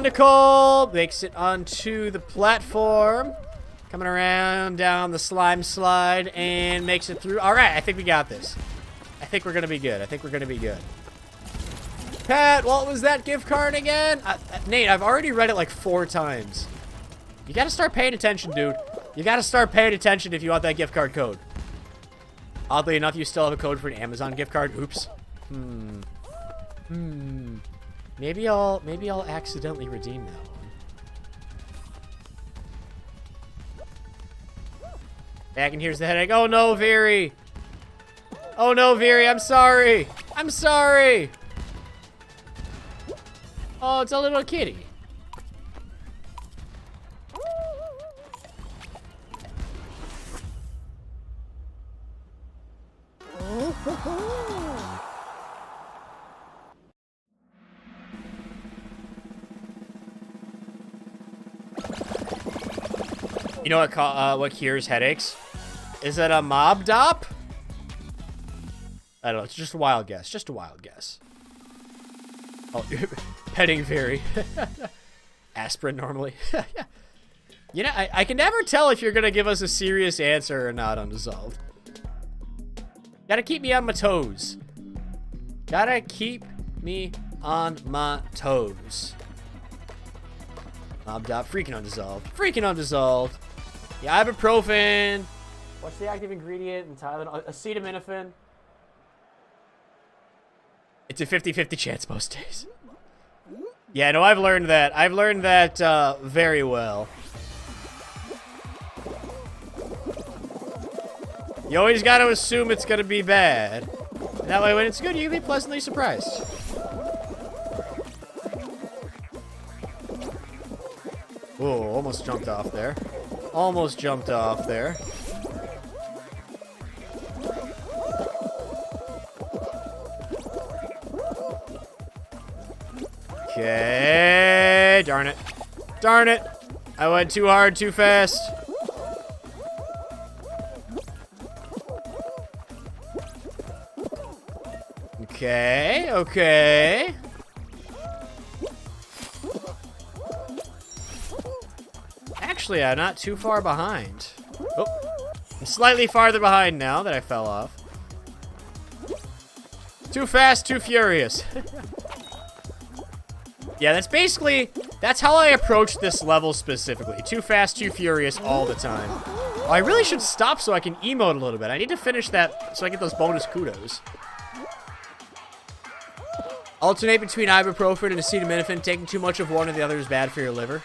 Nicole makes it onto the platform, coming around down the slime slide and makes it through. All right, I think we got this. I think we're gonna be good. I think we're gonna be good. Pat, what was that gift card again? Nate, I've already read it like 4 times. You gotta start paying attention, dude. You gotta start paying attention if you want that gift card code. Oddly enough, you still have a code for an Amazon gift card. Oops. Maybe I'll accidentally redeem that one. Back and here's the headache. Oh no, Veery. Oh no, Veery, I'm sorry. I'm sorry. Oh, it's a little kitty. You know what cures headaches? Is it a mob dop? I don't know. It's just a wild guess. Just a wild guess. Oh, petting Veery. Aspirin normally. You know, I can never tell if you're gonna give us a serious answer or not on Dissolved. Gotta keep me on my toes. Gotta keep me on my toes. Mob dop. Freaking Undissolved. Freaking Undissolved. Yeah, ibuprofen. What's the active ingredient in Tylenol? Acetaminophen. It's a 50-50 chance most days. Yeah, no, I've learned that. I've learned that very well. You always got to assume it's going to be bad. And that way, when it's good, you can be pleasantly surprised. Whoa, almost jumped off there. Almost jumped off there. Okay. Darn it. Darn it. I went too hard, too fast. Okay. Okay. Actually, I'm not too far behind. Oh, I'm slightly farther behind now that I fell off. Too fast, too furious. Yeah, that's how I approach this level specifically. Too fast, too furious all the time. Oh, I really should stop so I can emote a little bit. I need to finish that so I get those bonus kudos. Alternate between ibuprofen and acetaminophen. Taking too much of one or the other is bad for your liver.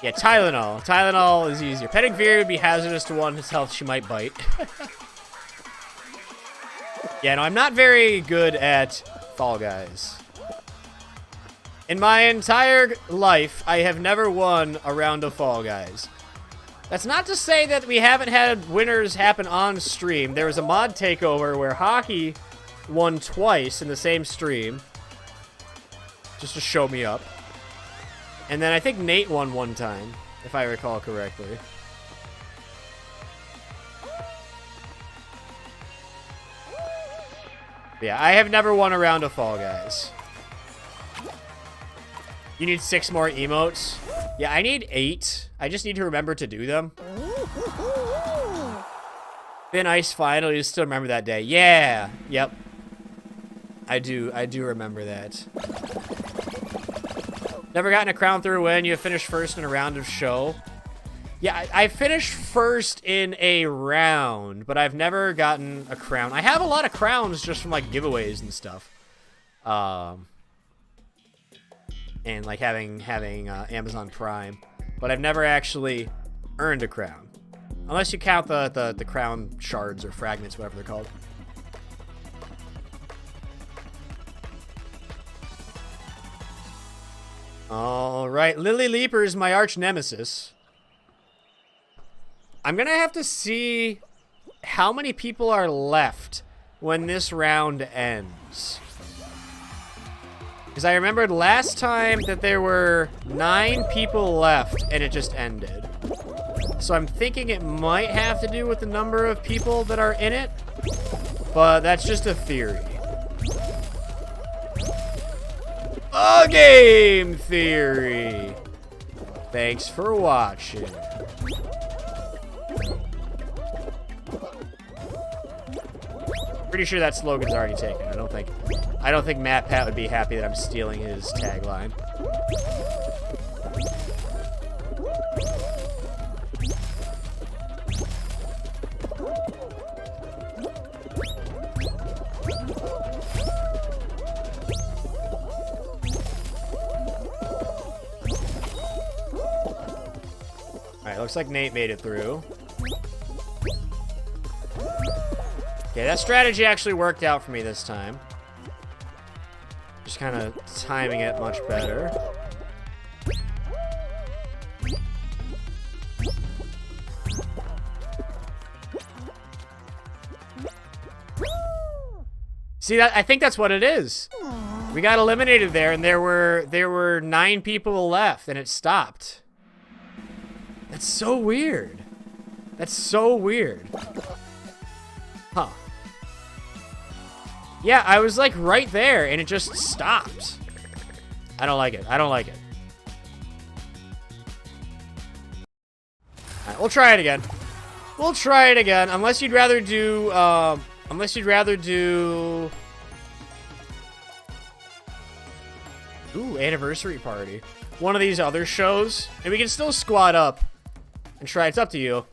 Yeah, Tylenol. Tylenol is easier. Petting Veery would be hazardous to one's health. She might bite. Yeah, no, I'm not very good at Fall Guys. In my entire life, I have never won a round of Fall Guys. That's not to say that we haven't had winners happen on stream. There was a mod takeover where Hockey won twice in the same stream. Just to show me up. And then I think Nate won one time, if I recall correctly. Yeah, I have never won a round of Fall Guys. You need 6 more emotes? Yeah, I need 8. I just need to remember to do them. Thin Ice Final, you still remember that day. Yeah, yep. I do remember that. Never gotten a crown through a win. You have finished first in a round of show. Yeah, I finished first in a round, but I've never gotten a crown. I have a lot of crowns just from, like, giveaways and stuff. And, like, having Amazon Prime. But I've never actually earned a crown. Unless you count the crown shards or fragments, whatever they're called. Alright, Lily Leaper is my arch nemesis. I'm gonna have to see how many people are left when this round ends. Because I remembered last time that there were 9 people left and it just ended. So I'm thinking it might have to do with the number of people that are in it. But that's just a theory. A game theory. Thanks for watching. Pretty sure that slogan's already taken. I don't think Matt Pat would be happy that I'm stealing his tagline. Alright, looks like Nate made it through. Okay, that strategy actually worked out for me this time. Just kind of timing it much better. See, I think that's what it is. We got eliminated there, and there were 9 people left, and it stopped. That's so weird. That's so weird. Huh. Yeah, I was like right there and it just stopped. I don't like it. I don't like it. Alright, we'll try it again. We'll try it again. Unless you'd rather do, ooh, anniversary party. One of these other shows. And we can still squad up and try. It's up to you.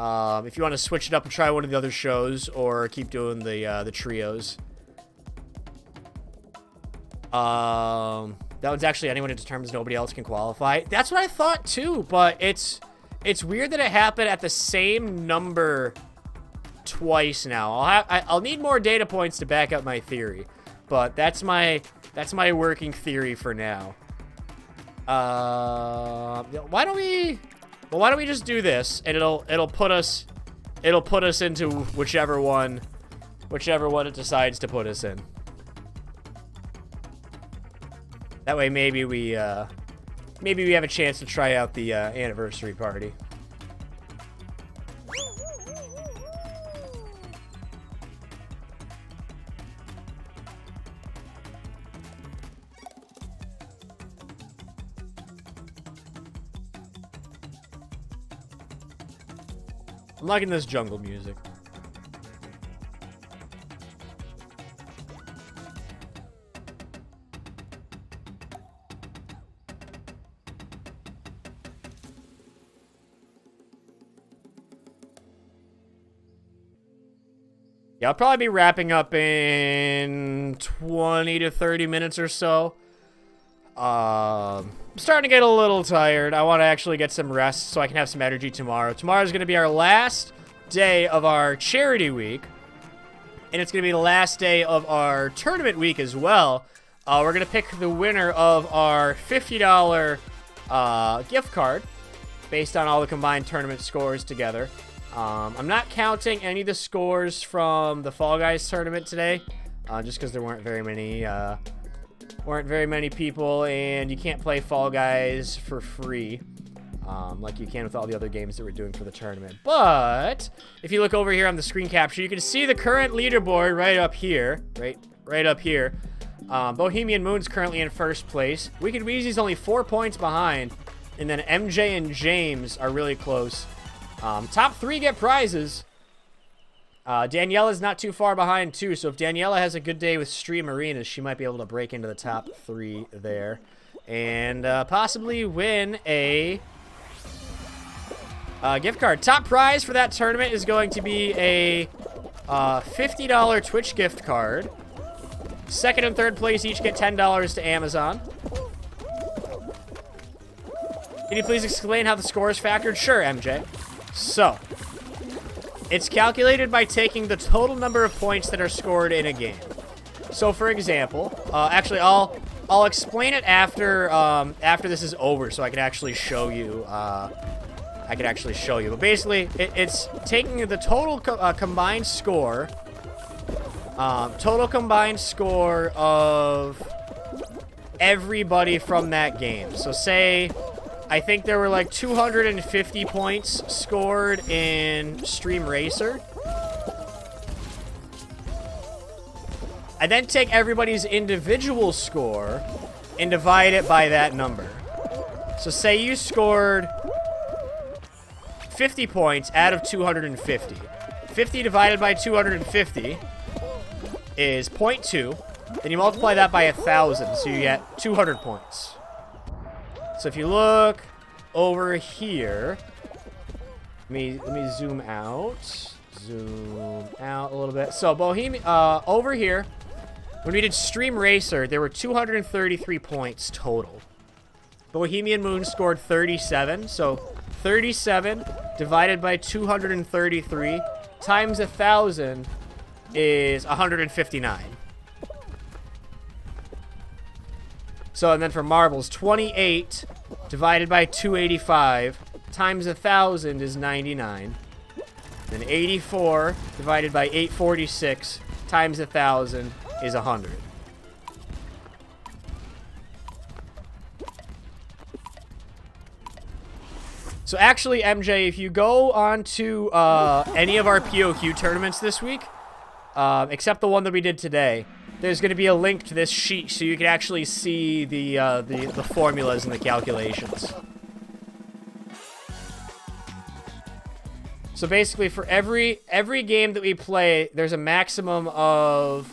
If you want to switch it up and try one of the other shows, or keep doing the trios. That one's actually anyone who determines nobody else can qualify. That's what I thought too, but it's weird that it happened at the same number twice now. I'll need more data points to back up my theory, but that's my working theory for now. Why don't we just do this, and it'll put us into whichever one it decides to put us in. That way, maybe we have a chance to try out the anniversary party. I'm liking this jungle music. Yeah, I'll probably be wrapping up in 20 to 30 minutes or so. I'm starting to get a little tired. I want to actually get some rest so I can have some energy tomorrow. Tomorrow's going to be our last day of our charity week. And it's going to be the last day of our tournament week as well. We're going to pick the winner of our $50 gift card based on all the combined tournament scores together. I'm not counting any of the scores from the Fall Guys tournament today, just because there weren't very many people, and you can't play Fall Guys for free like you can with all the other games that we're doing for the tournament. But if you look over here on the screen capture, you can see the current leaderboard right up here, right up here. Bohemian Moon's currently in first place. Wicked Wheezy's only 4 points behind, and then MJ and James are really close. Top 3 get prizes. Daniela's not too far behind, too. So if Daniela has a good day with Stream Arenas, she might be able to break into the top 3 there. And possibly win a gift card. Top prize for that tournament is going to be a $50 Twitch gift card. Second and third place each get $10 to Amazon. Can you please explain how the score is factored? Sure, MJ. So, it's calculated by taking the total number of points that are scored in a game. So, for example, actually, I'll explain it after this is over, so I can actually show you. But basically, it's taking the total combined score. Total combined score of everybody from that game. So, say, I think there were like 250 points scored in Stream Racer. I then take everybody's individual score and divide it by that number. So say you scored 50 points out of 250. 50 divided by 250 is 0.2. Then you multiply that by 1,000, so you get 200 points. So if you look over here, let me zoom out a little bit. So Bohemian, over here, when we did Stream Racer, there were 233 points total. Bohemian Moon scored 37, so 37 divided by 233 times 1,000 is 159. So, and then for marbles, 28 divided by 285 times 1,000 is 99. Then 84 divided by 846 times 1,000 is 100. So actually, MJ, if you go on to any of our POQ tournaments this week, except the one that we did today, there's going to be a link to this sheet so you can actually see the formulas and the calculations. So basically, for every game that we play, there's a maximum of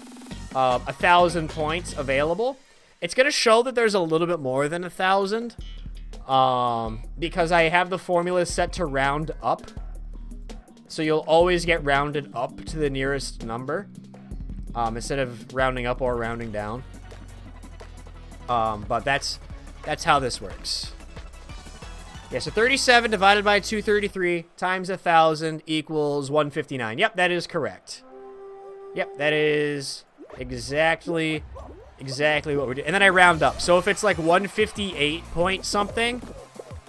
1,000 points available. It's going to show that there's a little bit more than 1,000 because I have the formula set to round up. So you'll always get rounded up to the nearest number. Instead of rounding up or rounding down. But that's how this works. Yeah, so 37 divided by 233 times 1,000 equals 159. Yep, that is correct. Yep, that is exactly what we're doing. And then I round up. So if it's like 158 point something,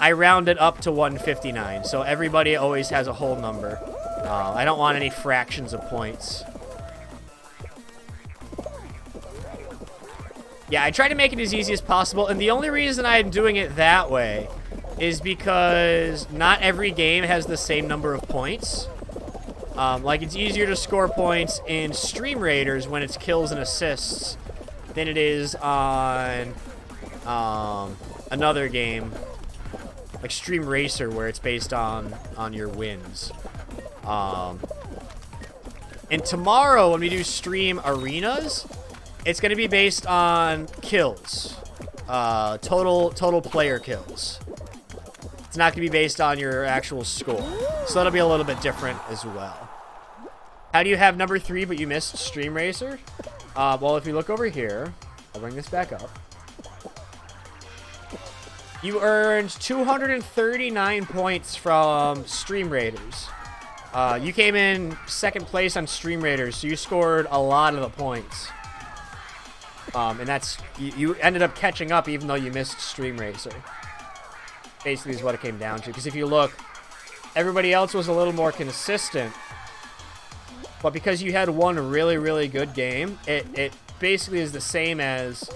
I round it up to 159. So everybody always has a whole number. I don't want any fractions of points. Yeah, I try to make it as easy as possible, and the only reason I'm doing it that way is because not every game has the same number of points. Like, it's easier to score points in Stream Raiders when it's kills and assists than it is on another game, like Stream Racer, where it's based on your wins. And tomorrow, when we do Stream Arenas, it's going to be based on kills. Total player kills. It's not going to be based on your actual score. So that'll be a little bit different as well. How do you have number 3 but you missed Stream Racer? Well, if you look over here, I'll bring this back up. You earned 239 points from Stream Raiders. You came in second place on Stream Raiders, so you scored a lot of the points. And that's, you ended up catching up even though you missed Stream Racer. Basically is what it came down to. Because if you look, everybody else was a little more consistent. But because you had one really, really good game, it basically is the same as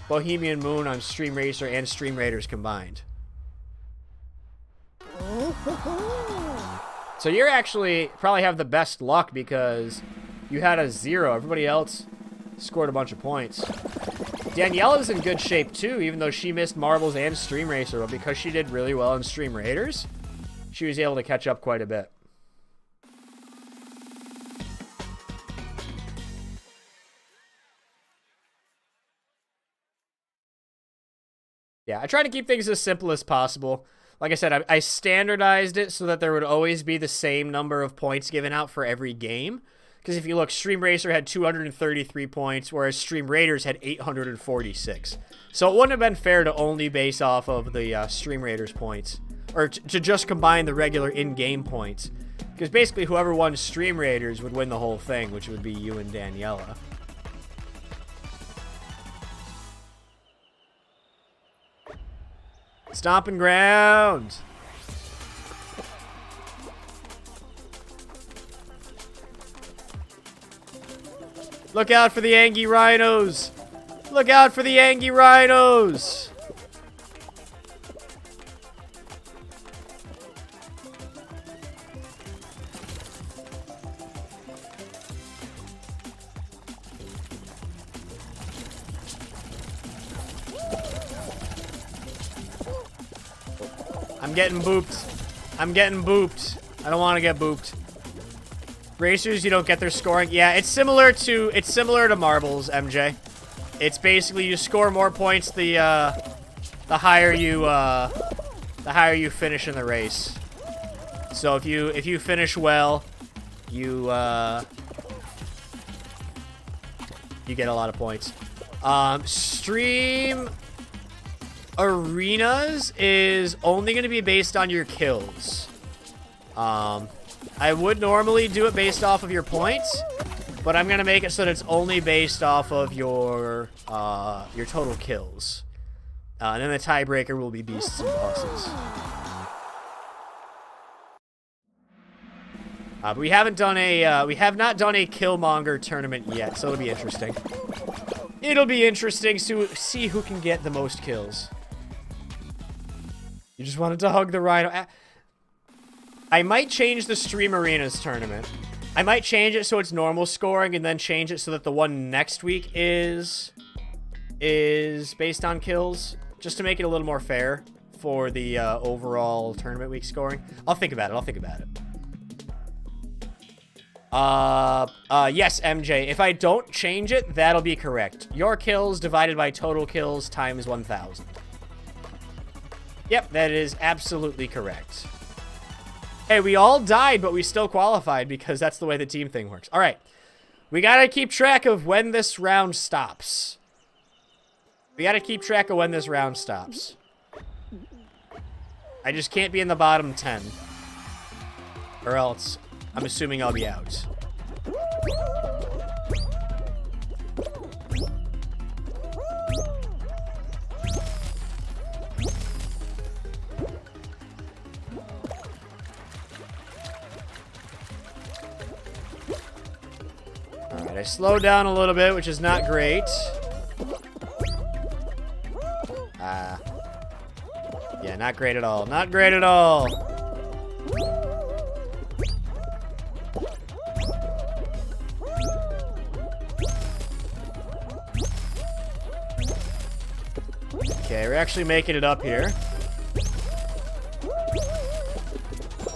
Bohemian Moon on Stream Racer and Stream Raiders combined. So you're actually probably have the best luck because you had a 0. Everybody else scored a bunch of points. Daniela's in good shape too, even though she missed Marbles and Stream Racer. But because she did really well in Stream Raiders, she was able to catch up quite a bit. Yeah, I try to keep things as simple as possible. Like I said, I standardized it so that there would always be the same number of points given out for every game. Because if you look, Stream Racer had 233 points, whereas Stream Raiders had 846. So it wouldn't have been fair to only base off of the Stream Raiders points. Or to just combine the regular in-game points. Because basically whoever won Stream Raiders would win the whole thing, which would be you and Daniela. Stomping ground. Look out for the Angie Rhinos. Look out for the Angie Rhinos. I'm getting booped. I'm getting booped. I don't want to get booped. Racers, you don't get their scoring. Yeah, it's similar to Marbles, MJ. It's basically you score more points the higher you finish in the race. So if you finish well, you get a lot of points. Stream Arenas is only going to be based on your kills. I would normally do it based off of your points, but I'm going to make it so that it's only based off of your total kills. And then the tiebreaker will be beasts and bosses. But we have not done a Killmonger tournament yet, so it'll be interesting. It'll be interesting to see who can get the most kills. You just wanted to hug the rhino. I might change the Stream Arenas tournament. I might change it so it's normal scoring and then change it so that the one next week is based on kills, just to make it a little more fair for the overall tournament week scoring. I'll think about it. Yes, MJ. If I don't change it, that'll be correct. Your kills divided by total kills times 1,000. Yep, that is absolutely correct. Hey, we all died, but we still qualified because that's the way the team thing works. All right. We got to keep track of when this round stops. I just can't be in the bottom 10. Or else, I'm assuming I'll be out. Alright, I slowed down a little bit, which is not great. Yeah, not great at all. Not great at all. Okay, we're actually making it up here.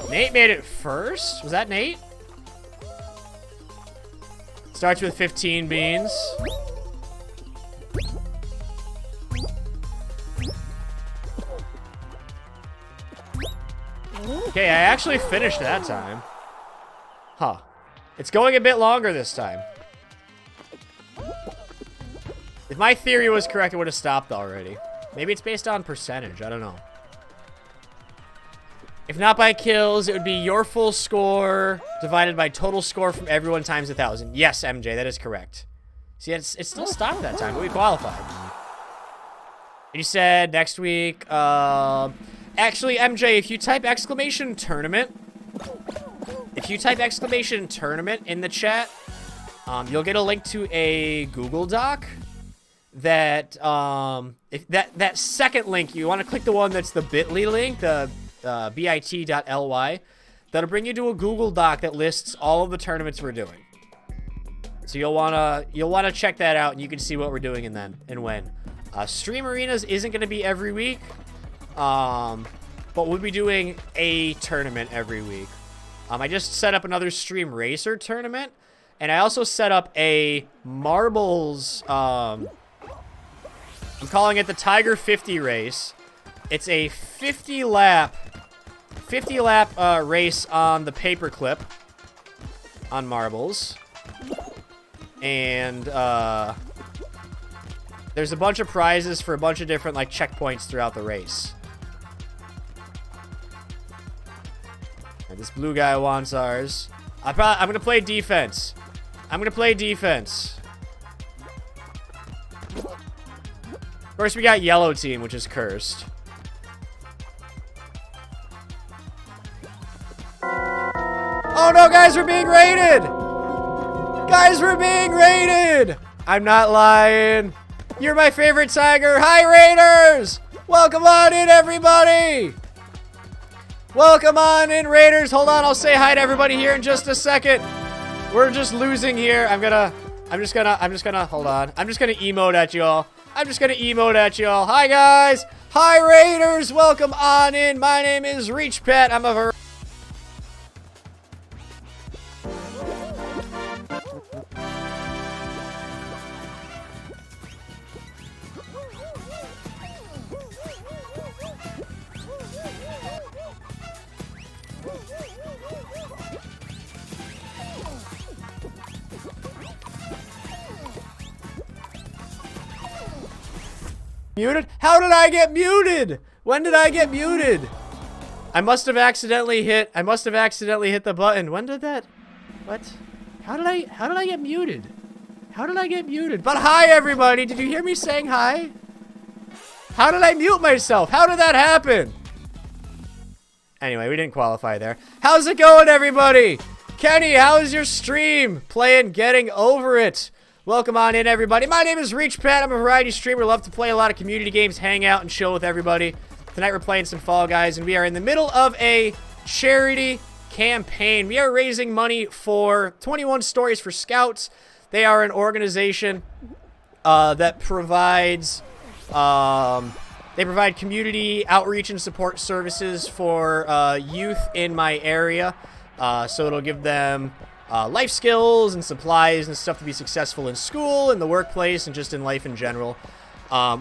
Nate made it first? Was that Nate? Starts with 15 beans. Okay, I actually finished that time. Huh. It's going a bit longer this time. If my theory was correct, it would have stopped already. Maybe it's based on percentage. I don't know. If not by kills, it would be your full score divided by total score from everyone times 1,000. Yes, MJ, that is correct. See, it still stopped that time, but we qualified. And you said next week, Actually, MJ, if you type !tournament, in the chat, you'll get a link to a Google Doc that, if that second link, you want to click the one that's the bit.ly link, the bit.ly. That'll bring you to a Google Doc that lists all of the tournaments we're doing. So you'll wanna check that out, and you can see what we're doing and when. Stream Arenas isn't gonna be every week, but we'll be doing a tournament every week. I just set up another Stream Racer tournament, and I also set up a marbles. I'm calling it the Tiger 50 race. It's a 50 lap race on the paperclip on marbles. And there's a bunch of prizes for a bunch of different like checkpoints throughout the race. And this blue guy wants ours. I'm gonna play defense. Of course, we got yellow team, which is cursed. Oh no, guys, we're being raided! Guys, we're being raided! I'm not lying. You're my favorite tiger. Hi, Raiders! Welcome on in, everybody! Welcome on in, Raiders. Hold on, I'll say hi to everybody here in just a second. We're just losing here. I'm just gonna, hold on. I'm just gonna emote at y'all. Hi, guys! Hi, Raiders! Welcome on in. My name is ReachPat. I'm a muted? How did I get muted? When did I get muted? I must have accidentally hit the button. When did that? What? How did I get muted? But hi, everybody. Did you hear me saying hi? How did I mute myself? How did that happen? Anyway, we didn't qualify there. How's it going, everybody? Kenny, how's your stream? Playing Getting Over It. Welcome on in, everybody. My name is ReachPat. I'm a variety streamer. Love to play a lot of community games, hang out, and chill with everybody. Tonight we're playing some Fall Guys, and we are in the middle of a charity campaign. We are raising money for 21 Stories for Scouts. They are an organization that provides they provide community outreach and support services for youth in my area. So it'll give them life skills and supplies and stuff to be successful in school, in the workplace, and just in life in general.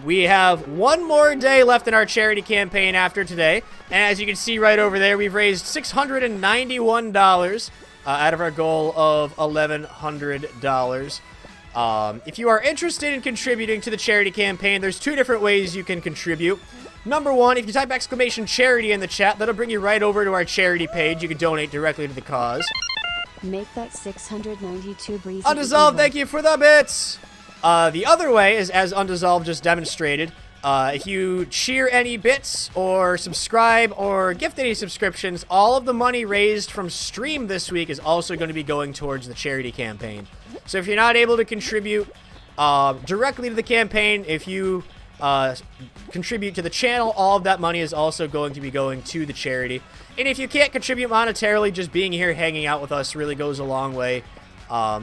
We have one more day left in our charity campaign after today, and as you can see right over there, we've raised $691 out of our goal of $1,100. If you are interested in contributing to the charity campaign, there's two different ways you can contribute. Number one, if you type !charity in the chat, that'll bring you right over to our charity page. You can donate directly to the cause. Make that 692 breezy. Undissolved, thank you for the bits! The other way is, as Undissolved just demonstrated, if you cheer any bits, or subscribe, or gift any subscriptions, all of the money raised from stream this week is also going to be going towards the charity campaign. So if you're not able to contribute directly to the campaign, if you contribute to the channel, all of that money is also going to be going to the charity. And if you can't contribute monetarily, just being here hanging out with us really goes a long way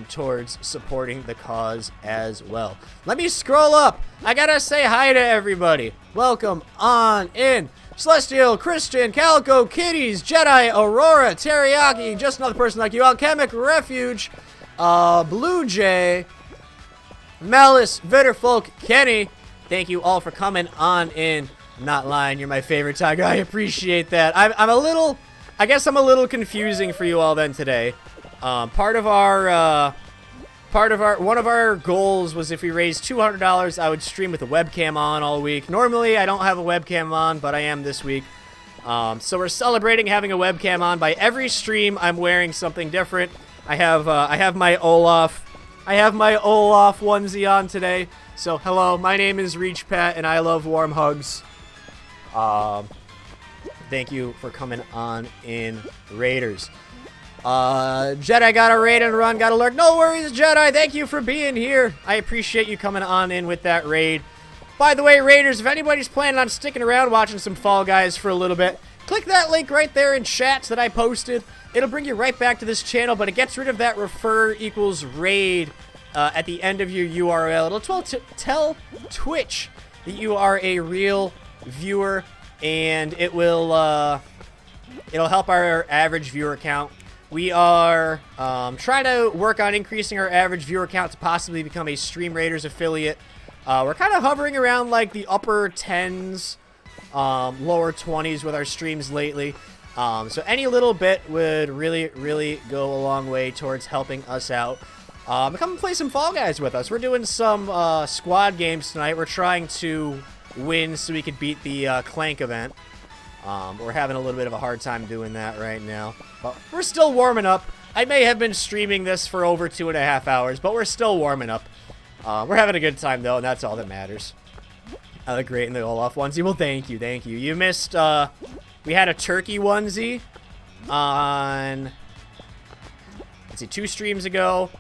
towards supporting the cause as well. Let me scroll up. I gotta say hi to everybody. Welcome on in. Celestial, Christian, Calico, Kitties, Jedi, Aurora, Teriyaki, Just Another Person Like You, Alchemic Refuge, Blue Jay, Malice, Vitterfolk, Kenny. Thank you all for coming on in. I'm not lying, you're my favorite tiger. I appreciate that. I guess I'm a little confusing for you all then today. One of our goals was if we raised $200, I would stream with a webcam on all week. Normally, I don't have a webcam on, but I am this week. So we're celebrating having a webcam on. By every stream, I'm wearing something different. I have my Olaf onesie on today. So hello, my name is ReachPat, and I love warm hugs. Thank you for coming on in, Raiders. Jedi got a raid and run, got a lurk. No worries, Jedi. Thank you for being here. I appreciate you coming on in with that raid. By the way, Raiders, if anybody's planning on sticking around watching some Fall Guys for a little bit, click that link right there in chats that I posted. It'll bring you right back to this channel, but it gets rid of that refer equals raid at the end of your URL. It'll tell Twitch that you are a real viewer, and it will it'll help our average viewer count. We are trying to work on increasing our average viewer count to possibly become a Stream Raiders affiliate. We're kind of hovering around like the upper 10s, lower 20s with our streams lately. So any little bit would really, really go a long way towards helping us out. Come and play some Fall Guys with us. We're doing some squad games tonight. We're trying to win so we could beat the Clank event. We're having a little bit of a hard time doing that right now. But we're still warming up. I may have been streaming this for over 2.5 hours, but we're still warming up. We're having a good time, though, and that's all that matters. I look great in the Olaf onesie. Well, thank you, thank you. You missed, we had a turkey onesie on, let's see, 2 streams ago.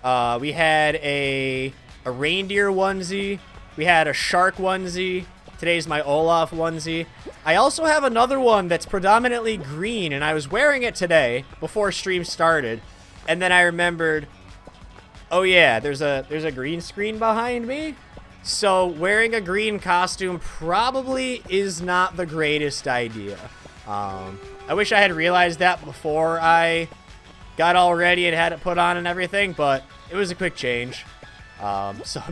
We had a reindeer onesie. We had a shark onesie. Today's my Olaf onesie. I also have another one that's predominantly green, and I was wearing it today before stream started, and then I remembered, oh yeah, there's a green screen behind me. So wearing a green costume probably is not the greatest idea. I wish I had realized that before I got all ready and had it put on and everything, but it was a quick change. So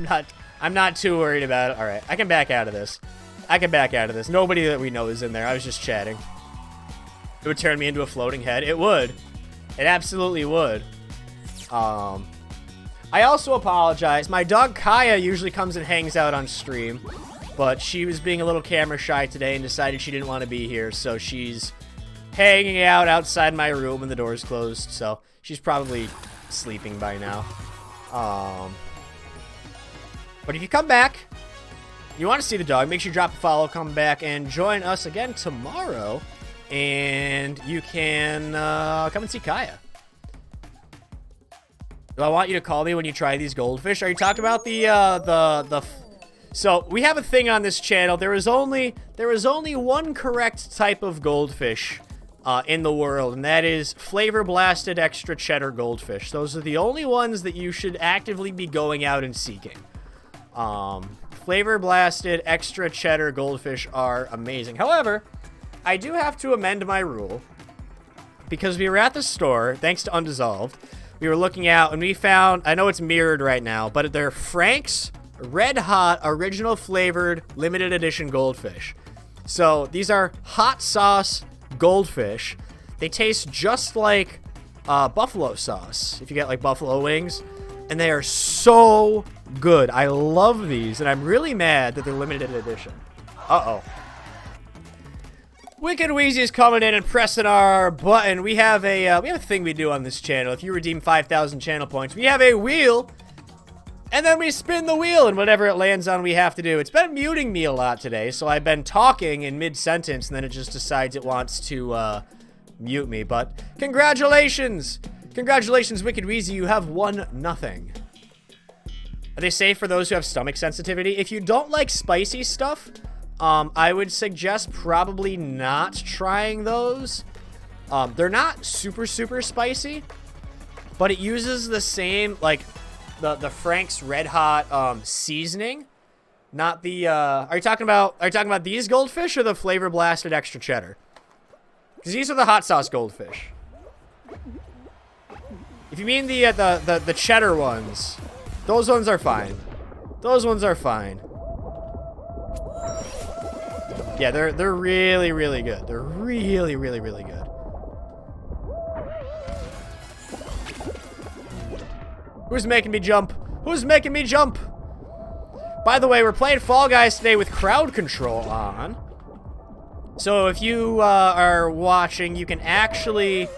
I'm not too worried about it. All right, I can back out of this. I can back out of this. Nobody that we know is in there. I was just chatting. It would turn me into a floating head. It would. It absolutely would. I also apologize. My dog Kaya usually comes and hangs out on stream, but she was being a little camera shy today and decided she didn't want to be here, so she's hanging out outside my room and the door's closed, so she's probably sleeping by now. But if you come back, you want to see the dog, make sure you drop a follow, come back, and join us again tomorrow, and you can come and see Kaya. Do I want you to call me when you try these goldfish? Are you talking about so we have a thing on this channel. There is only one correct type of goldfish in the world, and that is flavor blasted extra cheddar goldfish. Those are the only ones that you should actively be going out and seeking. Flavor blasted extra cheddar goldfish are amazing. However, I do have to amend my rule because we were at the store, thanks to Undissolved. We were looking out and we found, I know it's mirrored right now, but they're Frank's Red Hot Original Flavored Limited Edition Goldfish. So these are hot sauce goldfish. They taste just like buffalo sauce, if you get like buffalo wings. And they are so good. I love these, and I'm really mad that they're limited edition. Uh-oh. Wicked Wheezy is coming in and pressing our button. We have a thing we do on this channel. If you redeem 5,000 channel points, we have a wheel, and then we spin the wheel, and whatever it lands on, we have to do. It's been muting me a lot today, so I've been talking in mid-sentence, and then it just decides it wants to mute me. But congratulations! Congratulations, Wicked Wheezy, you have won nothing. Are they safe for those who have stomach sensitivity? If you don't like spicy stuff, I would suggest probably not trying those. They're not super, super spicy, but it uses the same, like, the Frank's Red Hot seasoning. Not the, are you talking about these goldfish or the flavor blasted extra cheddar? Because these are the hot sauce goldfish. If you mean the cheddar ones, those ones are fine. Those ones are fine. Yeah, they're really, really good. They're really, really, really good. Who's making me jump? Who's making me jump? By the way, we're playing Fall Guys today with crowd control on. So if you are watching, you can actually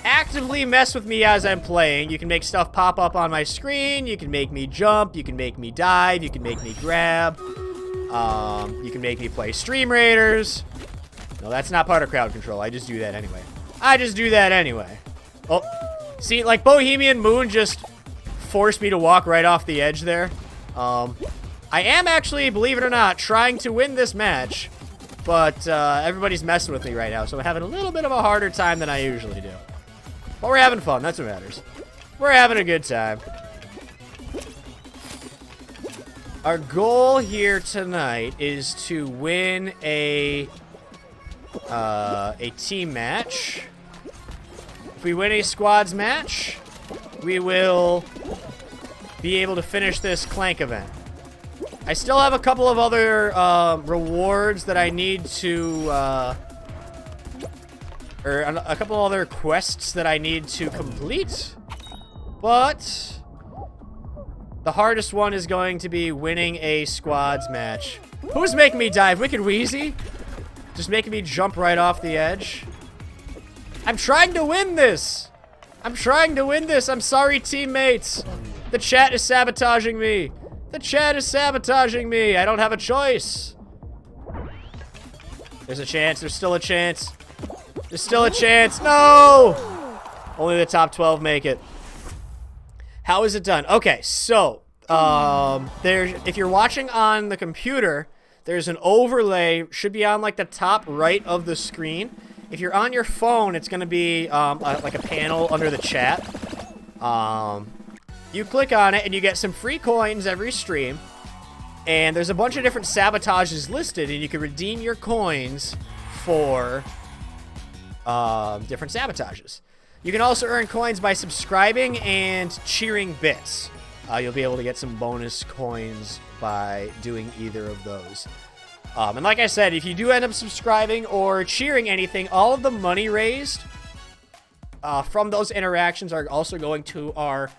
actively mess with me as I'm playing. You can make stuff pop up on my screen. You can make me jump. You can make me dive. You can make me grab. You can make me play Stream Raiders. No, that's not part of crowd control. I just do that anyway. I just do that anyway. Oh, see, like Bohemian Moon just forced me to walk right off the edge there. I am actually, believe it or not, trying to win this match, but everybody's messing with me right now, so I'm having a little bit of a harder time than I usually do. But we're having fun. That's what matters. We're having a good time. Our goal here tonight is to win a team match. If we win a squads match, we will be able to finish this Clank event. I still have a couple of other rewards that I need to, or a couple other quests that I need to complete, but the hardest one is going to be winning a squads match. Who's making me dive? Wicked Wheezy? Just making me jump right off the edge. I'm trying to win this. I'm trying to win this. I'm sorry, teammates. The chat is sabotaging me. The chat is sabotaging me. I don't have a choice. There's a chance. There's still a chance. There's still a chance. No! Only the top 12 make it. How is it done? Okay, so if you're watching on the computer, there's an overlay. Should be on like the top right of the screen. If you're on your phone, it's going to be like a panel under the chat. You click on it and you get some free coins every stream. And there's a bunch of different sabotages listed, and you can redeem your coins for different sabotages. You can also earn coins by subscribing and cheering bits. You'll be able to get some bonus coins by doing either of those. And like I said, if you do end up subscribing or cheering anything, all of the money raised from those interactions are also going to our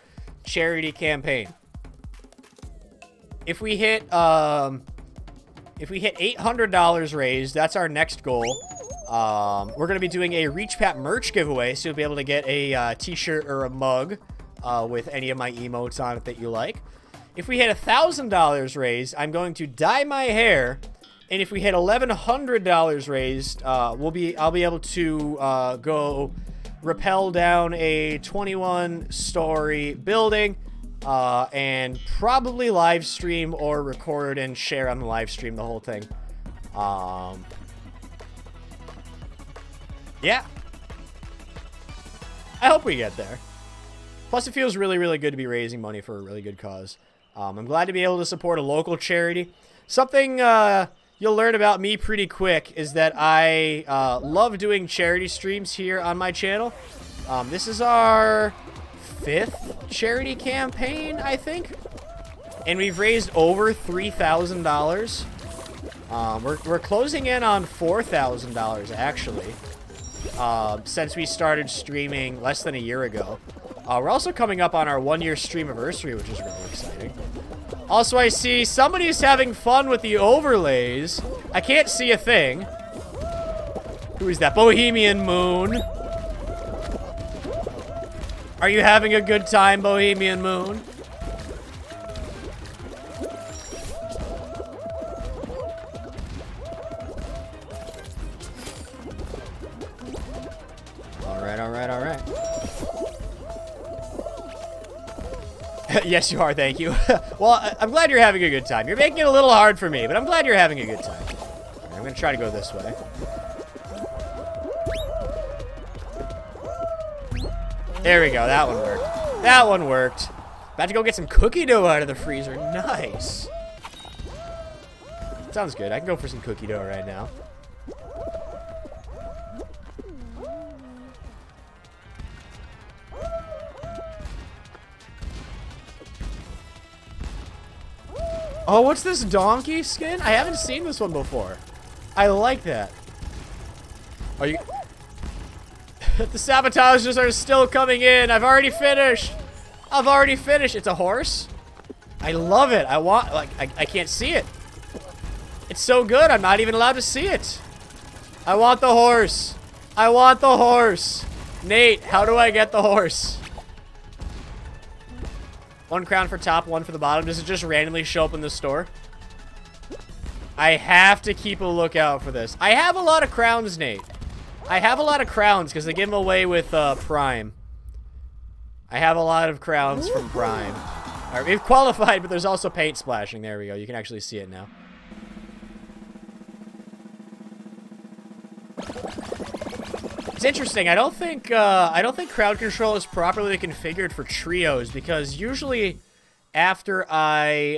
charity campaign. If we hit $800 raised, that's our next goal. We're going to be doing a ReachPat merch giveaway, so you'll be able to get a t-shirt or a mug with any of my emotes on it that you like. If we hit $1,000 raised, I'm going to dye my hair, and if we hit $1,100 raised, I'll be able to go rappel down a 21-story building and probably live stream or record and share on the live stream the whole thing. Yeah. I hope we get there. Plus, it feels really, really good to be raising money for a really good cause. I'm glad to be able to support a local charity. Something you'll learn about me pretty quick is that I love doing charity streams here on my channel. This is our 5th charity campaign, I think. And we've raised over $3,000. We're closing in on $4,000, actually. Since we started streaming less than a year ago. We're also coming up on our 1-year stream anniversary, which is really exciting. Also, I see somebody's having fun with the overlays. I can't see a thing. Who is that? Bohemian Moon. Are you having a good time, Bohemian Moon? Alright. Yes, you are, thank you. Well, I'm glad you're having a good time. You're making it a little hard for me, but I'm glad you're having a good time. Right, I'm gonna try to go this way. There we go, that one worked. That one worked. About to go get some cookie dough out of the freezer. Nice. Sounds good. I can go for some cookie dough right now. Oh, what's this donkey skin? I haven't seen this one before. I like that. Are you... The sabotages are still coming in. I've already finished. It's a horse? I love it. I can't see it. It's so good. I'm not even allowed to see it. I want the horse. Nate, how do I get the horse? 1 crown for top, 1 for the bottom. Does it just randomly show up in the store? I have to keep a lookout for this. I have a lot of crowns, Nate. I have a lot of crowns because they give them away with Prime. I have a lot of crowns from Prime. All right, we've qualified, but there's also paint splashing. There we go. You can actually see it now. It's interesting. I don't think crowd control is properly configured for trios because usually after I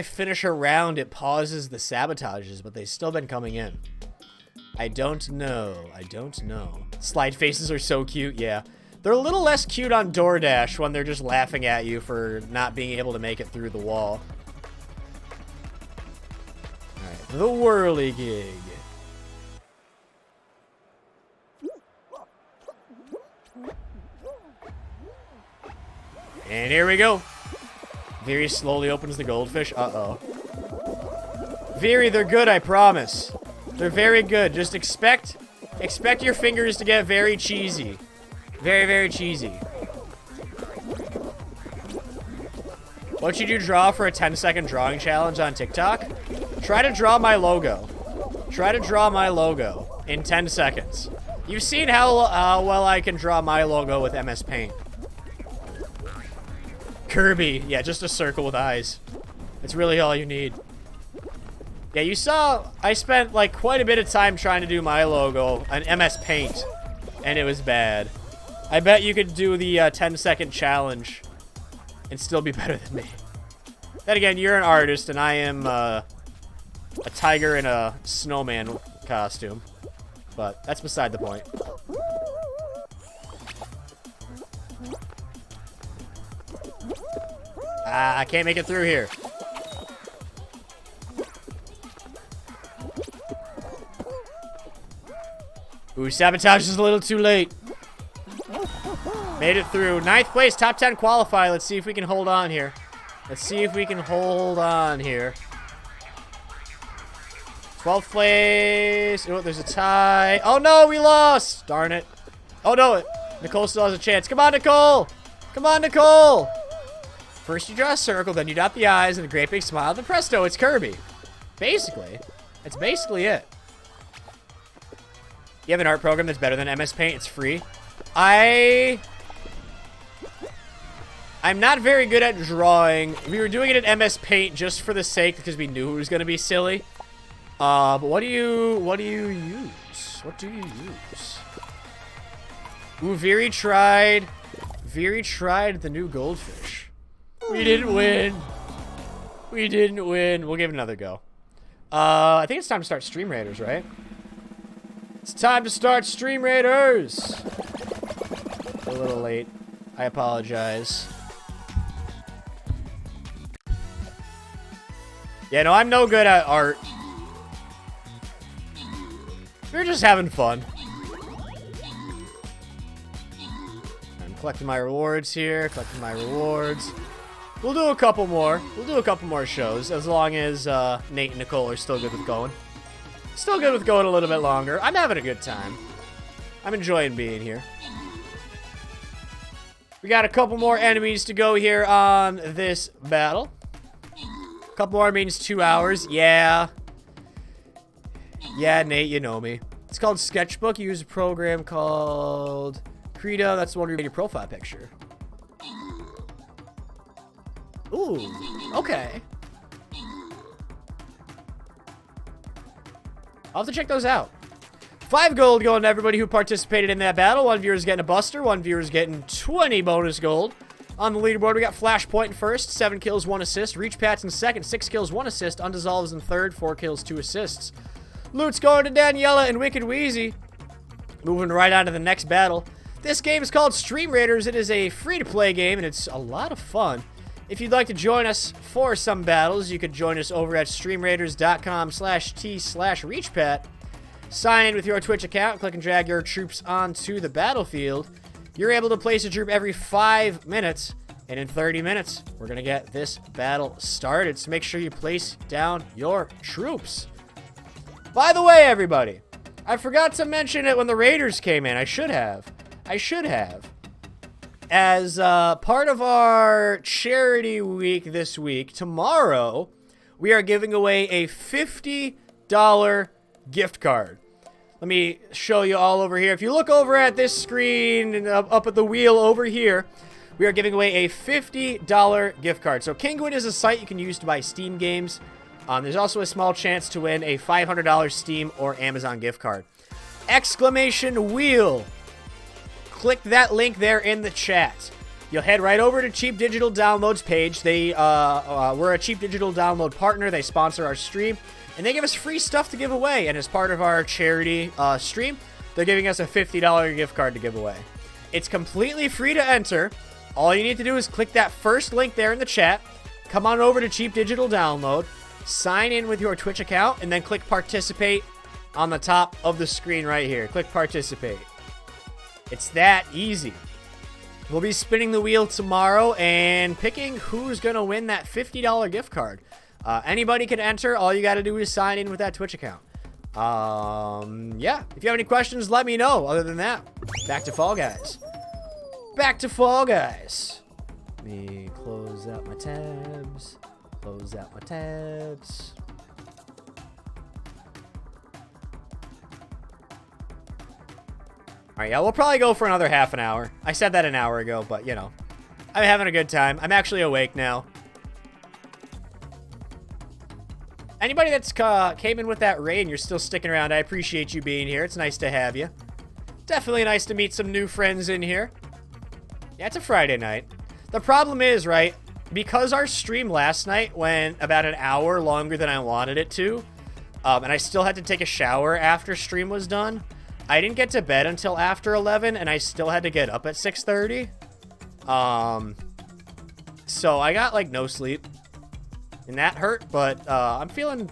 finish a round, it pauses the sabotages, but they've still been coming in. I don't know. I don't know. Slide faces are so cute. Yeah, they're a little less cute on DoorDash when they're just laughing at you for not being able to make it through the wall. All right, the whirligig. And here we go. Very slowly opens the goldfish. Uh-oh. Very, they're good, I promise. They're very good. Just expect your fingers to get very cheesy. Very, very cheesy. What should you draw for a 10-second drawing challenge on TikTok? Try to draw my logo. Try to draw my logo in 10 seconds. You've seen how well I can draw my logo with MS Paint. Kirby. Yeah, just a circle with eyes. That's really all you need. Yeah, you saw I spent like quite a bit of time trying to do my logo on MS Paint, and it was bad. I bet you could do the 10-second challenge and still be better than me. Then again, you're an artist, and I am a tiger in a snowman costume. But that's beside the point. I can't make it through here. Ooh, sabotage is a little too late. Made it through. 9th place, top 10 qualify. Let's see if we can hold on here. Let's see if we can hold on here. 12th place. Oh, there's a tie. Oh, no, we lost. Darn it. Oh, no. Nicole still has a chance. Come on, Nicole. Come on, Nicole. First you draw a circle, then you dot the eyes and a great big smile, then presto, it's Kirby. Basically. That's basically it. You have an art program that's better than MS Paint. It's free. I'm not very good at drawing. We were doing it in MS Paint just for the sake because we knew it was going to be silly. But what do you use? What do you use? Ooh, Veery tried the new goldfish. We didn't win. We didn't win. We'll give it another go. I think it's time to start Stream Raiders, right? It's time to start Stream Raiders. A little late. I apologize. Yeah, no, I'm no good at art. We're just having fun. I'm collecting my rewards here. Collecting my rewards. We'll do a couple more. We'll do a couple more shows as long as Nate and Nicole are still good with going. Still good with going a little bit longer. I'm having a good time. I'm enjoying being here. We got a couple more enemies to go here on this battle. A couple more means 2 hours. Yeah. Yeah, Nate, you know me. It's called Sketchbook. You use a program called Credo. That's the one where you make your profile picture. Ooh, okay. I'll have to check those out. 5 gold going to everybody who participated in that battle. 1 viewer's getting a buster. 1 viewer's getting 20 bonus gold. On the leaderboard, we got Flashpoint in first. 7 kills, 1 assist. Reach Pats in second. 6 kills, 1 assist. Undissolves in third. 4 kills, 2 assists. Loot's going to Daniela and Wicked Wheezy. Moving right on to the next battle. This game is called Stream Raiders. It is a free-to-play game, and it's a lot of fun. If you'd like to join us for some battles, you could join us over at streamraiders.com/t/reachpat. Sign in with your Twitch account, click and drag your troops onto the battlefield. You're able to place a troop every 5 minutes, and in 30 minutes, we're going to get this battle started. So make sure you place down your troops. By the way, everybody, I forgot to mention it when the Raiders came in. I should have. as part of our charity week this week, tomorrow we are giving away a $50 gift card. Let me show you all over here. If you look over at this screen and up at the wheel over here, we are giving away a $50 gift card. So Kinguin is a site you can use to buy Steam games. There's also a small chance to win a $500 Steam or Amazon gift card. Exclamation wheel. Click that link there in the chat. You'll head right over to Cheap Digital Downloads page. We're a Cheap Digital Download partner. They sponsor our stream. And they give us free stuff to give away. And as part of our charity stream, they're giving us a $50 gift card to give away. It's completely free to enter. All you need to do is click that first link there in the chat. Come on over to Cheap Digital Download. Sign in with your Twitch account. And then click participate on the top of the screen right here. Click participate. It's that easy. We'll be spinning the wheel tomorrow and picking who's going to win that $50 gift card. Anybody can enter. All you got to do is sign in with that Twitch account. Yeah. If you have any questions, let me know. Other than that, back to Fall Guys. Back to Fall Guys. Let me close out my tabs. Close out my tabs. All right, yeah, we'll probably go for another half an hour. I said that an hour ago, but, you know, I'm having a good time. I'm actually awake now. Anybody that's came in with that raid and you're still sticking around, I appreciate you being here. It's nice to have you. Definitely nice to meet some new friends in here. Yeah, it's a Friday night. The problem is, right, because our stream last night went about an hour longer than I wanted it to, and I still had to take a shower after stream was done, I didn't get to bed until after 11, and I still had to get up at 6:30. So I got, like, no sleep. And that hurt, but I'm feeling...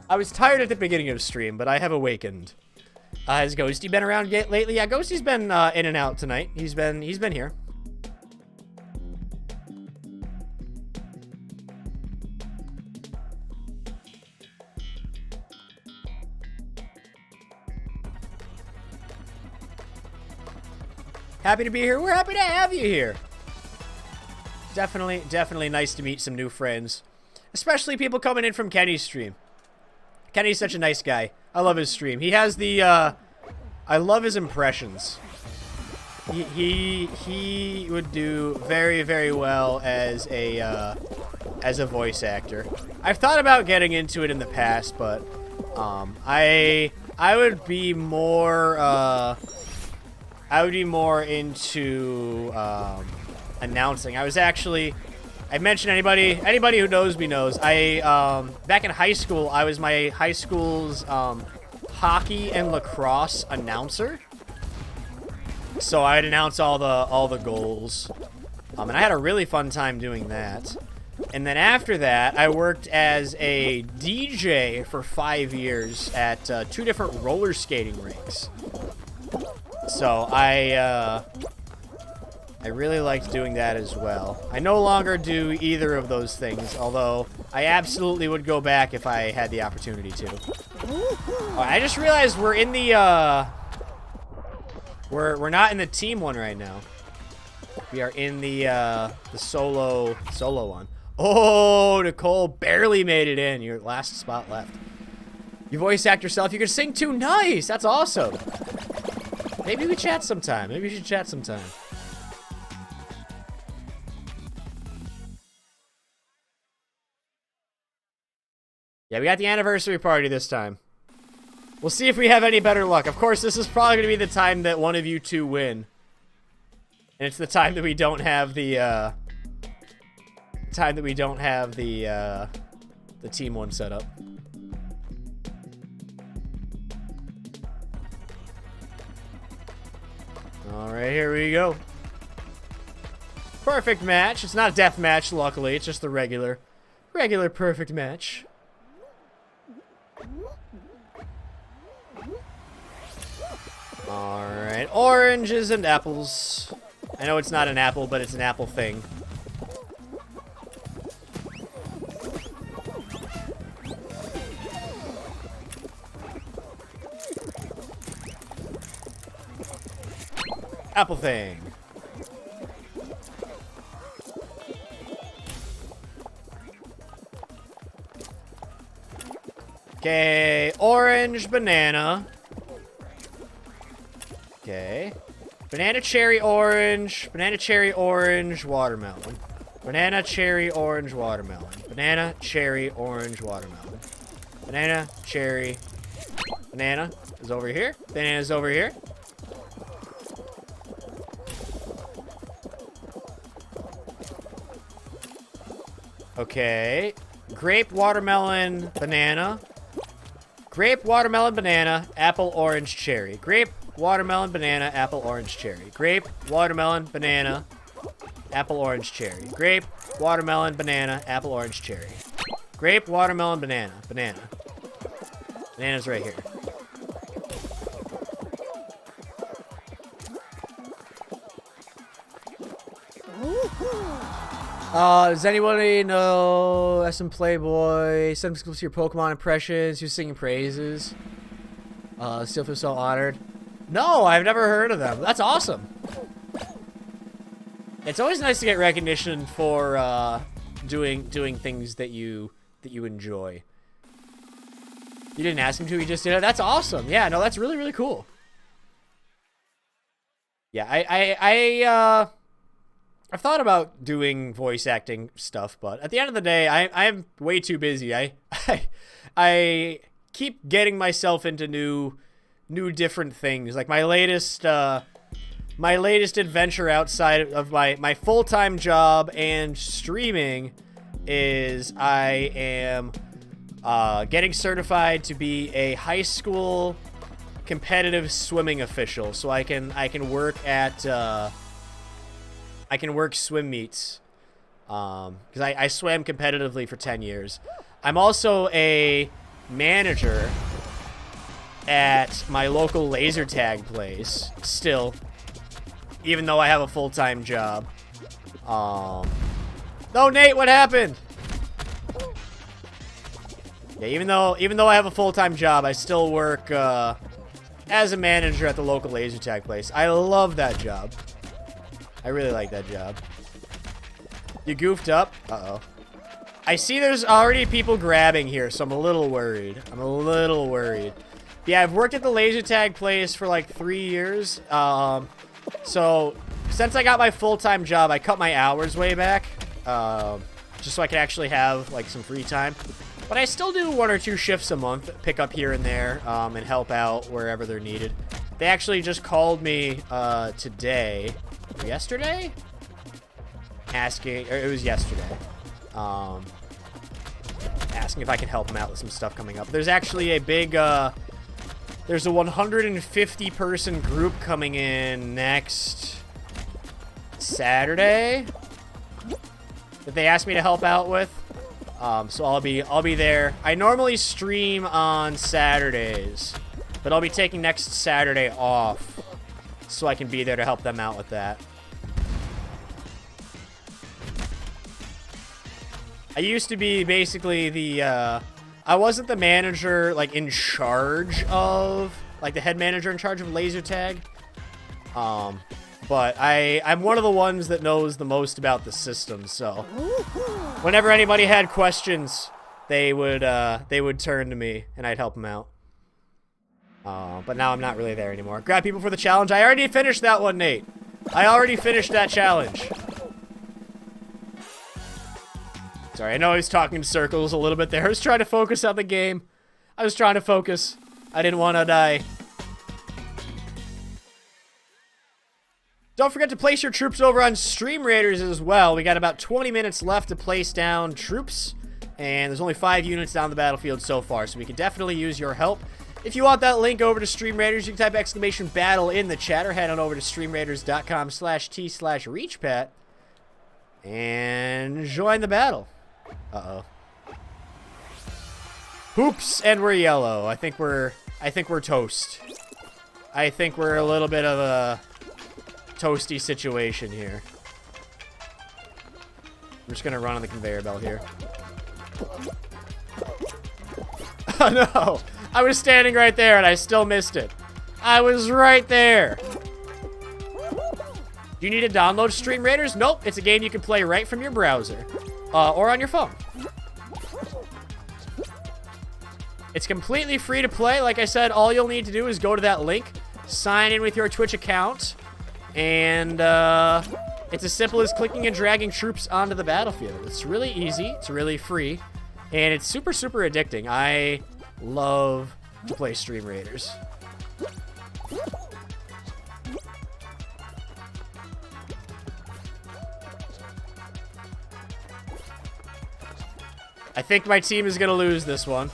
I was tired at the beginning of the stream, but I have awakened. Has Ghosty been around yet lately? Yeah, Ghosty's been in and out tonight. He's been here. Happy to be here. We're happy to have you here. Definitely nice to meet some new friends. Especially people coming in from Kenny's stream. Kenny's such a nice guy. I love his stream. He has the, I love his impressions. He would do very, very well as a voice actor. I've thought about getting into it in the past, but, I would be more, into, announcing. I mentioned anybody who knows me knows. Back in high school, I was my high school's hockey and lacrosse announcer. So I'd announce all the goals. And I had a really fun time doing that. And then after that, I worked as a DJ for 5 years at 2 different roller skating rinks. So I really liked doing that as well. I no longer do either of those things, although I absolutely would go back if I had the opportunity to. I just realized we're in the, we're not in the team one right now. We are in the solo one. Oh, Nicole barely made it in. Your last spot left. You voice act yourself. You can sing too. Nice. That's awesome. Maybe we chat sometime. Maybe we should chat sometime. Yeah, we got the anniversary party this time. We'll see if we have any better luck. Of course, this is probably going to be the time that one of you two win. And it's the time that we don't have the, the team one set up. Alright, here we go. Perfect match. It's not a death match, luckily. It's just the regular perfect match. Alright, oranges and apples. I know it's not an apple, but it's an apple thing. Apple thing. Okay, orange banana. Okay. Banana, cherry, orange. Banana, cherry, orange, watermelon. Banana, cherry, orange, watermelon. Banana, cherry, orange, watermelon. Banana, cherry. Banana is over here. Banana is over here. Okay. Grape, watermelon, banana. Grape, watermelon, banana, apple, orange, cherry. Grape, watermelon, banana, apple, orange, cherry. Grape, watermelon, banana, apple, orange, cherry. Grape, watermelon, banana, apple, orange, cherry. Grape, watermelon, banana, banana. Banana's right here. Does anybody know SM Playboy? Send them to your Pokemon impressions. Who's singing praises? Still feel so honored. No, I've never heard of them. That's awesome. It's always nice to get recognition for doing things that you enjoy. You didn't ask him to. He just did it. That's awesome. Yeah, no, that's really, really cool. Yeah, I've thought about doing voice acting stuff, but at the end of the day, I'm way too busy. I keep getting myself into new different things. Like my latest adventure outside of my full-time job and streaming is I am getting certified to be a high school competitive swimming official, so I can work at I can work swim meets, because I swam competitively for 10 years. I'm also a manager at my local laser tag place, still, even though I have a full-time job. No, Nate, what happened? Yeah, even though I have a full-time job, I still work as a manager at the local laser tag place. I love that job. I really like that job. You goofed up? Uh-oh. I see there's already people grabbing here, so I'm a little worried. Yeah, I've worked at the laser tag place for like 3 years. So since I got my full-time job, I cut my hours way back. Just so I could actually have like some free time. But I still do 1 or 2 shifts a month, pick up here and there, and help out wherever they're needed. They actually just called me today. Yesterday? It was yesterday. Asking if I can help them out with some stuff coming up. There's actually a big, there's a 150-person group coming in next Saturday that they asked me to help out with. So I'll be there. I normally stream on Saturdays, but I'll be taking next Saturday off so I can be there to help them out with that. I used to be basically the, I wasn't the manager, like, in charge of, like, the head manager in charge of laser tag. But I'm one of the ones that knows the most about the system, so whenever anybody had questions, they would turn to me, and I'd help them out. But now I'm not really there anymore. Grab people for the challenge. I already finished that one, Nate. I already finished that challenge. Sorry, I know I was talking in circles a little bit there. I was trying to focus on the game. I was trying to focus. I didn't want to die. Don't forget to place your troops over on Stream Raiders as well. We got about 20 minutes left to place down troops. And there's only 5 units down the battlefield so far, so we could definitely use your help. If you want that link over to Stream Raiders, you can type !battle in the chat or head on over to streamraiders.com/t/reachpat and join the battle. Uh-oh. Oops, and we're yellow. I think we're toast. I think we're a little bit of a toasty situation here. I'm just gonna run on the conveyor belt here. Oh no! I was standing right there and I still missed it. I was right there. Do you need to download Stream Raiders? Nope, it's a game you can play right from your browser. Or on your phone. It's completely free to play. Like I said, all you'll need to do is go to that link, sign in with your Twitch account, and it's as simple as clicking and dragging troops onto the battlefield. It's really easy. It's really free, and it's super, super addicting. I love to play Stream Raiders. I think my team is going to lose this one.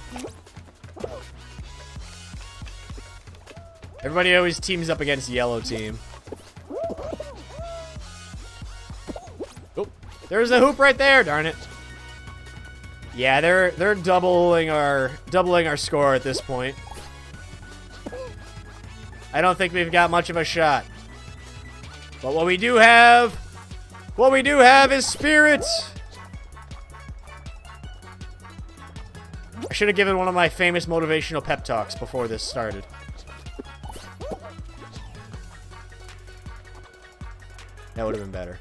Everybody always teams up against yellow team. Oh, there's a hoop right there, darn it. Yeah, they're doubling our score at this point. I don't think we've got much of a shot. But what we do have is spirit. I should have given one of my famous motivational pep talks before this started. That would have been better.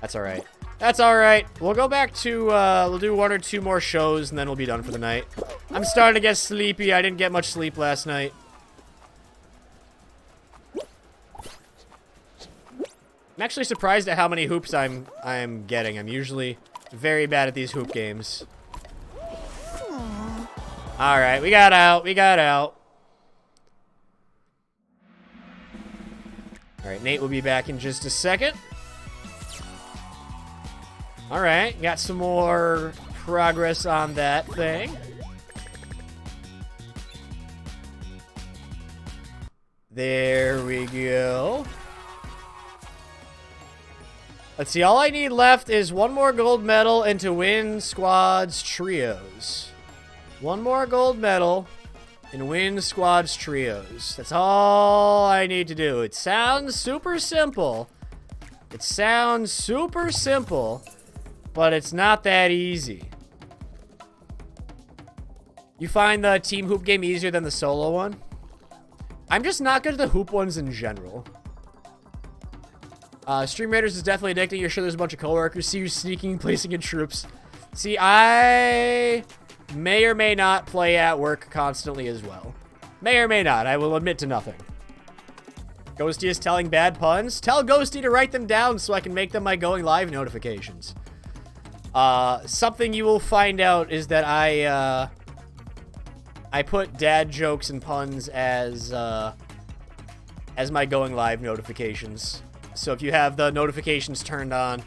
That's alright. That's alright. We'll go back to, we'll do 1 or 2 more shows and then we'll be done for the night. I'm starting to get sleepy. I didn't get much sleep last night. I'm actually surprised at how many hoops I'm getting. I'm usually very bad at these hoop games. Alright, we got out. We got out. Alright, Nate will be back in just a second. Alright, got some more progress on that thing. There we go. Let's see, all I need left is 1 more gold medal and to win squads trios. 1 more gold medal and win squads trios. That's all I need to do. It sounds super simple. It sounds super simple, but it's not that easy. You find the team hoop game easier than the solo one? I'm just not good at the hoop ones in general. Stream Raiders is definitely addicting. You're sure there's a bunch of coworkers. See you sneaking, placing in troops. See, I may or may not play at work constantly as well. May or may not. I will admit to nothing. Ghosty is telling bad puns. Tell Ghosty to write them down so I can make them my going live notifications. Something you will find out is that I put dad jokes and puns as my going live notifications. So if you have the notifications turned on,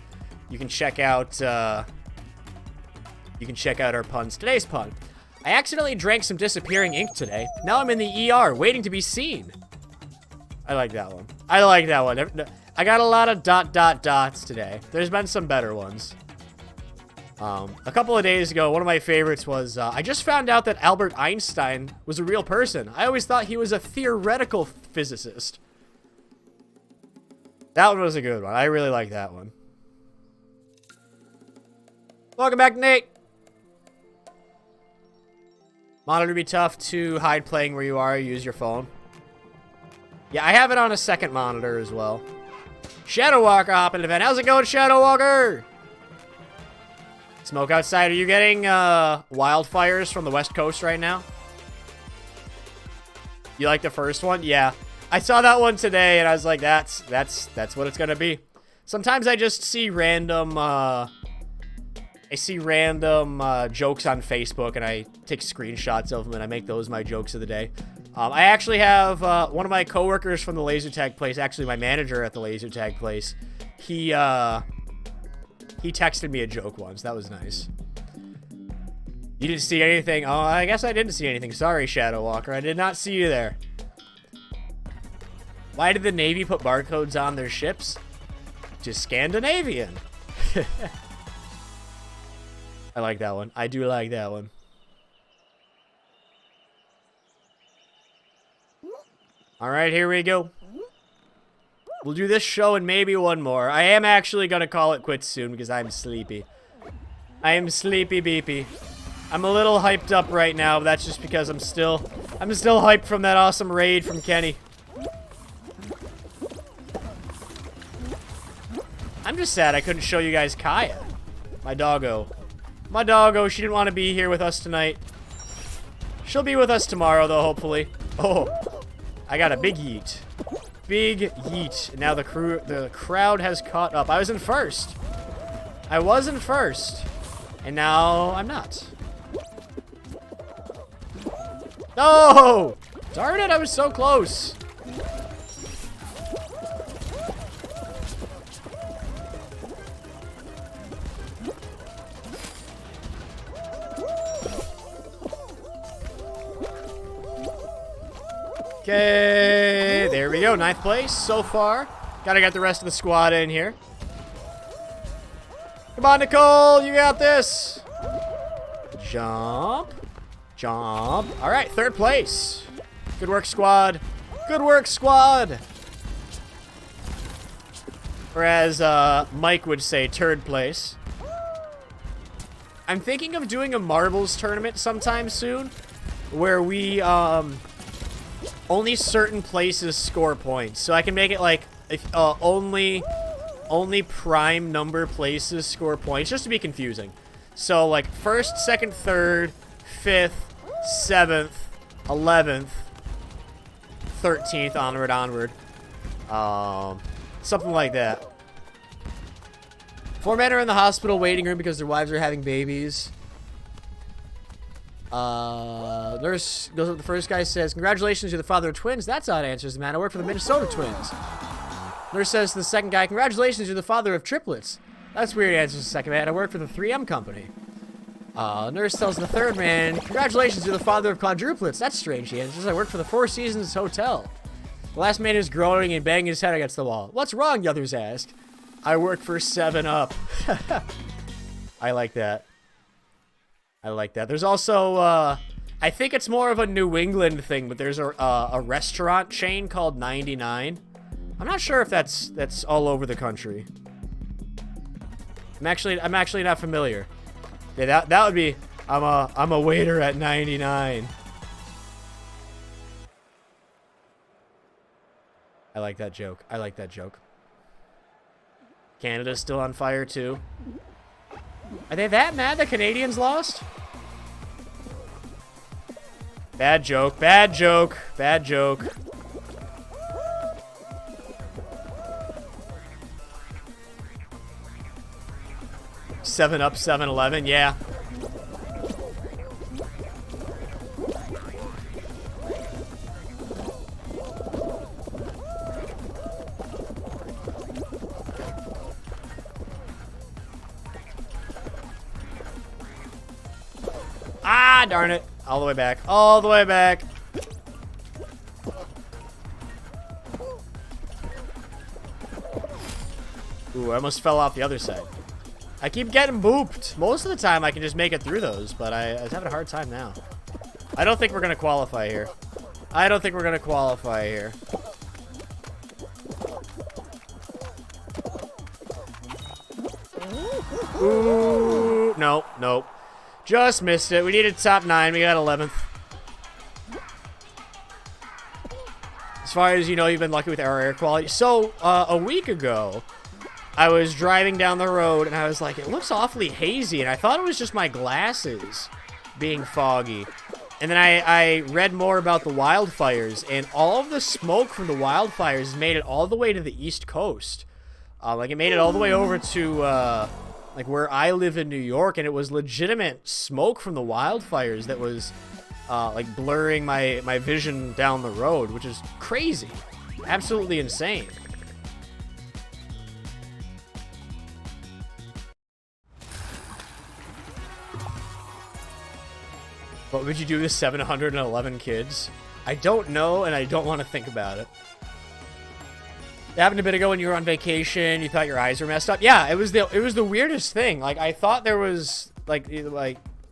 you can check out our puns. Today's pun. I accidentally drank some disappearing ink today. Now I'm in the ER, waiting to be seen. I like that one. I like that one. I got a lot of dots today. There's been some better ones. A couple of days ago, one of my favorites was, I just found out that Albert Einstein was a real person. I always thought he was a theoretical physicist. That one was a good one. I really like that one. Welcome back, Nate. Monitor be tough to hide playing where you are. Use your phone. Yeah, I have it on a second monitor as well. Shadow Walker hopping event. How's it going, Shadow Walker? Smoke outside. Are you getting wildfires from the West Coast right now? You like the first one? Yeah. I saw that one today and I was like, that's what it's gonna be. Sometimes I just see random jokes on Facebook and I take screenshots of them and I make those my jokes of the day. I actually have one of my coworkers from the laser tag place, actually my manager at the laser tag place. He texted me a joke once. That was nice. You didn't see anything? Oh, I guess I didn't see anything. Sorry, Shadow Walker. I did not see you there. Why did the Navy put barcodes on their ships? Just Scandinavian. I like that one. I do like that one. Alright, here we go. We'll do this show and maybe one more. I am actually gonna call it quits soon because I'm sleepy. I am sleepy beepy. I'm a little hyped up right now, but that's just because I'm still hyped from that awesome raid from Kenny. I'm just sad I couldn't show you guys Kaya. My doggo. My doggo, she didn't want to be here with us tonight. She'll be with us tomorrow, though, hopefully. Oh, I got a big yeet. Big yeet. Now the crowd has caught up. I was in first. I was in first. And now I'm not. No! Darn it, I was so close. Okay, there we go. 9th place so far. Gotta get the rest of the squad in here. Come on, Nicole, you got this. Jump. Jump. All right, 3rd place. Good work, squad. Good work, squad. Or as Mike would say, 3rd place. I'm thinking of doing a marbles tournament sometime soon where we, only certain places score points. So I can make it like if only prime number places score points, just to be confusing. So like 1st, 2nd, 3rd, 5th, 7th, 11th, 13th, onward. Something like that. 4 men are in the hospital waiting room because their wives are having babies. Nurse goes up to the first guy, says, "Congratulations, you're the father of twins." That's odd, answers the man. "I work for the Minnesota Twins." Nurse says to the second guy, "Congratulations, you're the father of triplets." "That's weird," answers the second man. "I work for the 3M company." Nurse tells the third man, "Congratulations, you're the father of quadruplets." "That's strange," he answers. "I work for the Four Seasons Hotel." The last man is groaning and banging his head against the wall. "What's wrong?" the others ask. "I work for 7-Up." I like that. I like that. There's also, I think it's more of a New England thing, but there's a restaurant chain called 99. I'm not sure if that's all over the country. I'm actually not familiar. Yeah, that would be, I'm a waiter at 99. I like that joke. I like that joke. Canada's still on fire too. Are they that mad the Canadians lost? Bad joke, bad joke, bad joke. Seven Up, 7-Eleven, yeah. Ah, darn it. All the way back. All the way back. Ooh, I almost fell off the other side. I keep getting booped. Most of the time I can just make it through those, but I was having a hard time now. I don't think we're going to qualify here. I don't think we're going to qualify here. Ooh, nope, nope. Just missed it. We needed top 9. We got 11th. As far as you know, you've been lucky with our air quality. So, a week ago, I was driving down the road, and I was like, it looks awfully hazy, and I thought it was just my glasses being foggy. And then I read more about the wildfires, and all of the smoke from the wildfires made it all the way to the East Coast. Like, it made it all the way over to, like, where I live in New York, and it was legitimate smoke from the wildfires that was, like, blurring my vision down the road, which is crazy. Absolutely insane. What would you do with 711 kids? I don't know, and I don't want to think about it. It happened a bit ago when you were on vacation. You thought your eyes were messed up. Yeah, it was the weirdest thing. Like, I thought there was like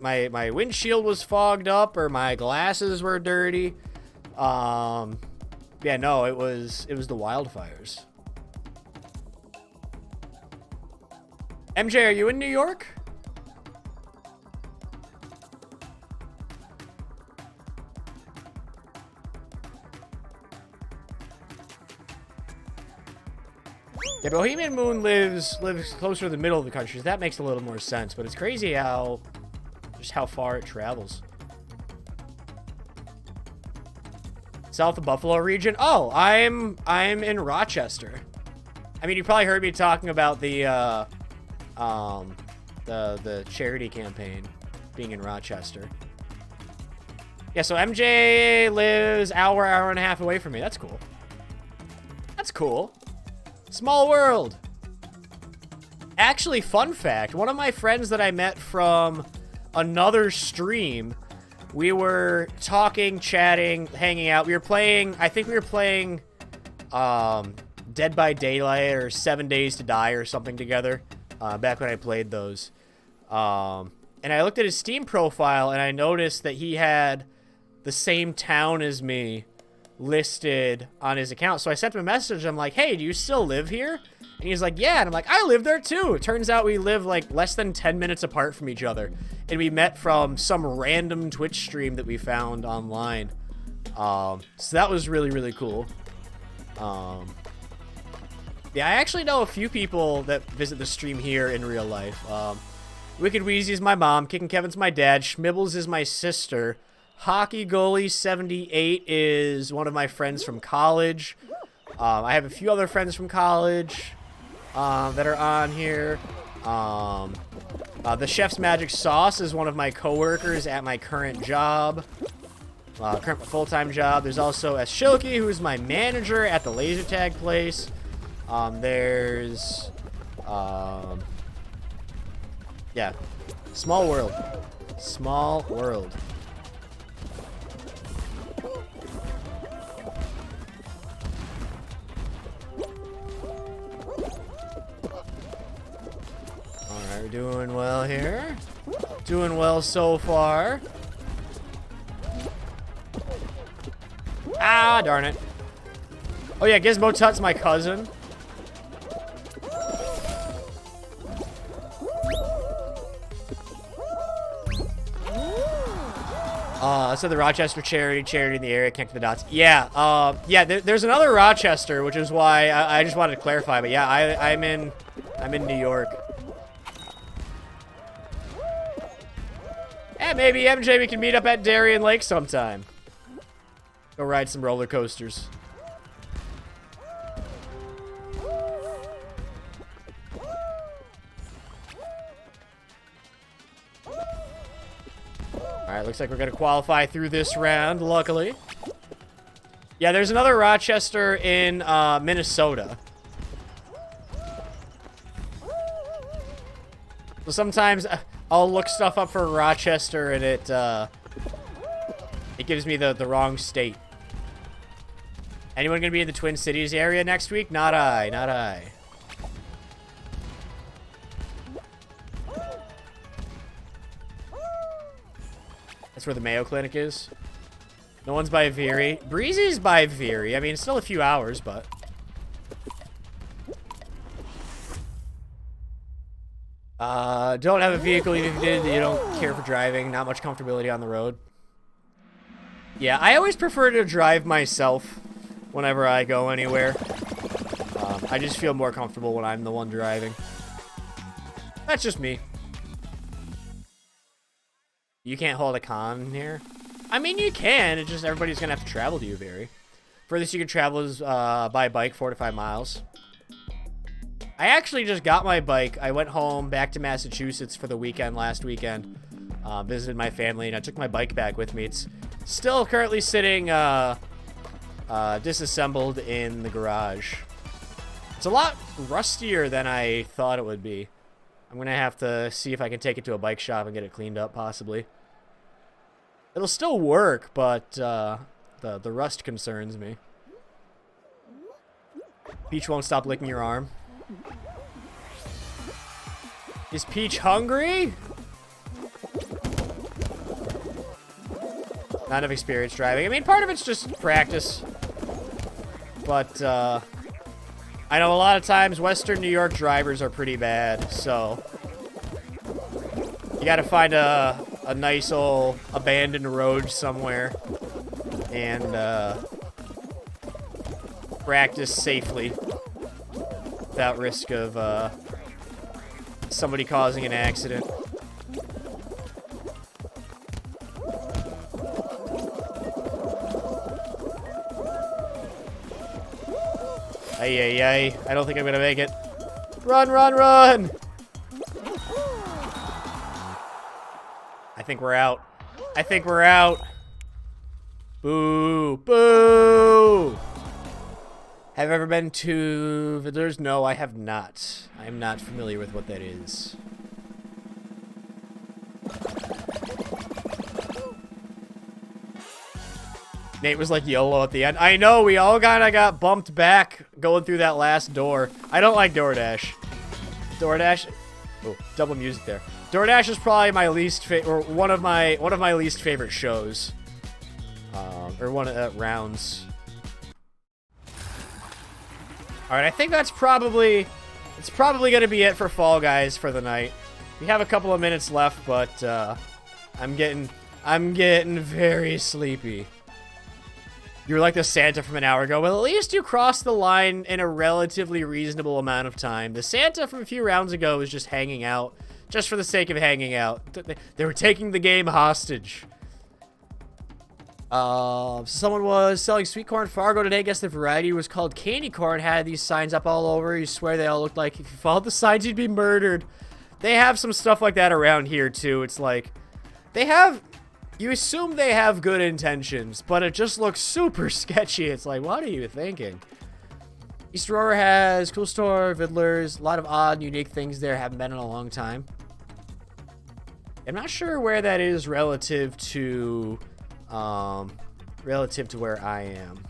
my windshield was fogged up or my glasses were dirty. Yeah, no, it was the wildfires. MJ, are you in New York? Yeah, Bohemian Moon lives closer to the middle of the country, so that makes a little more sense. But it's crazy just how far it travels. South of Buffalo region. Oh, I'm in Rochester. I mean, you probably heard me talking about the charity campaign being in Rochester. Yeah, so MJ lives hour and a half away from me. That's cool. That's cool. Small world. Actually, fun fact, one of my friends that I met from another stream, we were talking, chatting, hanging out. We were playing, I think we were playing Dead by Daylight or 7 Days to Die or something together, back when I played those. And I looked at his Steam profile and I noticed that he had the same town as me listed on his account. So I sent him a message. I'm like, hey, do you still live here? And he's like, yeah. And I'm like, I live there too. It turns out we live like less than 10 minutes apart from each other. And we met from some random Twitch stream that we found online. So that was really, really cool. Yeah, I actually know a few people that visit the stream here in real life. Wicked Wheezy is my mom. Kicking Kevin's my dad. Schmibbles is my sister. Hockey Goalie 78 is one of my friends from college. I have a few other friends from college that are on here. The Chef's Magic Sauce is one of my coworkers at my current job. Current full-time job. There's also S. Shilky, who's my manager at the laser tag place. There's... yeah. Small world. Small world. Alright, we're doing well here. Doing well so far. Ah, darn it. Oh yeah, Gizmo Tut's my cousin. So the Rochester charity in the area, connect the dots. Yeah, there's another Rochester, which is why I just wanted to clarify. But yeah, I'm in New York. Yeah, maybe MJ, we can meet up at Darien Lake sometime. Go ride some roller coasters. Alright, looks like we're going to qualify through this round, luckily. Yeah, there's another Rochester in Minnesota. So sometimes I'll look stuff up for Rochester and it gives me the wrong state. Anyone going to be in the Twin Cities area next week? Not I, not I. That's where the Mayo Clinic is. No one's by Veery. Breezy's by Veery. I mean, it's still a few hours, but... don't have a vehicle, even if you did, you don't care for driving. Not much comfortability on the road. Yeah, I always prefer to drive myself whenever I go anywhere. I just feel more comfortable when I'm the one driving. That's just me. You can't hold a con here? I mean, you can. It's just everybody's going to have to travel to you, Very. Furthest you can travel is by bike, 4 to 5 miles. I actually just got my bike. I went home back to Massachusetts for the weekend last weekend. Visited my family, and I took my bike back with me. It's still currently sitting disassembled in the garage. It's a lot rustier than I thought it would be. I'm going to have to see if I can take it to a bike shop and get it cleaned up, possibly. It'll still work, but the rust concerns me. Peach won't stop licking your arm. Is Peach hungry? Not enough experience driving. I mean, part of it's just practice. But, I know a lot of times Western New York drivers are pretty bad, so... You gotta find a nice old abandoned road somewhere. And, practice safely. Without risk of, somebody causing an accident. Ay, ay, ay. I don't think I'm gonna make it. Run, run, run! I think we're out. I think we're out. Boo! Boo! Have I ever been to Fiddler's? No, I have not. I am not familiar with what that is. Nate was like YOLO at the end. I know, we all kind of got bumped back going through that last door. I don't like DoorDash. DoorDash. Oh, double music there. DoorDash is probably my least favorite, or one of my least favorite shows, or one of rounds. All right, I think it's probably gonna be it for Fall Guys for the night. We have a couple of minutes left, but I'm getting very sleepy. You were like the Santa from an hour ago. Well, at least you crossed the line in a relatively reasonable amount of time. The Santa from a few rounds ago was just hanging out, just for the sake of hanging out. They were taking the game hostage. Someone was selling sweet corn Fargo today. I guess the variety was called candy corn. Had these signs up all over. You swear they all looked like if you followed the signs, you'd be murdered. They have some stuff like that around here, too. It's like, they have... You assume they have good intentions, but it just looks super sketchy. It's like, what are you thinking? East Aurora has cool store, Fiddlers, a lot of odd and unique things there. Haven't been in a long time. I'm not sure where that is relative to where I am.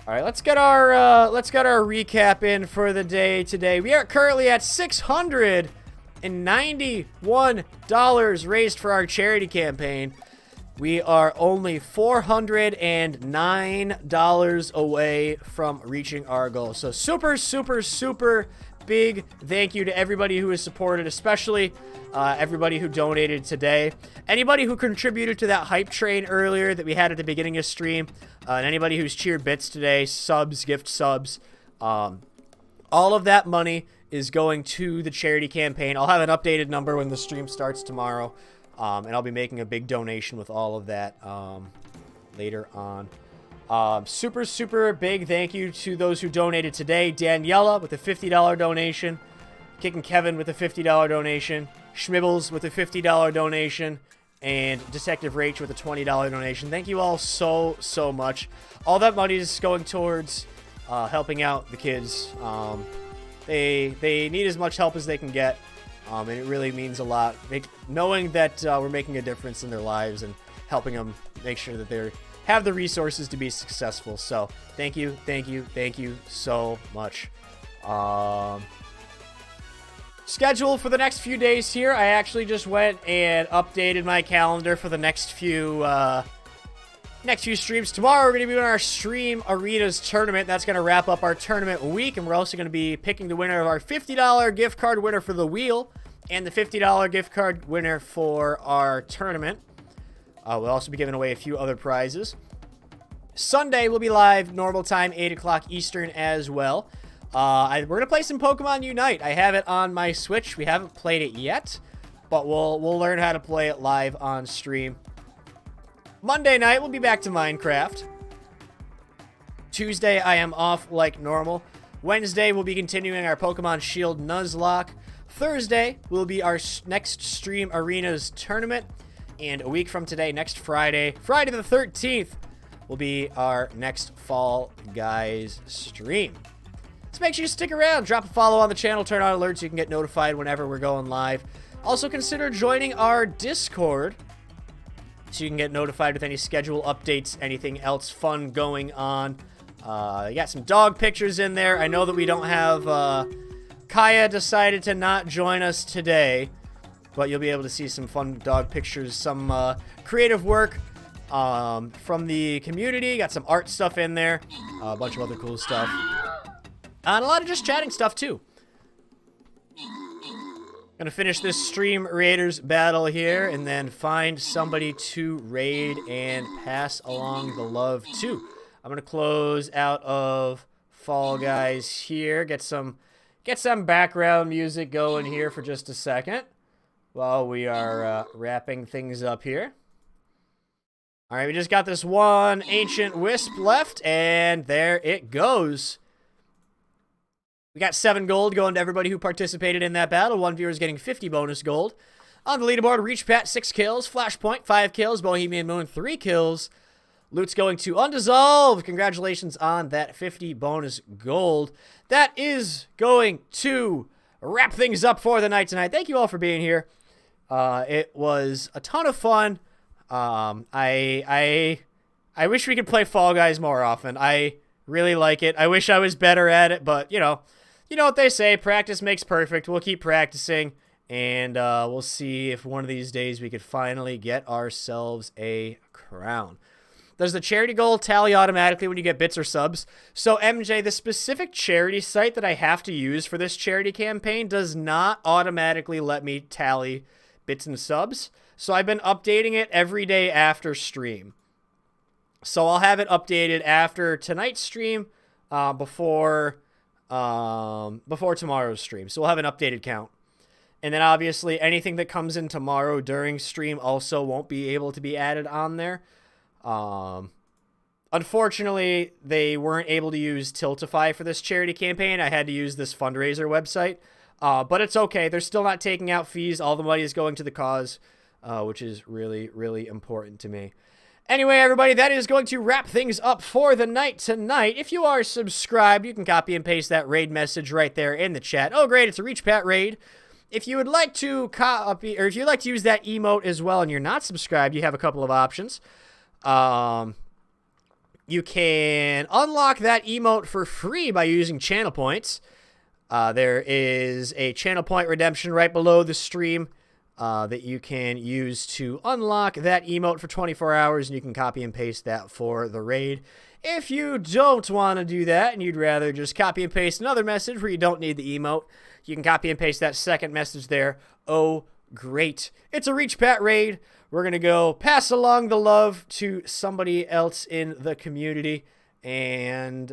All right, let's get our recap in for the day today. We are currently at $691 raised for our charity campaign. We are only $409 away from reaching our goal. So super, super, super big thank you to everybody who has supported, especially everybody who donated today. Anybody who contributed to that hype train earlier that we had at the beginning of stream, and anybody who's cheered bits today, subs, gift subs, all of that money is going to the charity campaign. I'll have an updated number when the stream starts tomorrow, and I'll be making a big donation with all of that later on. Super, super big thank you to those who donated today. Daniela with a $50 donation. Kicking Kevin with a $50 donation. Schmibbles with a $50 donation. And Detective Rach with a $20 donation. Thank you all so, so much. All that money is going towards helping out the kids. They need as much help as they can get. And it really means a lot. Knowing that we're making a difference in their lives and helping them make sure that they're have the resources to be successful. So thank you, thank you, thank you so much. Schedule for the next few days here. I actually just went and updated my calendar for the next few streams. Tomorrow we're going to be doing our Stream Arenas tournament. That's going to wrap up our tournament week, and we're also going to be picking the winner of our $50 gift card winner for the wheel and the $50 gift card winner for our tournament. We'll also be giving away a few other prizes. Sunday, we'll be live normal time, 8 o'clock Eastern as well. We're going to play some Pokemon Unite. I have it on my Switch. We haven't played it yet, but we'll learn how to play it live on stream. Monday night, we'll be back to Minecraft. Tuesday, I am off like normal. Wednesday, we'll be continuing our Pokemon Shield Nuzlocke. Thursday will be our next Stream Arenas tournament. And a week from today, next Friday, Friday the 13th, will be our next Fall Guys stream. So make sure you stick around, drop a follow on the channel, turn on alerts so you can get notified whenever we're going live. Also consider joining our Discord so you can get notified with any schedule updates, anything else fun going on. You got some dog pictures in there. I know that we don't have... Kaya decided to not join us today. But you'll be able to see some fun dog pictures, some creative work from the community. Got some art stuff in there, a bunch of other cool stuff. And a lot of just chatting stuff, too. Gonna finish this Stream Raiders battle here and then find somebody to raid and pass along the love to. I'm gonna close out of Fall Guys here. Get some background music going here for just a second. While we are wrapping things up here. All right, we just got this one Ancient Wisp left, and there it goes. We got 7 gold going to everybody who participated in that battle. 1 viewer is getting 50 bonus gold. On the leaderboard, Reach Pat, 6 kills. Flashpoint, 5 kills. Bohemian Moon, 3 kills. Loot's going to Undissolved. Congratulations on that 50 bonus gold. That is going to wrap things up for the night tonight. Thank you all for being here. It was a ton of fun. I wish we could play Fall Guys more often. I really like it. I wish I was better at it, but you know what they say, practice makes perfect. We'll keep practicing, and we'll see if one of these days we could finally get ourselves a crown. Does the charity goal tally automatically when you get bits or subs? So MJ, the specific charity site that I have to use for this charity campaign does not automatically let me tally bits and subs. So I've been updating it every day after stream. So I'll have it updated after tonight's stream, before tomorrow's stream. So we'll have an updated count. And then obviously anything that comes in tomorrow during stream also won't be able to be added on there. Unfortunately, they weren't able to use Tiltify for this charity campaign. I had to use this fundraiser website. But it's okay. They're still not taking out fees. All the money is going to the cause, which is really, really important to me. Anyway, everybody, that is going to wrap things up for the night tonight. If you are subscribed, you can copy and paste that raid message right there in the chat. Oh, great. It's a Reach Pat raid. If you would like to copy, or if you'd like to use that emote as well and you're not subscribed, you have a couple of options. You can unlock that emote for free by using channel points. There is a channel point redemption right below the stream that you can use to unlock that emote for 24 hours, and you can copy and paste that for the raid. If you don't want to do that and you'd rather just copy and paste another message where you don't need the emote, you can copy and paste that second message there. Oh, great. It's a Reach Pat raid. We're going to go pass along the love to somebody else in the community. And,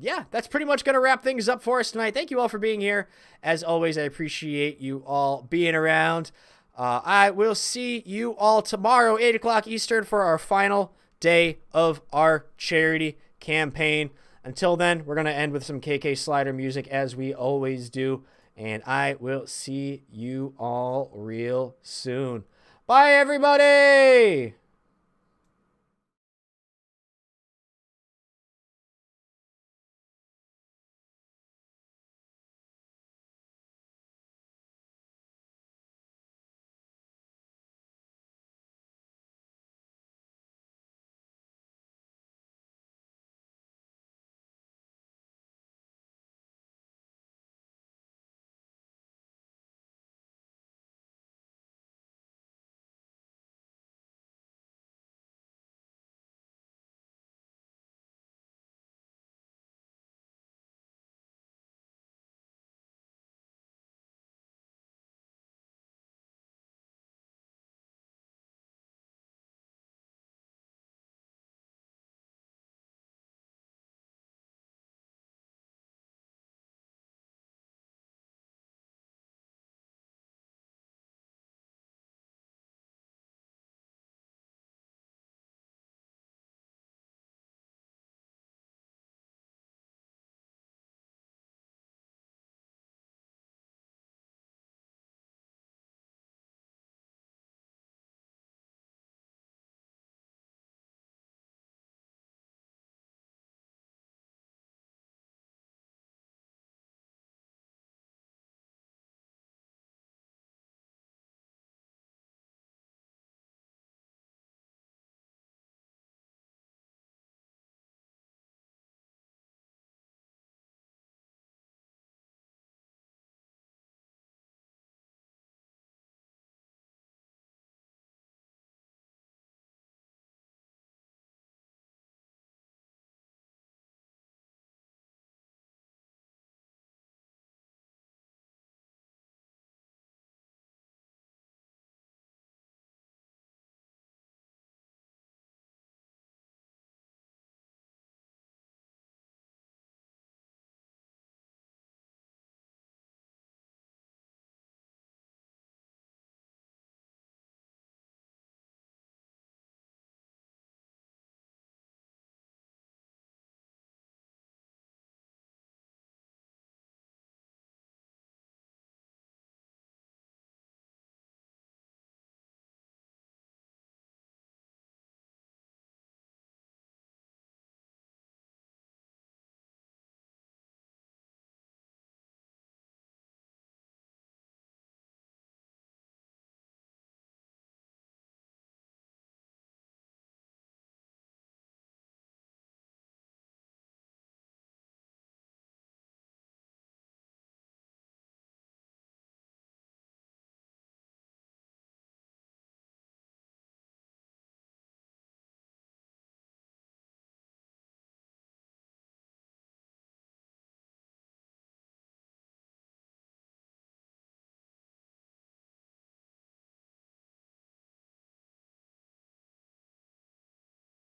yeah, that's pretty much going to wrap things up for us tonight. Thank you all for being here. As always, I appreciate you all being around. I will see you all tomorrow, 8 o'clock Eastern, for our final day of our charity campaign. Until then, we're going to end with some KK Slider music, as we always do. And I will see you all real soon. Bye, everybody!